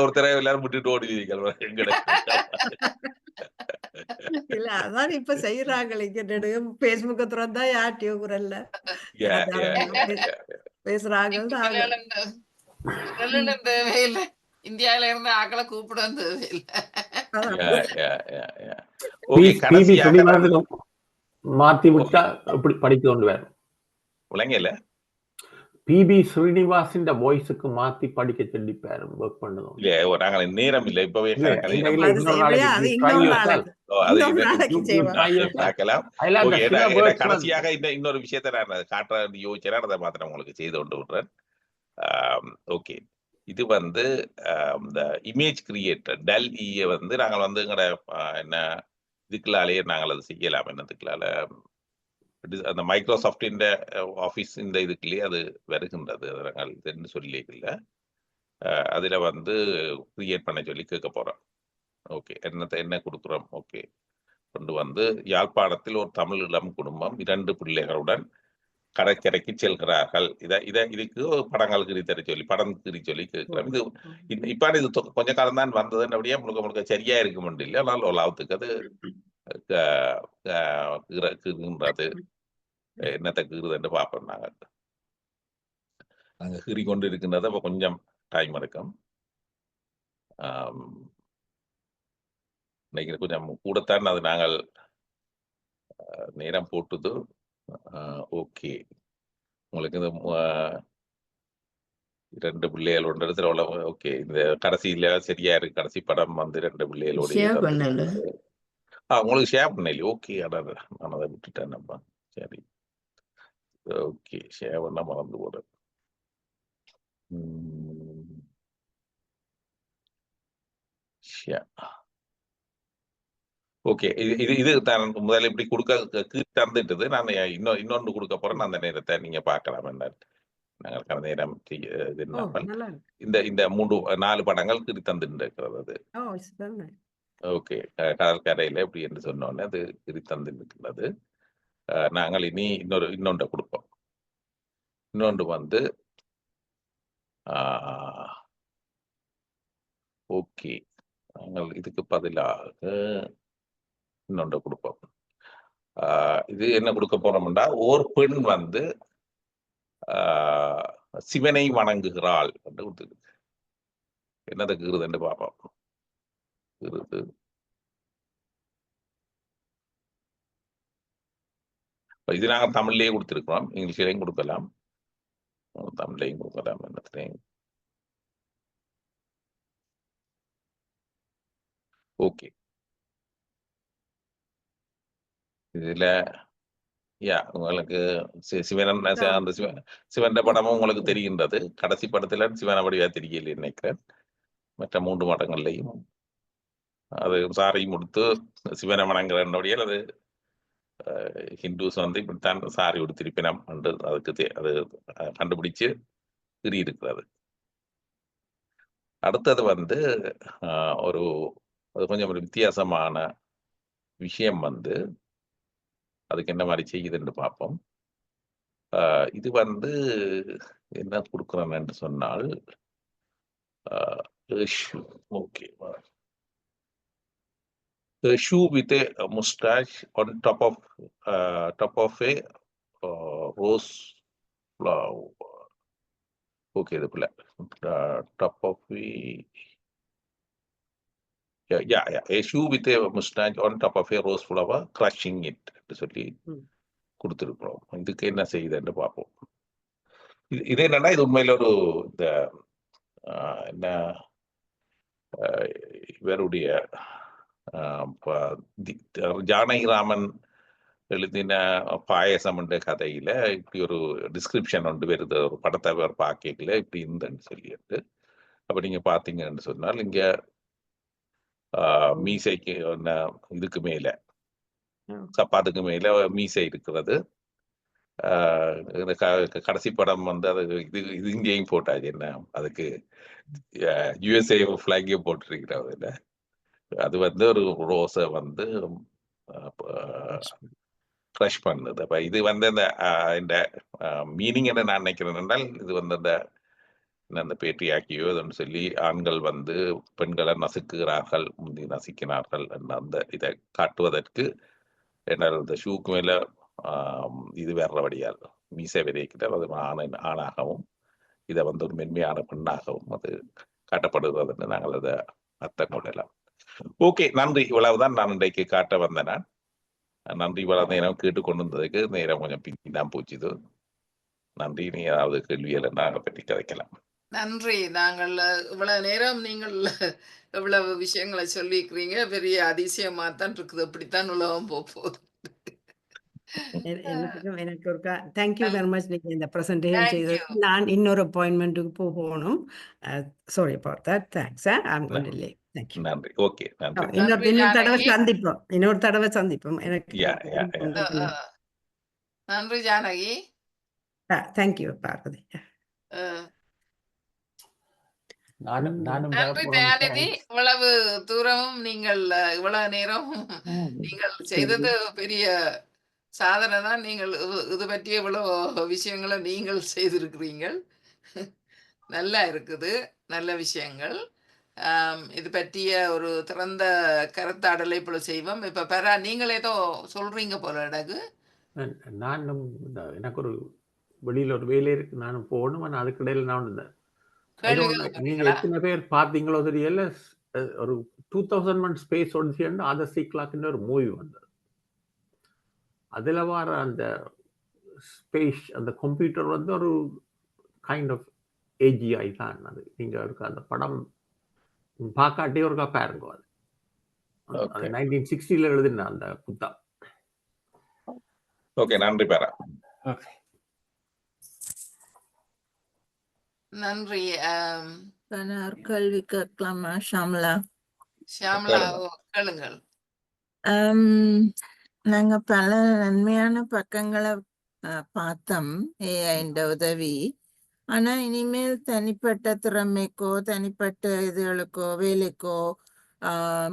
ஒருத்தரை எல்லாரும் விட்டுட்டு ஓடுவீங்க. இல்ல அதான் இப்ப செய்யறாங்களே, பேஸ்புக்க திறந்தா யார்ட்டியோ குரல்ல பேசுறாங்க. இந்தியாவில இருந்து ஆக்களை கூப்பிட வந்தது மாத்தி விட்டா அப்படி படிக்க கொண்டு வரும். உலகையில பிபி ஸ்ரீனிவாசின் வாய்ஸுக்கு மாத்தி படிக்க சொல்லி ஒர்க் பண்ணுவோம். இல்ல நாங்க நேரம் இல்ல இப்பவே கடைசியாக இன்னொரு விஷயத்த நான் காட்ட யோசிச்சேன், அதை மாத்திரம் உங்களுக்கு செய்து கொண்டு விடுறேன். ஓகே, இது வந்து இந்த இமேஜ் கிரியேட்டர் டெல்இயை வந்து நாங்கள் வந்து எங்கட என்ன இதுக்குள்ளாலேயே நாங்கள் அதை செய்யலாம். என்னதுக்குள்ளால அந்த மைக்ரோசாஃப்டின் ஆஃபீஸ் இந்த இதுக்குள்ளேயே அது வருகின்றது. நாங்கள் இதுன்னு சொல்லிக்கல, அதில் வந்து கிரியேட் பண்ண சொல்லி கேட்க போகிறோம். ஓகே, என்ன கொடுக்குறோம்? ஓகே, கொண்டு வந்து யாழ்ப்பாணத்தில் ஒரு தமிழ் இளம் குடும்பம் 2 பிள்ளைகளுடன் கடற்கரைக்கு செல்கிறார்கள். இதுக்கு படங்கள் கிரித்தர சொல்லி படம் கிரி சொல்லி கேட்கிறோம். இது இப்ப இது கொஞ்ச காலம் தான் வந்ததுன்னு அப்படியே முழுக்க முழுக்க சரியா இருக்க முடியல. ஆனால் லாபத்துக்கு அது கீறுகின்றது. என்னத்தை கீறுதுன்னு பார்ப்போம். நாங்கள் கீறி கொண்டு இருக்கின்றது. அப்போ கொஞ்சம் டைம் எடுக்கும். இன்னைக்கு கொஞ்சம் கூடத்தான் அது நாங்கள் நேரம் போட்டுது. ஓகே, உங்களுக்கு இந்த 2 பிள்ளைகள் ஒன்று இடத்துல உள்ள ஓகே, இந்த கடைசியில சரியா இருக்கு. கடைசி படம் வந்து 2 பிள்ளைகளோட உங்களுக்கு ஷேர் பண்ணல. ஓகே, நான் அதை விட்டுட்டேன். நம்ம சரி, ஓகே, ஷேர் பண்ண மறந்து போட. ஓகே, இது தான் முதல்ல இப்படி கொடுக்க தந்துட்டது. நான் இன்னொன்று கொடுக்க போறேன். அந்த நேரத்தை நீங்க பார்க்கலாம். என்ன நாங்கள் கடந்த நேரம் இது இல்லாமல் நல்லா இருக்கு. இந்த 4 படங்கள் கிரி தந்துட்டு இருக்கிறது. அது it's very nice. ஓகே, கடற்கரையில இப்படி என்று சொன்னோன்னே அது கிரி தந்துட்டு இருக்கிறது. நாங்கள் இனி இன்னொன்றை கொடுப்போம். இன்னொன்று வந்து ஓகே, நாங்கள் இதுக்கு பதிலாக இன்னொன்று கொடுப்போம். இது என்ன கொடுக்க போறோம்னா, ஓர் பெண் வந்து சிவனை வணங்குகிறாள் என்று கொடுத்துருக்கு. என்னது கிருதுன்னு பார்ப்போம். கிருது இது நாங்கள் தமிழ்லேயே கொடுத்துருக்கிறோம். இங்கிலீஷ்லையும் கொடுக்கலாம், தமிழ்லையும் கொடுக்கலாம். என்னத்துலையும் ஓகே. இதுல உங்களுக்கு சிவன் அந்த சிவன் படமும் உங்களுக்கு தெரிகின்றது. கடைசி படத்துல சிவன வடிவா தெரியல நினைக்கிறேன். மற்ற 3 படங்கள்லையும் அது சாரியும் கொடுத்து சிவனை வணங்குறபடியால் அது ஹிந்துஸ் வந்து இப்படித்தான் சாரி உடுத்திருப்பினம் என்று அதுக்கு அது கண்டுபிடிச்சு இருக்கிறது. அடுத்தது வந்து அது கொஞ்சம் ஒரு வித்தியாசமான விஷயம் வந்து அதுக்கு என்ன மாதிரி செய்யுதுன்னு பார்ப்போம். இது வந்து என்ன கொடுக்குறேன் என்று சொன்னால், okay, shoe with a mustache on top of a rose flower. Okay, the top of a shoe with a mustache on top of a rose flower, crushing it சொல்லி கொடுத்துருக்கிறோம். இதுக்கு என்ன செய்யுதுன்னு பார்ப்போம். இது என்னன்னா, இது உண்மையில ஒரு இந்த என்ன இவருடைய ஜானகிராமன் எழுதின பாயசம் என்ற கதையில இப்படி ஒரு டிஸ்கிரிப்ஷன் ஒன்று வருது. ஒரு படத்தை பார்க்கல இப்படி இருந்தேன்னு சொல்லிட்டு, அப்ப நீங்க பாத்தீங்கன்னு சொன்னால் இங்க மீசைக்கு இதுக்கு மேல சப்பாத்துக்கு மேல மீசை இருக்கிறது. கடைசி படம் வந்து அது இது இங்கேயும் போட்டாச்சு. என்ன அதுக்கு USA பிளாங்கே போட்டிருக்கிறது. அது வந்து ஒரு ரோஸை வந்து க்ரஷ் பண்ணுது. அப்ப இது வந்து இந்த மீனிங் என்ன நான் நினைக்கிறேன் என்றால், இது வந்து அந்த பேட்டியாக்கியோ அதுன்னு சொல்லி ஆண்கள் வந்து பெண்களை நசுக்குகிறார்கள், முந்தி நசுக்கினார்கள் அந்த இதை காட்டுவதற்கு என்னால் இந்த ஷூக்கு மேல இது வர்றபடியால் மீசை விதைக்கிறார். அது ஆணாகவும் இதை வந்து ஒரு மென்மையான பெண்ணாகவும் அது காட்டப்படுகிறதுன்னு நாங்கள் அதை அர்த்தம் கொள்ளலாம். ஓகே, நன்றி. இவ்வளவுதான் நான் இன்றைக்கு காட்ட வந்தேன். நன்றி. இவ்வளவு நேரம் கேட்டுக்கொண்டு வந்ததுக்கு. நேரம் கொஞ்சம் பின்தான் போச்சுது. நன்றி. நீ ஏதாவது கேள்விகளை நாங்கள் பற்றி கதைக்கலாம். நன்றி. நாங்கள் இவ்வளவு நேரம் நீங்கள் இவ்வளவு விஷயங்களை சொல்லிக்கிறீங்க. பெரிய அதிசயமா தான் இருக்குது. அப்படித்தான் உலகம் போகுது. எனக்கு ஒரு தேங்க்யூ வெரி மச். நீங்க இந்த பிரசன்டேஷன் செய்தது. நான் இன்னொரு அப்பாயின்மெண்ட்டுக்கு போகணும். Sorry about that. Thanks. I'm going to leave. Thank you. நன்றி. ஓகே, நன்றி. இன்னொரு தடவை சந்திப்போம். இன்னொரு தடவை சந்திப்போம். எனக்கு நன்றி ஜானகி. தேங்க்யூ பார்வதி. நன்றி தயாநிதி. இவ்வளவு தூரமும் நீங்கள் இவ்வளவு நேரம் நீங்கள் செய்தது பெரிய சாதனை தான். நீங்கள் இது பற்றிய இவ்வளவு விஷயங்களை நீங்கள் செய்திருக்கிறீர்கள். நல்லா இருக்குது, நல்ல விஷயங்கள். இது பற்றிய ஒரு திறந்த கருத்தாடலை இப்ப செய்வோம். இப்ப பெறா நீங்கள் ஏதோ சொல்றீங்க போல இடகு. நானும் எனக்கு ஒரு வெளியில ஒரு வேலை இருக்கு, நானும் போகணும். அதுக்கிடையில நான் நீங்க எத்தனை பேர் பார்த்தீங்களோ தெரியல, ஒரு 2001 ஸ்பேஸ் ஒடிசின்னு ஆதர் சி கிளாக்னு ஒரு மூவி வந்தது. அதுல வர அந்த ஸ்பேஸ் அந்த கம்ப்யூட்டர் வந்து ஒரு கைண்ட் ஆஃப் ஏஜிஐ தான். அது நீங்க இருக்க அந்த படம் பார்க்காட்டே ஒருக்கா பாருங்க. அது 1960 எழுதின அந்த புத்தகம். ஓகே, நன்றி பேரா. ஓகே. நன்றி. ஒரு கேள்வி கேட்கலாமா ஷாம்லா? ஷியாமலா கேளுங்கள். நாங்க பல நன்மையான பக்கங்களை பார்த்தோம் ஏஐன்ற உதவி. ஆனா இனிமேல் தனிப்பட்ட திறமைக்கோ தனிப்பட்ட இதுகளுக்கோ வேலைக்கோ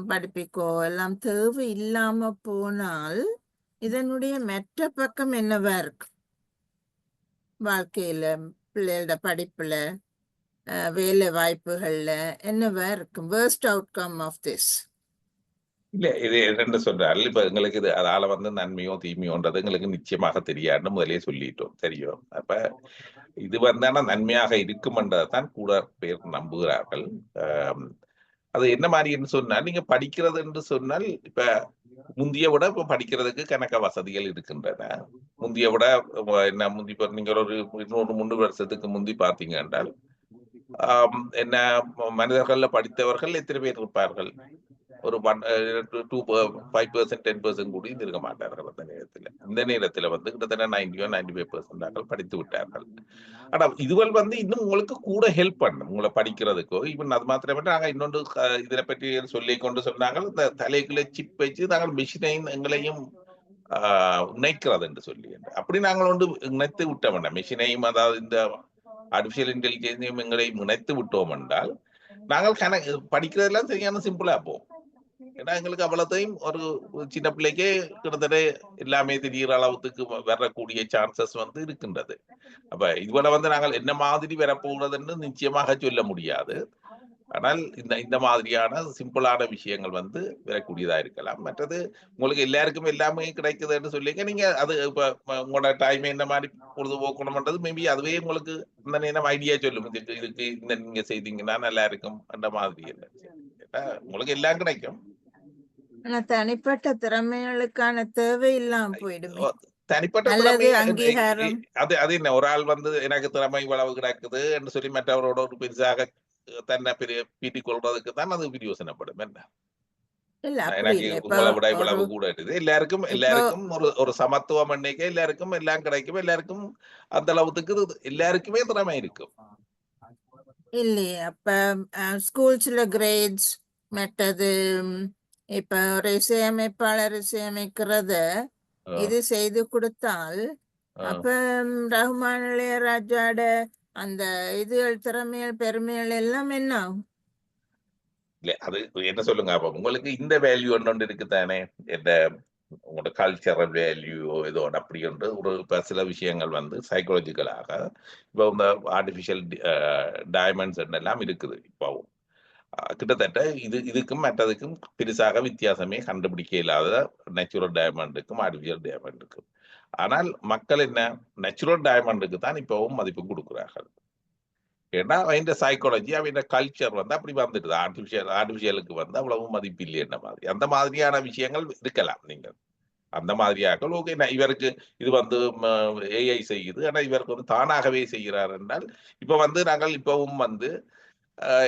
படிப்புக்கோ எல்லாம் தேவை இல்லாம போனால் இதனுடைய மற்ற பக்கம் என்னவா இருக்கு? வாழ்க்கையில, பிள்ளைகளோட படிப்புல, வேலை வாய்ப்புகள்ல என்னவா இருக்கும்? Worst outcome of this. இல்ல இது ரெண்டு சொல்றாரு. இப்ப எங்களுக்கு இது அதால வந்து நன்மையோ தீமையோன்றது எங்களுக்கு நிச்சயமாக தெரியாதுன்னு முதலே சொல்லிட்டோம். தெரியும். அப்ப இது வந்தானா நன்மையாக இருக்கும்ன்றதான் கூட பேர் நம்புகிறார்கள். அது என்ன மாதிரின்னு சொன்னால், நீங்க படிக்கிறது என்று சொன்னால் இப்ப முந்திய விட இப்ப படிக்கிறதுக்கு கணக்க வசதிகள் இருக்கின்றன. முந்திய விட என்ன முந்தி நீங்க ஒரு 200-300 வருஷத்துக்கு முந்தி பாத்தீங்க என்றால் என்ன மனிதர்கள்ல படித்தவர்கள் எத்தனை பேர் இருப்பார்கள்? ஒரு 5% 10% கூட இருக்க மாட்டார்கள் அந்த நேரத்தில். இந்த நேரத்தில் வந்து கிட்டத்தட்ட 90-95% படித்து விட்டார்கள். ஆனா இதுவள் வந்து இன்னும் உங்களுக்கு கூட ஹெல்ப் பண்ணும் உங்களை படிக்கிறதுக்கோ. ஈவன் அது மாத்திரமே நாங்க இன்னொன்று இதை பற்றி சொல்லி கொண்டு சொன்னாங்க, இந்த தலைக்குள்ள சிப் வச்சு நாங்கள் மிஷினையும் எங்களையும் இணைக்கிறது என்று சொல்லி. அப்படி நாங்கள் ஒன்று இணைத்து விட்டோம் வேண்டாம் மிஷினையும், அதாவது இந்த ஆர்டிபிஷியல் இன்டெலிஜென்ஸையும் எங்களையும் இணைத்து விட்டோம் என்றால் நாங்கள் படிக்கிறதெல்லாம் சரியான சிம்பிளா போகும். ஏன்னா எங்களுக்கு அவ்வளோத்தையும் ஒரு சின்ன பிள்ளைக்கே கிட்டத்தட்ட எல்லாமே தெரிகிற அளவுக்கு வரக்கூடிய சான்சஸ் வந்து இருக்கின்றது. அப்ப இதுவரை வந்து நாங்கள் என்ன மாதிரி வரப்போகிறதுன்னு நிச்சயமாக சொல்ல முடியாது. ஆனால் இந்த மாதிரியான சிம்பிளான விஷயங்கள் வந்து வரக்கூடியதா இருக்கலாம். மற்றது உங்களுக்கு எல்லாருக்கும் எல்லாமே கிடைக்குதுன்னு சொல்லிங்க நீங்க அது இப்ப உங்களோட டைம் என்ன மாதிரி பொழுதுபோக்கணும்ன்றது மேபி அதுவே உங்களுக்கு இந்த நேரம் ஐடியா சொல்லும். இதுக்கு இந்த நீங்க செய்தீங்கன்னா நல்லா இருக்கும் அந்த மாதிரி இல்லை. உங்களுக்கு எல்லாம் கிடைக்கும். ஆனா தனிப்பட்ட திறமைகளுக்கான தேவை இல்லாம போயிடுமே. தனிப்பட்ட திறமை அது அது என்ன ஒரு ஆள் வந்து எனக்கு திறமை இவ்வளவு கிடக்குது என்று சொல்லி மற்றவரோட ஒரு பெருசாக தன்னை பீட்டிக் கொள்றதுக்கு தான் அது பிரயோசனப்படும். என்ன எனக்கு உங்களை விட இவ்வளவு கூட இருக்குது. எல்லாருக்கும் ஒரு சமத்துவம் அன்னைக்கு எல்லாருக்கும் எல்லாம் கிடைக்கும். எல்லாருக்கும் அந்த அளவுக்கு எல்லாருக்குமே திறமை இருக்கும் இல்லையே. அப்ப ஸ்கூல்ஸ்ல கிரேட்ஸ் மற்றது இப்ப ஒரு இசையமைப்பாளர் இசையமைக்கிறத இது செய்து கொடுத்தால் அப்ப ரஹ்மான் இளையராஜாட அந்த இதுகள் திறமைகள் பெருமைகள் எல்லாம் என்ன ஆகும்? இல்ல அது என்ன சொல்லுங்க. அப்ப உங்களுக்கு இந்த வேல்யூ ஒன்று இருக்குதானே, இந்த உங்களோட கல்ச்சரல் வேல்யூ ஏதோ அப்படி என்று ஒரு சில விஷயங்கள் வந்து சைக்கோலஜிக்கலாக இப்போ இந்த ஆர்டிபிஷியல் டைமண்ட்ஸ் எல்லாம் இருக்குது. இப்போ கிட்டத்தட்ட இதுக்கும் மற்றதுக்கும் பெருசாக வித்தியாசமே கண்டுபிடிக்க இல்லாத நேச்சுரல் டைமண்டுக்கும் ஆர்டிபிஷியல் டைமண்டுக்கும். ஆனால் மக்கள் என்ன நேச்சுரல் டைமண்டுக்கு தான் இப்பவும் மதிப்பு கொடுக்கிறார்கள். ஏன்னா அவன் சைக்காலஜி அவன் கல்ச்சர் வந்து அப்படி வந்துடுது. ஆர்டிபிஷியலுக்கு வந்து அவ்வளவு மதிப்பு இல்லை. என்ன மாதிரி அந்த மாதிரியான விஷயங்கள் இருக்கலாம். நீங்கள் அந்த மாதிரியாக ஓகே இவருக்கு இது வந்து ஏஐ செய்யுது, ஆனா இவருக்கு வந்து தானாகவே செய்கிறார் என்றால் இப்ப வந்து நாங்கள் இப்பவும் வந்து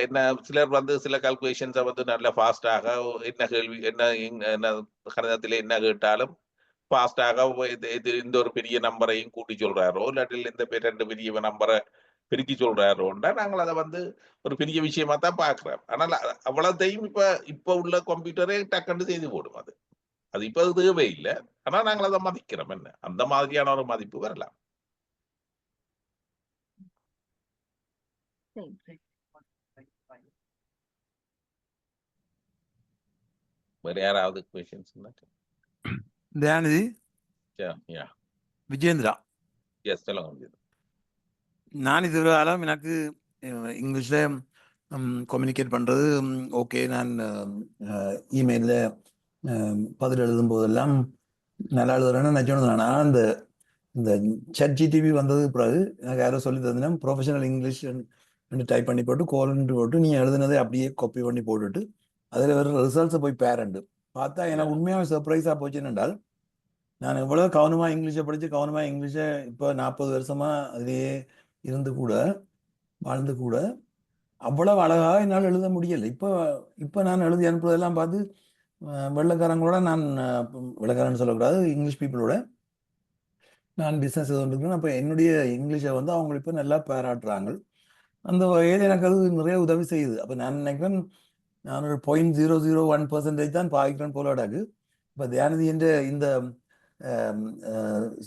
என்ன சிலர் வந்து சில கால்குலேஷன்ஸை வந்து நல்ல ஃபாஸ்டாக என்ன கேள்வி என்ன கணிதத்தில் என்ன கேட்டாலும் ஃபாஸ்டாக இந்த ஒரு பெரிய நம்பரையும் கூட்டி சொல்றாரோ இல்லாட்டில் இந்த ரெண்டு பெரிய நம்பரை பெருக்கி சொல்றாரோண்டா நாங்கள் அதை வந்து ஒரு பெரிய விஷயமா தான் பாக்குறோம். ஆனால் அவ்வளவுத்தையும் இப்ப உள்ள கம்ப்யூட்டரே டக்குன்னு செய்து போடும். அது இப்ப அது தேவை இல்லை. ஆனா நாங்கள் அதை மதிக்கிறோம். என்ன அந்த மாதிரியான ஒரு மதிப்பு வரலாம். வேற யாராவது क्वेश्चंस தயாநிதி விஜேந்திரா. எஸ் சொல்லுங்க. நான் இதுவரை காலம் எனக்கு இங்கிலீஷில் கம்யூனிகேட் பண்ணுறது ஓகே. நான் இமெயிலில் பதில் எழுதும் போதெல்லாம் நல்லா எழுதுறேன்னு நினச்சோன்னு. ஆனால் இந்த ChatGPT வந்தது பிறகு எனக்கு யாரோ சொல்லி தந்தீங்கன்னா ப்ரொஃபஷனல் இங்கிலீஷ் டைப் பண்ணி போட்டு கோலன்ட்டு போட்டு நீங்கள் எழுதுனதை அப்படியே காப்பி பண்ணி போட்டுட்டு அதில் வேறு ரிசல்ட்ஸை போய் பேரண்டு பார்த்தா எனக்கு உண்மையாக சர்ப்ரைஸாக போச்சுன்னு என்றால், நான் எவ்வளோ கவனமாக இங்கிலீஷை படித்து கவனமாக இங்கிலீஷை இப்போ 40 வருஷமாக அதிலேயே இருந்து கூட வாழ்ந்து கூட அவ்வளவு அழகாக என்னால் எழுத முடியலை. இப்போ நான் எழுதி அனுப்புறதெல்லாம் பார்த்து வெள்ளைக்காரங்களோட நான் வெள்ளைக்காரன்னு சொல்லக்கூடாது, இங்கிலீஷ் பீப்புளோட நான் பிஸ்னஸ் வந்துருக்கேன். அப்போ என்னுடைய இங்கிலீஷை வந்து அவங்க இப்போ நல்லா பாராட்டுறாங்க. அந்த வகையில் எனக்கு அது நிறைய உதவி செய்யுது. அப்போ நான் நினைக்கிறேன் நான் ஒரு 0.001% தான் பாவிக்கிறேன் போல கிடக்கு. இப்போ தியானதி என்ற இந்த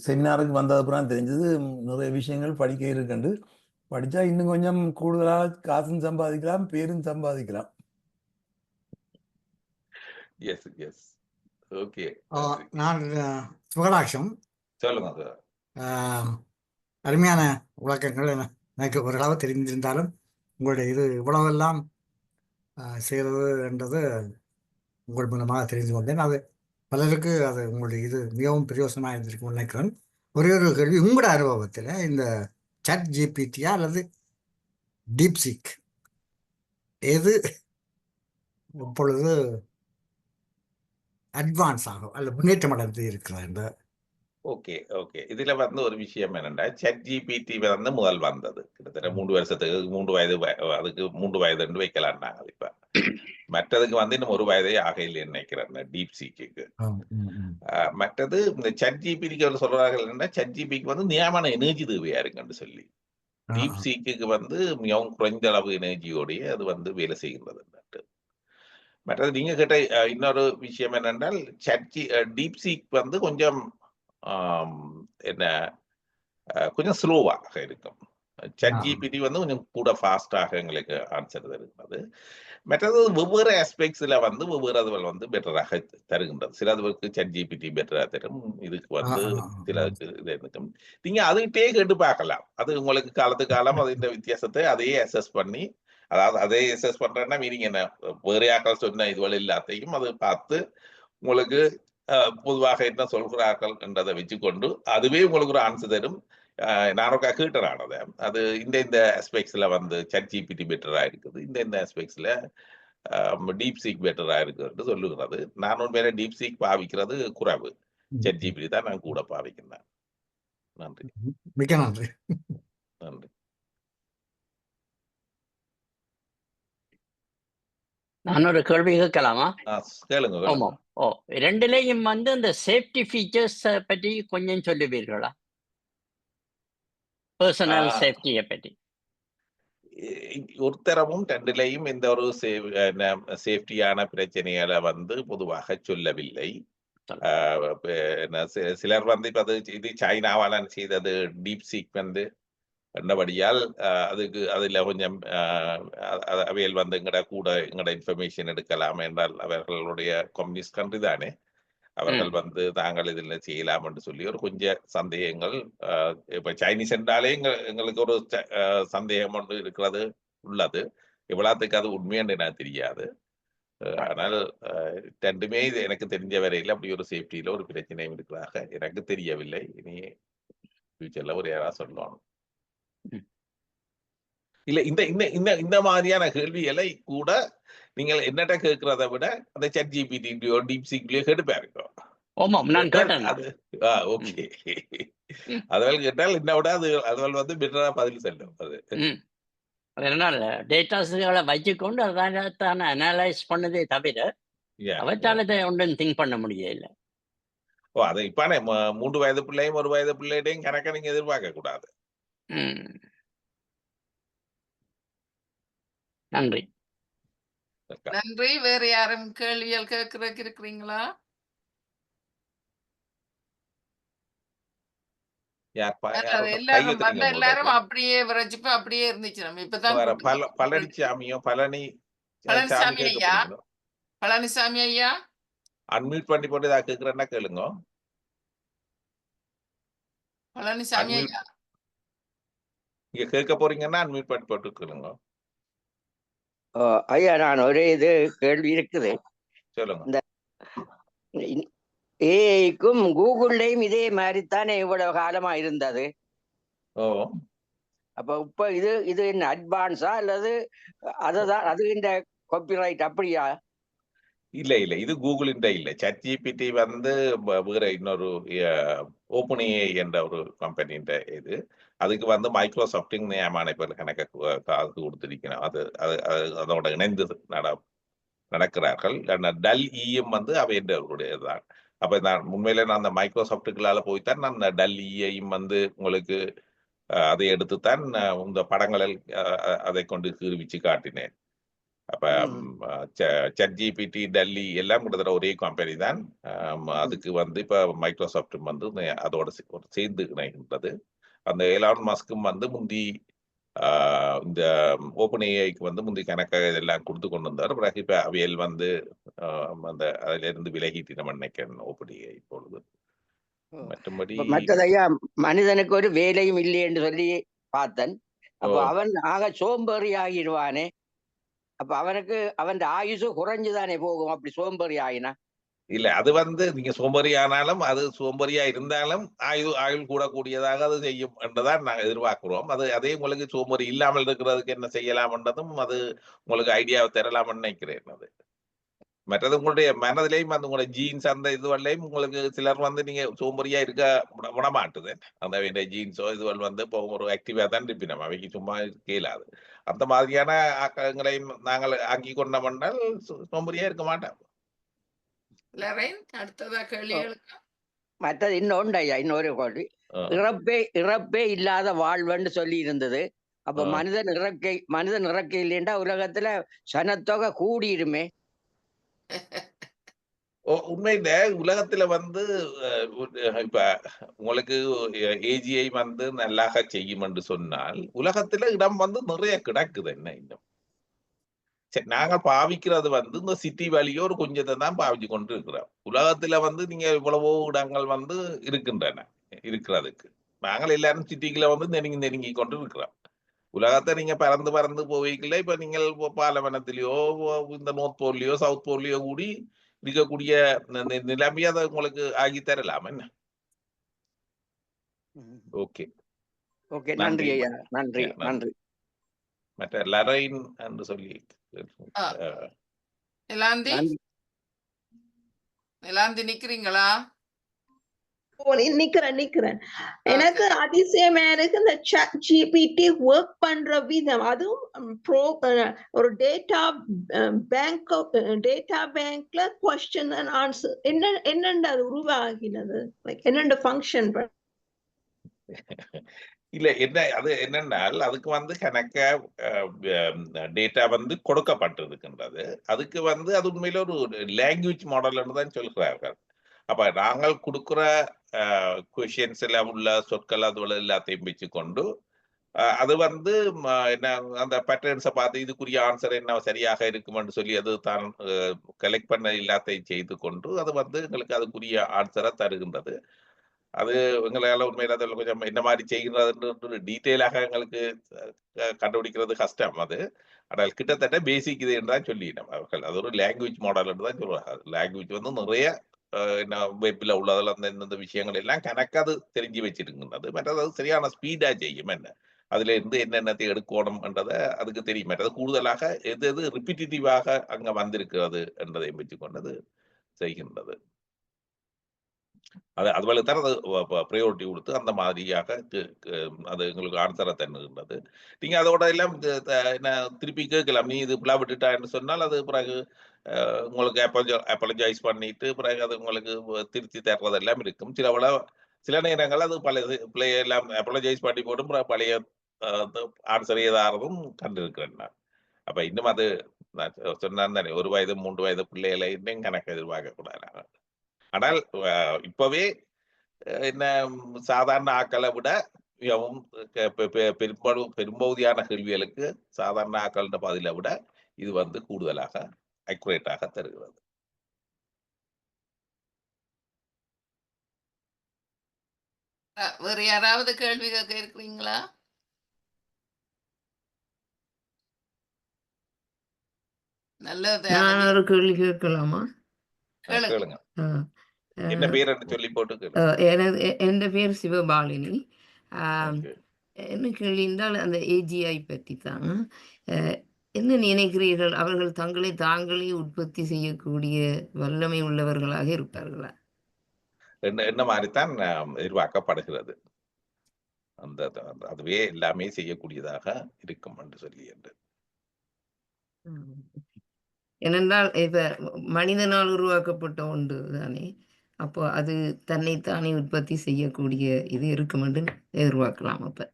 செமினாருக்கு வந்தது அப்புறம் தெரிஞ்சது நிறைய விஷயங்கள் படிக்க இருக்குண்டு. படித்தா இன்னும் கொஞ்சம் கூடுதலாக காசும் சம்பாதிக்கலாம், பேரும் சம்பாதிக்கலாம். Yes yes okay. நான் சுகடாட்சம் சொல்லுங்க சார். அருமையான விளக்கங்கள் எனக்கு ஓரளவு தெரிந்திருந்தாலும் உங்களுடைய இது இவ்வளவெல்லாம் செய்கிறது என்றது உங்கள் மூலமாக தெரிந்து கொண்டேன். அது பலருக்கு அது உங்களுடைய இது மிகவும் பிரயோசனமாக இருந்திருக்கும் நினைக்கிறேன். ஒரே ஒரு கேள்வி, உங்களோட அனுபவத்தில் இந்த ChatGPT அல்லது டீப்சீக் எது இப்பொழுது அட்வான்ஸ் ஆகும் அல்ல முன்னேற்றம் அடைந்து இருக்கிறது? Okay okay. இதுல வந்து ஒரு விஷயம் என்னன்னா, ChatGPT வந்து முதல் வந்தது கிட்டத்தட்ட 3 வருஷத்துக்கு 3 வயது அதுக்கு 3 வயதுன்னு வைக்கலாம்னாங்க. இப்ப மற்றதுக்கு வந்து இன்னும் 1 வயதே ஆகையில் நினைக்கிறேன் டீப்சீக்கு. மற்றது இந்த ChatGPT சொல்றார்கள் என்னன்னா, ChatGPT வந்து நியமான எனர்ஜி தேவையா இருக்குன்னு சொல்லி, டீப்சீக்கு வந்து மிகவும் குறைந்த அளவு எனர்ஜியோடைய அது வந்து வேலை செய்கிறது. மற்றது நீங்க கேட்ட இன்னொரு விஷயம் என்னென்றால், டீப்சீக் வந்து கொஞ்சம் என்ன கொஞ்சம் ஸ்லோவாக இருக்கும். ChatGPT வந்து கொஞ்சம் கூட ஃபாஸ்டாக எங்களுக்கு ஆன்சர் தருகிறது. மற்றது வெவ்வேறு ஆஸ்பெக்ட்ஸ்ல வந்து வெவ்வேறு அதுவல் வந்து பெட்டராக தருகின்றது. சிலதுக்கு ChatGPT பெட்டரா தரும், இதுக்கு வந்து சிலருக்கு இது இருக்கும். நீங்க அதுகிட்டே கேட்டு பார்க்கலாம். அது உங்களுக்கு காலத்துக்கு காலம் அது இந்த வித்தியாசத்தை அதையே அசஸ் பண்ணி, அதாவது அதே அசஸ் பண்றேன்னா மீனிங் என்ன, வேற யாக்கள் சொன்ன இதுவரை எல்லாத்தையும் அது பார்த்து உங்களுக்கு பொதுவாக என்ன சொல்கிறார்கள் என்றதை வச்சுக்கொண்டு அதுவே உங்களுக்கு ஒரு ஆன்சர் தரும். நான் ஒரு கேட்டனானது அது இந்த ஆஸ்பெக்ட்ஸ்ல வந்து ChatGPT பெட்டரா இருக்குது, இந்த ஆஸ்பெக்ட்ஸ்ல டீப்சீக் பெட்டரா இருக்குன்னு சொல்லுகிறது. நான் உண்மையில டீப்சீக் பாவிக்கிறது குறைவு, ChatGPT தான் நான் கூட பாவிக்கிறேன். நன்றி. மிக நன்றி. நன்றி. நான் ஒரு கேள்வி கேட்கலாமா? கேளுங்க. ஆமாம். ரெண்டுலேயும் வந்து இந்த சேஃப்டி ஃபீச்சர்ஸ் பற்றி கொஞ்சம் சொல்லுவீர்களா? பர்சனல் சேஃப்டியை பற்றி. ஒரு தரமும் ரெண்டுலையும் இந்த ஒரு சேஃப்டியான பிரச்சனைகளை வந்து பொதுவாக சொல்லவில்லை. சிலர் வந்து இப்ப இது சைனாவால செய்தது டீப்சீக் வந்து என்னபடியால் அதுக்கு அதுல கொஞ்சம் அவையில் வந்து எங்கட இன்ஃபர்மேஷன் எடுக்கலாம் என்றால் அவர்களுடைய கம்யூனிஸ்ட் கண்ட்ரி தானே, அவர்கள் வந்து தாங்கள் இதில் செய்யலாம் என்று சொல்லி ஒரு கொஞ்சம் சந்தேகங்கள். இப்ப சைனீஸ் என்றாலே எங்களுக்கு ஒரு சந்தேகம் ஒன்று இருக்கிறது உள்ளது. எவ்வளவுக்கு அது உண்மைன்னு எனக்கு தெரியாது. ஆனால் ரெண்டுமே இது எனக்கு தெரிஞ்ச வரையில் அப்படி ஒரு சேஃப்டியில ஒரு பிரச்சனையும் இருக்கிறதாக எனக்கு தெரியவில்லை. இனி ஃபியூச்சர்ல ஒரு யாராவது சொல்லணும். இல்ல இந்த இந்த இந்த இந்த மாதிரியான கேள்விகளை கூட நீங்கள் என்னட்ட கேட்கிறத விட அந்த ChatGPT டீப்சீக்லயோ கேட்டு பாருங்க. ஓகே, அதுவள் கேட்டால் என்ன விட அதுவள் வந்து பெட்டரா பதில் செல்லும். அது அதனால டேட்டாஸ்களை வச்சுக்கொண்டு அதான் அனலைஸ் பண்ணதே தவிர அவற்றால ஒன்றும் திங்க் பண்ண முடியல. அதை இப்பானே 3 வயது பிள்ளையும் 1 வயது பிள்ளையிடையும் கணக்க நீங்க எதிர்பார்க்க கூடாது. நன்றி. நன்றி. வேற யாரும் கேள்விகள் கேட்கறதுக்கு இருக்கிறீங்களா? எல்லாரும் அப்படியே விரைச்சுப்ப அப்படியே இருந்துச்சு. நம்ம இப்பதான் பழனிசாமி ஐயா, பழனிசாமி ஐயா அன்மியூட் பண்ணி போட்டு இதை கேட்கிறேன்னா கேளுங்க. பழனிசாமி ஐயா நீங்க கேட்க போறீங்கன்னா அன்மியூட் பண்ணி போட்டு கேளுங்க. ஐயா, நான் ஒரே இது கேள்வி இருக்குது. சொல்லுங்க. இந்த ஏஐக்கும் கூகுள்லையும் இதே மாதிரி தானே இவ்வளவு காலமா இருந்தது. அப்ப இப்ப இது என்ன அட்வான்ஸா அல்லது அதுதான் அது இந்த காப்பிரைட் அப்படியா? இல்ல இது கூகுள் இல்ல. ChatGPT வந்து வேற இன்னொரு ஓப்பன்ஏஐ என்ற ஒரு கம்பெனின்ற இது. அதுக்கு வந்து மைக்ரோசாஃப்டிங் நியமான பேர் கணக்கு காசு கொடுத்திருக்கணும். அதோட இணைந்து நடக்கிறார்கள். டல் இஎம் வந்து அவையுடையதுதான். அப்ப நான் உண்மையில நான் அந்த மைக்ரோசாஃப்டுகளால போய்த்தான் நான் டல் இஐயும் வந்து உங்களுக்கு அதை எடுத்துத்தான் இந்த படங்களில் அதை கொண்டு கீழ்விச்சு காட்டினேன். அப்ப ChatGPT, டல்லி எல்லாம் கிட்டத்தட்ட ஒரே கம்பெனி தான். அதுக்கு வந்து இப்ப மைக்ரோசாஃப்ட் வந்து அதோட சேர்ந்து இணைகின்றது. அந்த எலான் மஸ்கும் வந்து முந்தி இந்த ஓப்பன் ஏஐக்கு வந்து முந்தி கணக்காக இதெல்லாம் கொடுத்து கொண்டு வந்தார். பிறகு இப்ப அவையல் வந்து அந்த அதுல இருந்து விலகிட்டு நம்ம நினைக்கிறேன் ஓப்பன் ஏஐ இப்பொழுது. மற்றபடி மற்றதையா மனிதனுக்கு ஒரு வேலையும் இல்லை என்று சொல்லி பார்த்தன். அப்ப அவன் ஆக சோம்பேறி ஆகிடுவானே. அப்ப அவனுக்கு அவன் ஆயுசு குறைஞ்சுதானே போகும் அப்படி சோம்பேறி ஆகினா. இல்ல அது வந்து நீங்க சோம்பேறி ஆனாலும் அது சோம்பேறியா இருந்தாலும் ஆயுள் கூடக்கூடியதாக அது செய்யும் என்றுதான் நாங்கள் எதிர்பார்க்கிறோம். அதே உங்களுக்கு சோம்பேறி இல்லாமல் இருக்கிறதுக்கு என்ன செய்யலாம் என்றதும் அது உங்களுக்கு ஐடியாவை தரலாம் நினைக்கிறேன். அது மற்றது உங்களுடைய மனதிலையும் அந்த உங்களுடைய ஜீன்ஸ் அந்த இதுவரையும் உங்களுக்கு சிலர் வந்து நீங்க சோம்பேறியா இருக்க விடமாட்டுது. அந்த வேண்டிய ஜீன்ஸோ இதுவள் வந்து இப்போ ஒரு ஆக்டிவா தான் இருப்பினோம், அவைக்கு சும்மா கேளாது. அந்த மாதிரியான ஆக்கங்களையும் நாங்கள் ஆக்கி கொண்டோம்னால் சோம்பேறியா இருக்க மாட்டோம். அடுத்ததா கேள்விகளுக்கு மற்றது இன்னொன்றையா இன்னொரு கேள்வி. இறப்பே இல்லாத வாழ்வுன்னு சொல்லி இருந்தது. அப்ப மனிதன் இறக்கை இல்லைன்னா உலகத்துல சனத்தொகை கூடிருமே. உண்மையில உலகத்துல வந்து இப்ப உங்களுக்கு ஏஜிஐ வந்து நல்லாக செய்யும் என்று சொன்னால் உலகத்துல இடம் வந்து நிறைய கிடக்குது. என்ன இன்னும் சரி, நாங்கள் பாவிக்கிறது வந்து இந்த சிட்டி வழியோ ஒரு கொஞ்சத்தை தான் பாவிச்சு கொண்டு இருக்கிறோம். உலகத்துல வந்து நீங்க இவ்வளவோ இடங்கள் வந்து இருக்கின்றன இருக்கிறதுக்கு. நாங்கள் எல்லாரும் சிட்டிக்குள்ள வந்து நெருங்கி கொண்டு இருக்கிறோம். உலகத்தை நீங்க பறந்து போவீங்கள. இப்ப நீங்கள் பாலைவனத்திலேயோ இந்த நோர்த் போர்லயோ சவுத் போர்லயோ கூடி இருக்கக்கூடிய நிலைமை அதை உங்களுக்கு ஆகி தரலாம். என்ன ஓகே ஓகே, நன்றி ஐயா, நன்றி நன்றி. மற்ற லரைன் என்று சொல்லி நிலாந்தி நிக்கிறீங்களா? நிக்கிறேன். எனக்கு அதிசயமா இருக்கு இந்த ChatGPT ஒர்க் பண்ற விதம். அதுவும் ஒரு டேட்டா பேங்க்ல கொஸ்டின் அண்ட் ஆன்சர் என்னென்ன அது உருவாகினது, என்னென்ன ஃபங்க்ஷன். இல்ல அது என்னன்னால் அதுக்கு வந்து கணக்க டேட்டா வந்து கொடுக்கப்பட்டிருக்கின்றது. அதுக்கு வந்து அது உண்மையில ஒரு லாங்குவேஜ் மாடல் தான் சொல்கிறார்கள். அப்ப நாங்கள் கொடுக்குற கொஷின்ஸ்ல உள்ள சொற்கள் அதுல எல்லாத்தையும் வச்சு கொண்டு அது வந்து என்ன அந்த பேட்டர்ன்ஸை பார்த்து இதுக்குரிய ஆன்சர் என்ன சரியாக இருக்குமென்னு சொல்லி அது தான் கலெக்ட் பண்ண எல்லாத்தையும் செய்து கொண்டு அது வந்து எங்களுக்கு அதுக்குரிய ஆன்சரை தருகின்றது. அது எங்களால் உண்மையில அதில் கொஞ்சம் என்ன மாதிரி செய்கிறதுன்ற டீட்டெயிலாக எங்களுக்கு கண்டுபிடிக்கிறது கஷ்டம். அது ஆனால் கிட்டத்தட்ட பேசிக் இது என்று தான் சொல்லினோம் அவர்கள். அது ஒரு லாங்குவேஜ் மாடல் என்று தான் சொல்லுவாங்க. லாங்குவேஜ் வந்து நிறைய வெப்பில் உள்ளதில் அந்த இந்த விஷயங்கள் எல்லாம் கணக்காது தெரிஞ்சு வச்சிருக்கின்றது. மற்றது அது சரியான ஸ்பீடா செய்யும். என்ன அதுல இருந்து என்னென்னத்தை எடுக்கணும் என்றதை அதுக்கு தெரியும். மற்றது கூடுதலாக எது ரிப்பீட்டிவாக அங்க வந்திருக்கிறது என்றதை வச்சுக்கொண்டது செய்கின்றது. அதுவரை தான் அது ப்ரையாரிட்டி கொடுத்து அந்த மாதிரியாக அது எங்களுக்கு ஆன்சரை தருகின்றது. நீங்க அதோட எல்லாம் என்ன திருப்பி கேட்கலாம். நீ இது புலா விட்டுட்டான்னு சொன்னால் அது பிறகு உங்களுக்கு அப்பலஜைஸ் பண்ணிட்டு பிறகு அது உங்களுக்கு திருத்தி தர்றதெல்லாம் இருக்கும். சில நேரங்கள் அது பழைய எல்லாம் அப்பலஜைஸ் பண்ணி போட்டும் பழைய ஆன்சர் ஏதாவதும் கண்டிருக்கிறேன் நான். அப்ப இன்னும் அது நான் சொன்னான் தானே 1 வயது 3 வயது பிள்ளைகளை இன்னும் கணக்கு எதிர்பார்க்க கூடாது. ஆனால் இப்பவே என்ன சாதாரண ஆக்களை விட மிகவும் பெரும்பகுதியான கேள்விகளுக்கு சாதாரண ஆக்கள் பதிலை விட இது வந்து கூடுதலாக அக்யூரேட்டாக தருகிறது. வேற யாராவது கேள்வி கேட்க இருக்கிறீங்களா? நல்லது. நான் ஒரு கேள்வி கேட்கலாமா? கேளுங்க. என்ன பேர் சொல்லி போட்டு என் பேர் சிவபாலினி. என்ன கேள்வி என்றால் அந்த ஏஜிஐ பற்றி தான். என்ன நினைக்கிறீர்கள்? அவர்கள் தங்களை தாங்களே உற்பத்தி செய்யக்கூடிய வல்லமை உள்ளவர்களாக இருப்பார்களா? என்ன மாதிரித்தான் எதிர்பார்க்கப்படுகிறது. அதுவே எல்லாமே செய்யக்கூடியதாக இருக்கும் என்று சொல்லி என்று. ஏனென்றால் இப்ப மனிதனால் உருவாக்கப்பட்ட ஒன்று தானே. அப்போ அது தன்னைத்தானே உற்பத்தி செய்யக்கூடிய இது இருக்கும் என்று எதிர்பார்க்கலாம். அப்ப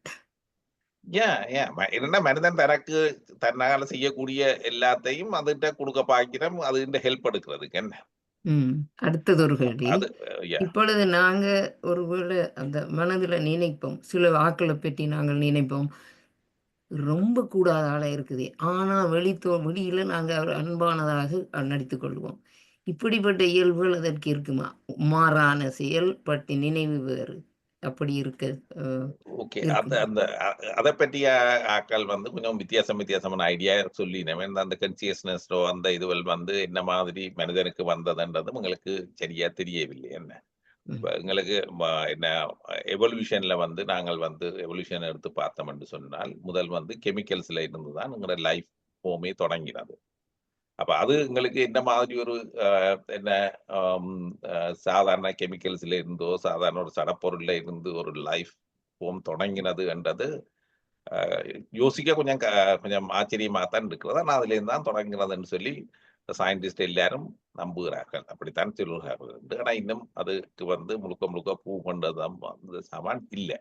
என்னன்னா மனிதன் தனக்கு தன்னால செய்யக்கூடிய எல்லாத்தையும் அதுகிட்ட கொடுக்க பாக்கிறோம், அதுகிட்ட ஹெல்ப் எடுக்கிறதுக்கு என்ன. அடுத்தது ஒரு கேள்வி. அது இப்பொழுது நாங்க ஒருவேளை அந்த மனதுல நினைப்போம், சில ஆக்களை பற்றி நாங்கள் நினைப்போம், ரொம்ப கூடாத ஆளா இருக்குது, ஆனா வெளியில நாங்க அவர் அன்பானதாக நடித்துக் கொள்வோம். இப்படிப்பட்ட இயல்புகள் அதற்கு இருக்குமா? மாறான செயல் பற்றி நினைவு வேறு அப்படி இருக்க ஓகே. இருக்குமா? அதை பற்றிய ஆக்கள் வந்து கொஞ்சம் வித்தியாசமான ஐடியா சொல்லினேன். அந்த கன்சியஸ்னஸோ அந்த இதுவல் வந்து என்ன மாதிரி மனிதனுக்கு வந்ததுன்றது உங்களுக்கு சரியா தெரியவில்லை. என்ன இப்ப எங்களுக்கு என்ன எவல்யூஷன்ல வந்து நாங்கள் வந்து எவல்யூஷன் எடுத்து பார்த்தோம் என்று சொன்னால் முதல் வந்து கெமிக்கல்ஸ்ல இருந்துதான் எங்களோட லைஃப் ஃபார்மே தொடங்கினது. அப்ப அது எங்களுக்கு என்ன மாதிரி ஒரு என்ன சாதாரண கெமிக்கல்ஸ்ல இருந்தோ சாதாரண ஒரு சடப்பொருள்ல இருந்து ஒரு லைஃப் ஃபார்ம் தொடங்கினது என்றது யோசிக்க கொஞ்சம் ஆச்சரியமா தான் இருக்கிறது. ஆனால் அதுல இருந்து தான் தொடங்கினதுன்னு சொல்லி சயின்டிஸ்ட் எல்லாரும் நம்புகிறார்கள், அப்படித்தான் சொல்லுகிறார்கள். ஆனா இன்னும் அதுக்கு வந்து முழுக்க ப்ரூவ் பண்றதுதான் வந்து சமான் இல்லை.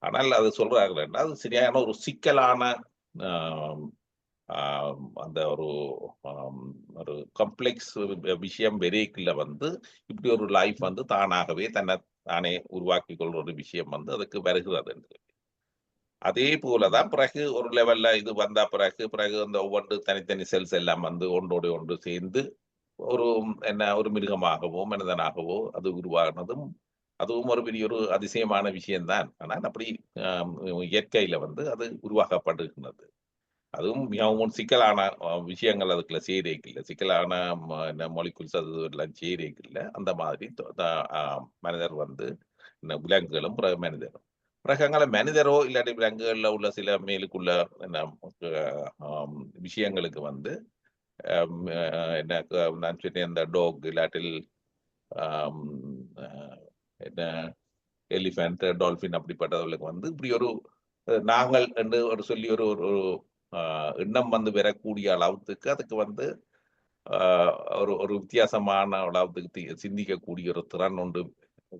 ஆனால் அது சொல்றார்கள் அது சரியான ஒரு சிக்கலான அந்த ஒரு காம்ப்ளெக்ஸ் விஷயம் வெரேக்கில் வந்து இப்படி ஒரு லைஃப் வந்து தானாகவே தானே உருவாக்கி கொள்ற ஒரு விஷயம் வந்து அதுக்கு வருகிறது என்று. அதே போலதான் பிறகு ஒரு லெவல்ல இது வந்த பிறகு அந்த ஒவ்வொன்று தனித்தனி செல்ஸ் எல்லாம் வந்து ஒன்றோடு ஒன்று சேர்ந்து ஒரு மிருகமாகவோ மனிதனாகவோ அது உருவாகினதும் அதுவும் ஒரு பெரிய ஒரு அதிசயமான விஷயம்தான். ஆனால் அப்படி இயற்கையில வந்து அது உருவாக்கப்படுகிறது. அதுவும் மிகவும் சிக்கலான விஷயங்கள் அதுக்குள்ள செய்திருக்கில்ல, சிக்கலான மாலிகுல்ஸ் அது எல்லாம் செய்திருக்கில்ல. அந்த மாதிரி மனிதர் வந்து விலங்குகளும் பிறகு மனிதரும் பிறகு மனிதரோ இல்லாட்டி விலங்குகள்ல உள்ள சில மேலுக்குள்ள விஷயங்களுக்கு வந்து என்ன நான் சொன்னேன், இந்த டாக் இல்லாட்டில் என்ன எலிஃபென்ட் டால்பின் அப்படிப்பட்டவர்களுக்கு வந்து இப்படி ஒரு நாங்கள் என்று ஒரு சொல்லி ஒரு எண்ணம் வந்து வரக்கூடிய அளவுக்கு அதுக்கு வந்து ஒரு வித்தியாசமான அளவுக்கு சிந்திக்கக்கூடிய ஒரு திறன் ஒன்று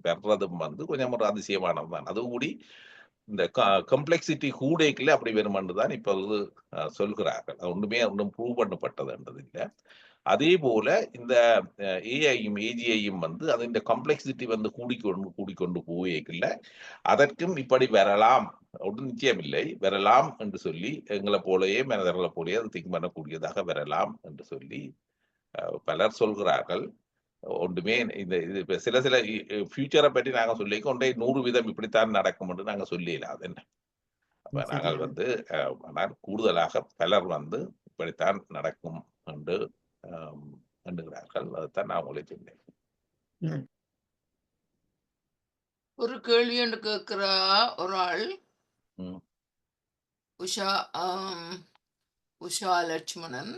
வர்றதும் வந்து கொஞ்சம் ஒரு அதிசயமானது தான். அது கூடி இந்த கம்ப்ளெக்சிட்டி கூடைக்குள்ள அப்படி வேணுமென்று தான் இப்பொழுது சொல்கிறார்கள். ஒன்றுமே ப்ரூவ் பண்ணப்பட்டதுன்றது இல்லை. அதே போல இந்த ஏஐயும் ஏஜிஐயும் வந்து அது இந்த கம்ப்ளெக்சிட்டி வந்து கூடிக்கொண்டு போய்க்கல அதற்கும் இப்படி வரலாம், ஒன்றும் நிச்சயமில்லை, வரலாம் என்று சொல்லி எங்களை போலயே மனிதர்களை போலயே அது திங்க் பண்ணக்கூடியதாக வரலாம் என்று சொல்லி பலர் சொல்கிறார்கள். ஒன்றுமே இது சில ஃபியூச்சரை பற்றி நாங்க சொல்லி கொண்டே 100% இப்படித்தான் நடக்கும் என்று நாங்க சொல்லிடலாம். அது என்ன நாங்கள் வந்து ஆனால் கூடுதலாக பலர் வந்து இப்படித்தான் நடக்கும் என்று எண்ணுகிறார்கள். அதுதான் நான் உங்களை சொன்னேன். ஒரு கேள்வி என்று கேட்கிறா ஒரு ஆள், உஷா லட்சுமணன்,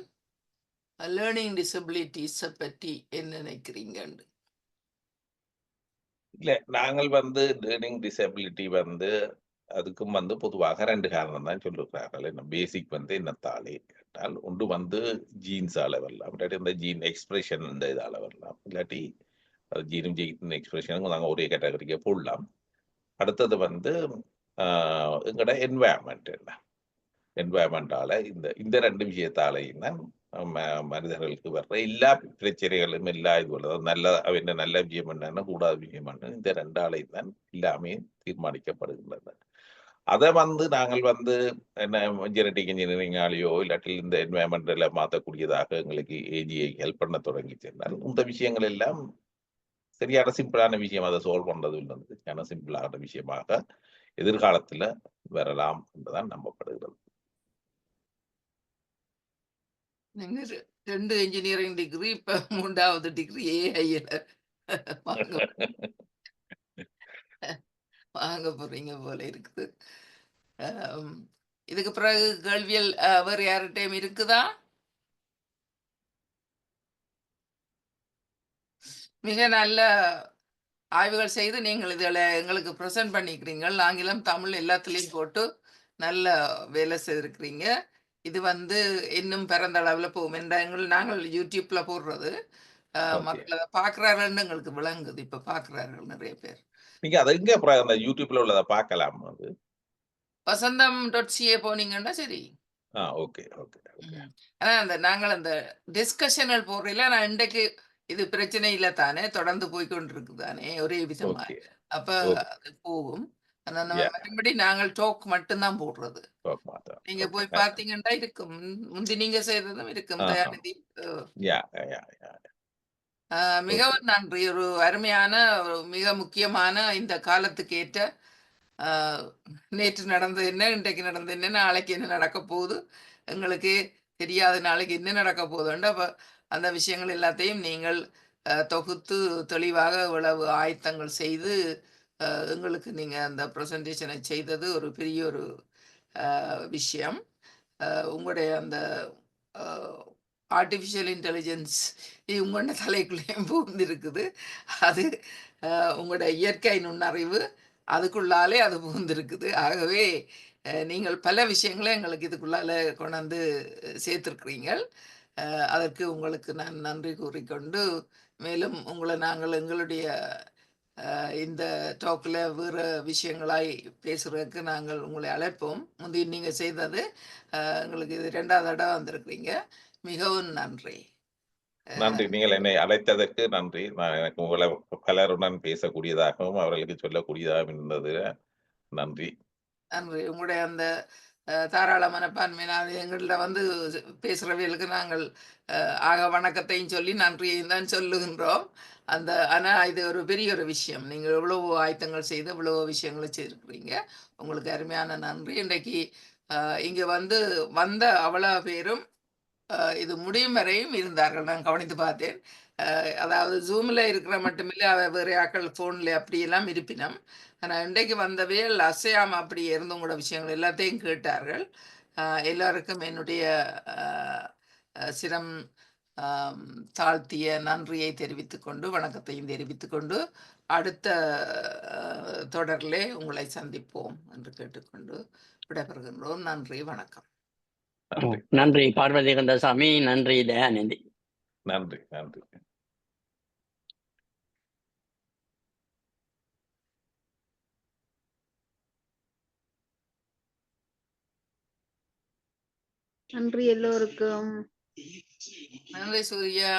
லேர்னிங் டிசபிலிட்டிஸ் பற்றி என்ன நினைக்கிறீங்க? இல்ல, நாங்கள் வந்து லேர்னிங் டிசபிலிட்டி வந்து அதுக்கும் வந்து பொதுவாக 2 காரணம் தான் சொல்லிருக்கிறார்கள். என்ன பேசிக் வந்து என்னத்தாலே கேட்டால் ஒன்று வந்து ஜீன்ஸால வரலாம், இல்லாட்டி இந்த ஜீன் எக்ஸ்பிரஷன் இந்த இதால வரலாம், இல்லாட்டி அது ஜீனும் ஜீன் எக்ஸ்பிரஷனும் நாங்கள் ஒரே கேட்டகரிக்கு போடலாம். அடுத்தது வந்து எங்களோட என்வாயன்மெண்ட் என்ன, என்வாயன்மெண்டால இந்த 2 விஷயத்தாலையும் தான் மனிதர்களுக்கு வர்ற எல்லா பிரச்சனைகளும் எல்லா இதுவும் நல்ல விஷயம் என்னன்னா கூடாத விஷயம் என்ன, இந்த 2 ஆலையும் தான் எல்லாமே தீர்மானிக்கப்படுகின்றன. அதை வந்து நாங்கள் வந்து என்ன ஜெனட்டிக் இன்ஜினியரிங்காலேயோ இல்லாட்டி இந்த என்வாயன்மெண்ட்ல மாற்றக்கூடியதாக எங்களுக்கு ஏஜிஐ ஹெல்ப் பண்ண தொடங்கி சென்றால் இந்த விஷயங்கள் எல்லாம் சரியான சிம்பிளான விஷயம், அதை சால்வ் பண்றது இல்லை, சிம்பிளான விஷயமாக எதிர்காலத்துல வரலாம் என்றுதான் நம்பப்படுகிறது. நீங்க 2 இன்ஜினியரிங் டிகிரி, இப்ப 3வது டிகிரி ஏஐல வாங்க போறீங்க போல இருக்குது. இதுக்கு பிறகு கேள்வியல் வேறு யார்கிட்டயும் இருக்குதா? மிக நல்ல ஆய்வுகள் செய்து நீங்கள் இதில் எங்களுக்கு ப்ரெசென்ட் பண்ணிக்கிறீங்கள். ஆங்கிலம் தமிழ் எல்லாத்துலேயும் போட்டு நல்ல வேலை செய்திருக்கிறீங்க. இது வந்து இன்னும் பிறந்த அளவில் போகும். நாங்கள் யூடியூப்ல போடுறது மக்கள் அதை பார்க்குறாருன்னு எங்களுக்கு விளங்குது. இப்போ பார்க்குறார்கள் நிறைய பேர். நீங்க அதை எங்க அந்த யூடியூப்ல உள்ளதை பார்க்கலாம்? அது vasantham.ca போனீங்கன்னா சரி. Okay okay okay. ஆனா நாங்கள் அந்த டிஸ்கஷனல் போடுறீங்களா, நான் இன்றைக்கு இது பிரச்சனை இல்லை தானே, தொடர்ந்து போய்கொண்டிருக்கு தானே ஒரே விதமா. ஓகே அப்ப ஓகே. அது போகும். ஆனா யா மற்றபடி நாங்கள் டாக் மட்டும்தான் போடுறது. டாக் மாட்டோம். நீங்க ஓகே. போய் பார்த்தீங்கன்னா இருக்கும். முந்தி நீங்க செய்ததும் இருக்கும். தயாநிதி. யா யா யா. ஓகே. மிகவும் நன்றி. ஒரு அருமையான, ஒரு மிக முக்கியமான இந்த காலத்துக்கு ஏற்ற நேற்று நடந்தது என்ன, இன்றைக்கு நடந்தது என்ன, நாளைக்கு என்ன நடக்க போகுது, எங்களுக்கு தெரியாத நாளைக்கு என்ன நடக்க போகுதுண்டு. அப்போ அந்த விஷயங்கள் எல்லாத்தையும் நீங்கள் தொகுத்து தெளிவாக இவ்வளவு ஆயத்தங்கள் செய்து எங்களுக்கு நீங்கள் அந்த ப்ரெசன்டேஷனை செய்தது ஒரு பெரிய ஒரு விஷயம். உங்களுடைய அந்த ஆர்டிஃபிஷியல் இன்டெலிஜென்ஸ் உங்களோட தலைக்குள்ளேயும் புகுந்திருக்குது. அது உங்களோட இயற்கை நுண்ணறிவு அதுக்குள்ளாலே அது புகுந்திருக்குது. ஆகவே நீங்கள் பல விஷயங்களை எங்களுக்கு இதுக்குள்ளால கொண்டாந்து சேர்த்திருக்கிறீங்கள். அதற்கு உங்களுக்கு நான் நன்றி கூறிக்கொண்டு, மேலும் உங்களை நாங்கள் எங்களுடைய இந்த டாக்கில் வேறு விஷயங்களாய் பேசுகிறதுக்கு நாங்கள் உங்களை அழைப்போம். முந்தி நீங்கள் செய்தது எங்களுக்கு இது 2வது தடவை வந்திருக்கிறீங்க. மிகவும் நன்றி. நன்றி. நீங்கள் என்னை அழைத்ததற்கு நன்றி. நான் எனக்கு உங்களை பலருடன் பேசக்கூடியதாகவும் அவர்களுக்கு சொல்லக்கூடியதாகவும் இருந்தது. நன்றி. நன்றி. உங்களுடைய அந்த தாராள மனப்பான்மையினால் எங்கள்கிட்ட வந்து பேசுகிறவர்களுக்கு நாங்கள் ஆக வணக்கத்தையும் சொல்லி நன்றியையும் தான் சொல்லுகின்றோம். ஆனால் இது ஒரு பெரிய ஒரு விஷயம். நீங்கள் எவ்வளவோ ஆயத்தங்கள் செய்து எவ்வளவோ விஷயங்களை செய்திருக்கிறீங்க. உங்களுக்கு அருமையான நன்றி. இன்றைக்கு இங்கே வந்த அவ்வளோ பேரும் இது முடியும் வரையும் இருந்தார்கள். நான் கவனித்து பார்த்தேன். அதாவது ஜூமில் இருக்கிற மட்டுமில்லை, வேறு ஆக்கள் ஃபோனில் அப்படியெல்லாம் இருப்பினம். ஆனால் இன்றைக்கு வந்தவையில் அசையாமல் அப்படி இருந்து உங்களோட விஷயங்கள் எல்லாத்தையும் கேட்டார்கள். எல்லாருக்கும் என்னுடைய சிரம் தாழ்த்திய நன்றியை தெரிவித்துக்கொண்டு, வணக்கத்தையும் தெரிவித்துக்கொண்டு, அடுத்த தொடரிலே உங்களை சந்திப்போம் என்று கேட்டுக்கொண்டு விடைபெறுகின்றோம். நன்றி, வணக்கம். நன்றி பார்வதி கந்தசாமி. நன்றி தயாநிதி. நன்றி நன்றி. நன்றி எல்லோருக்கும். நன்றி சூர்யா.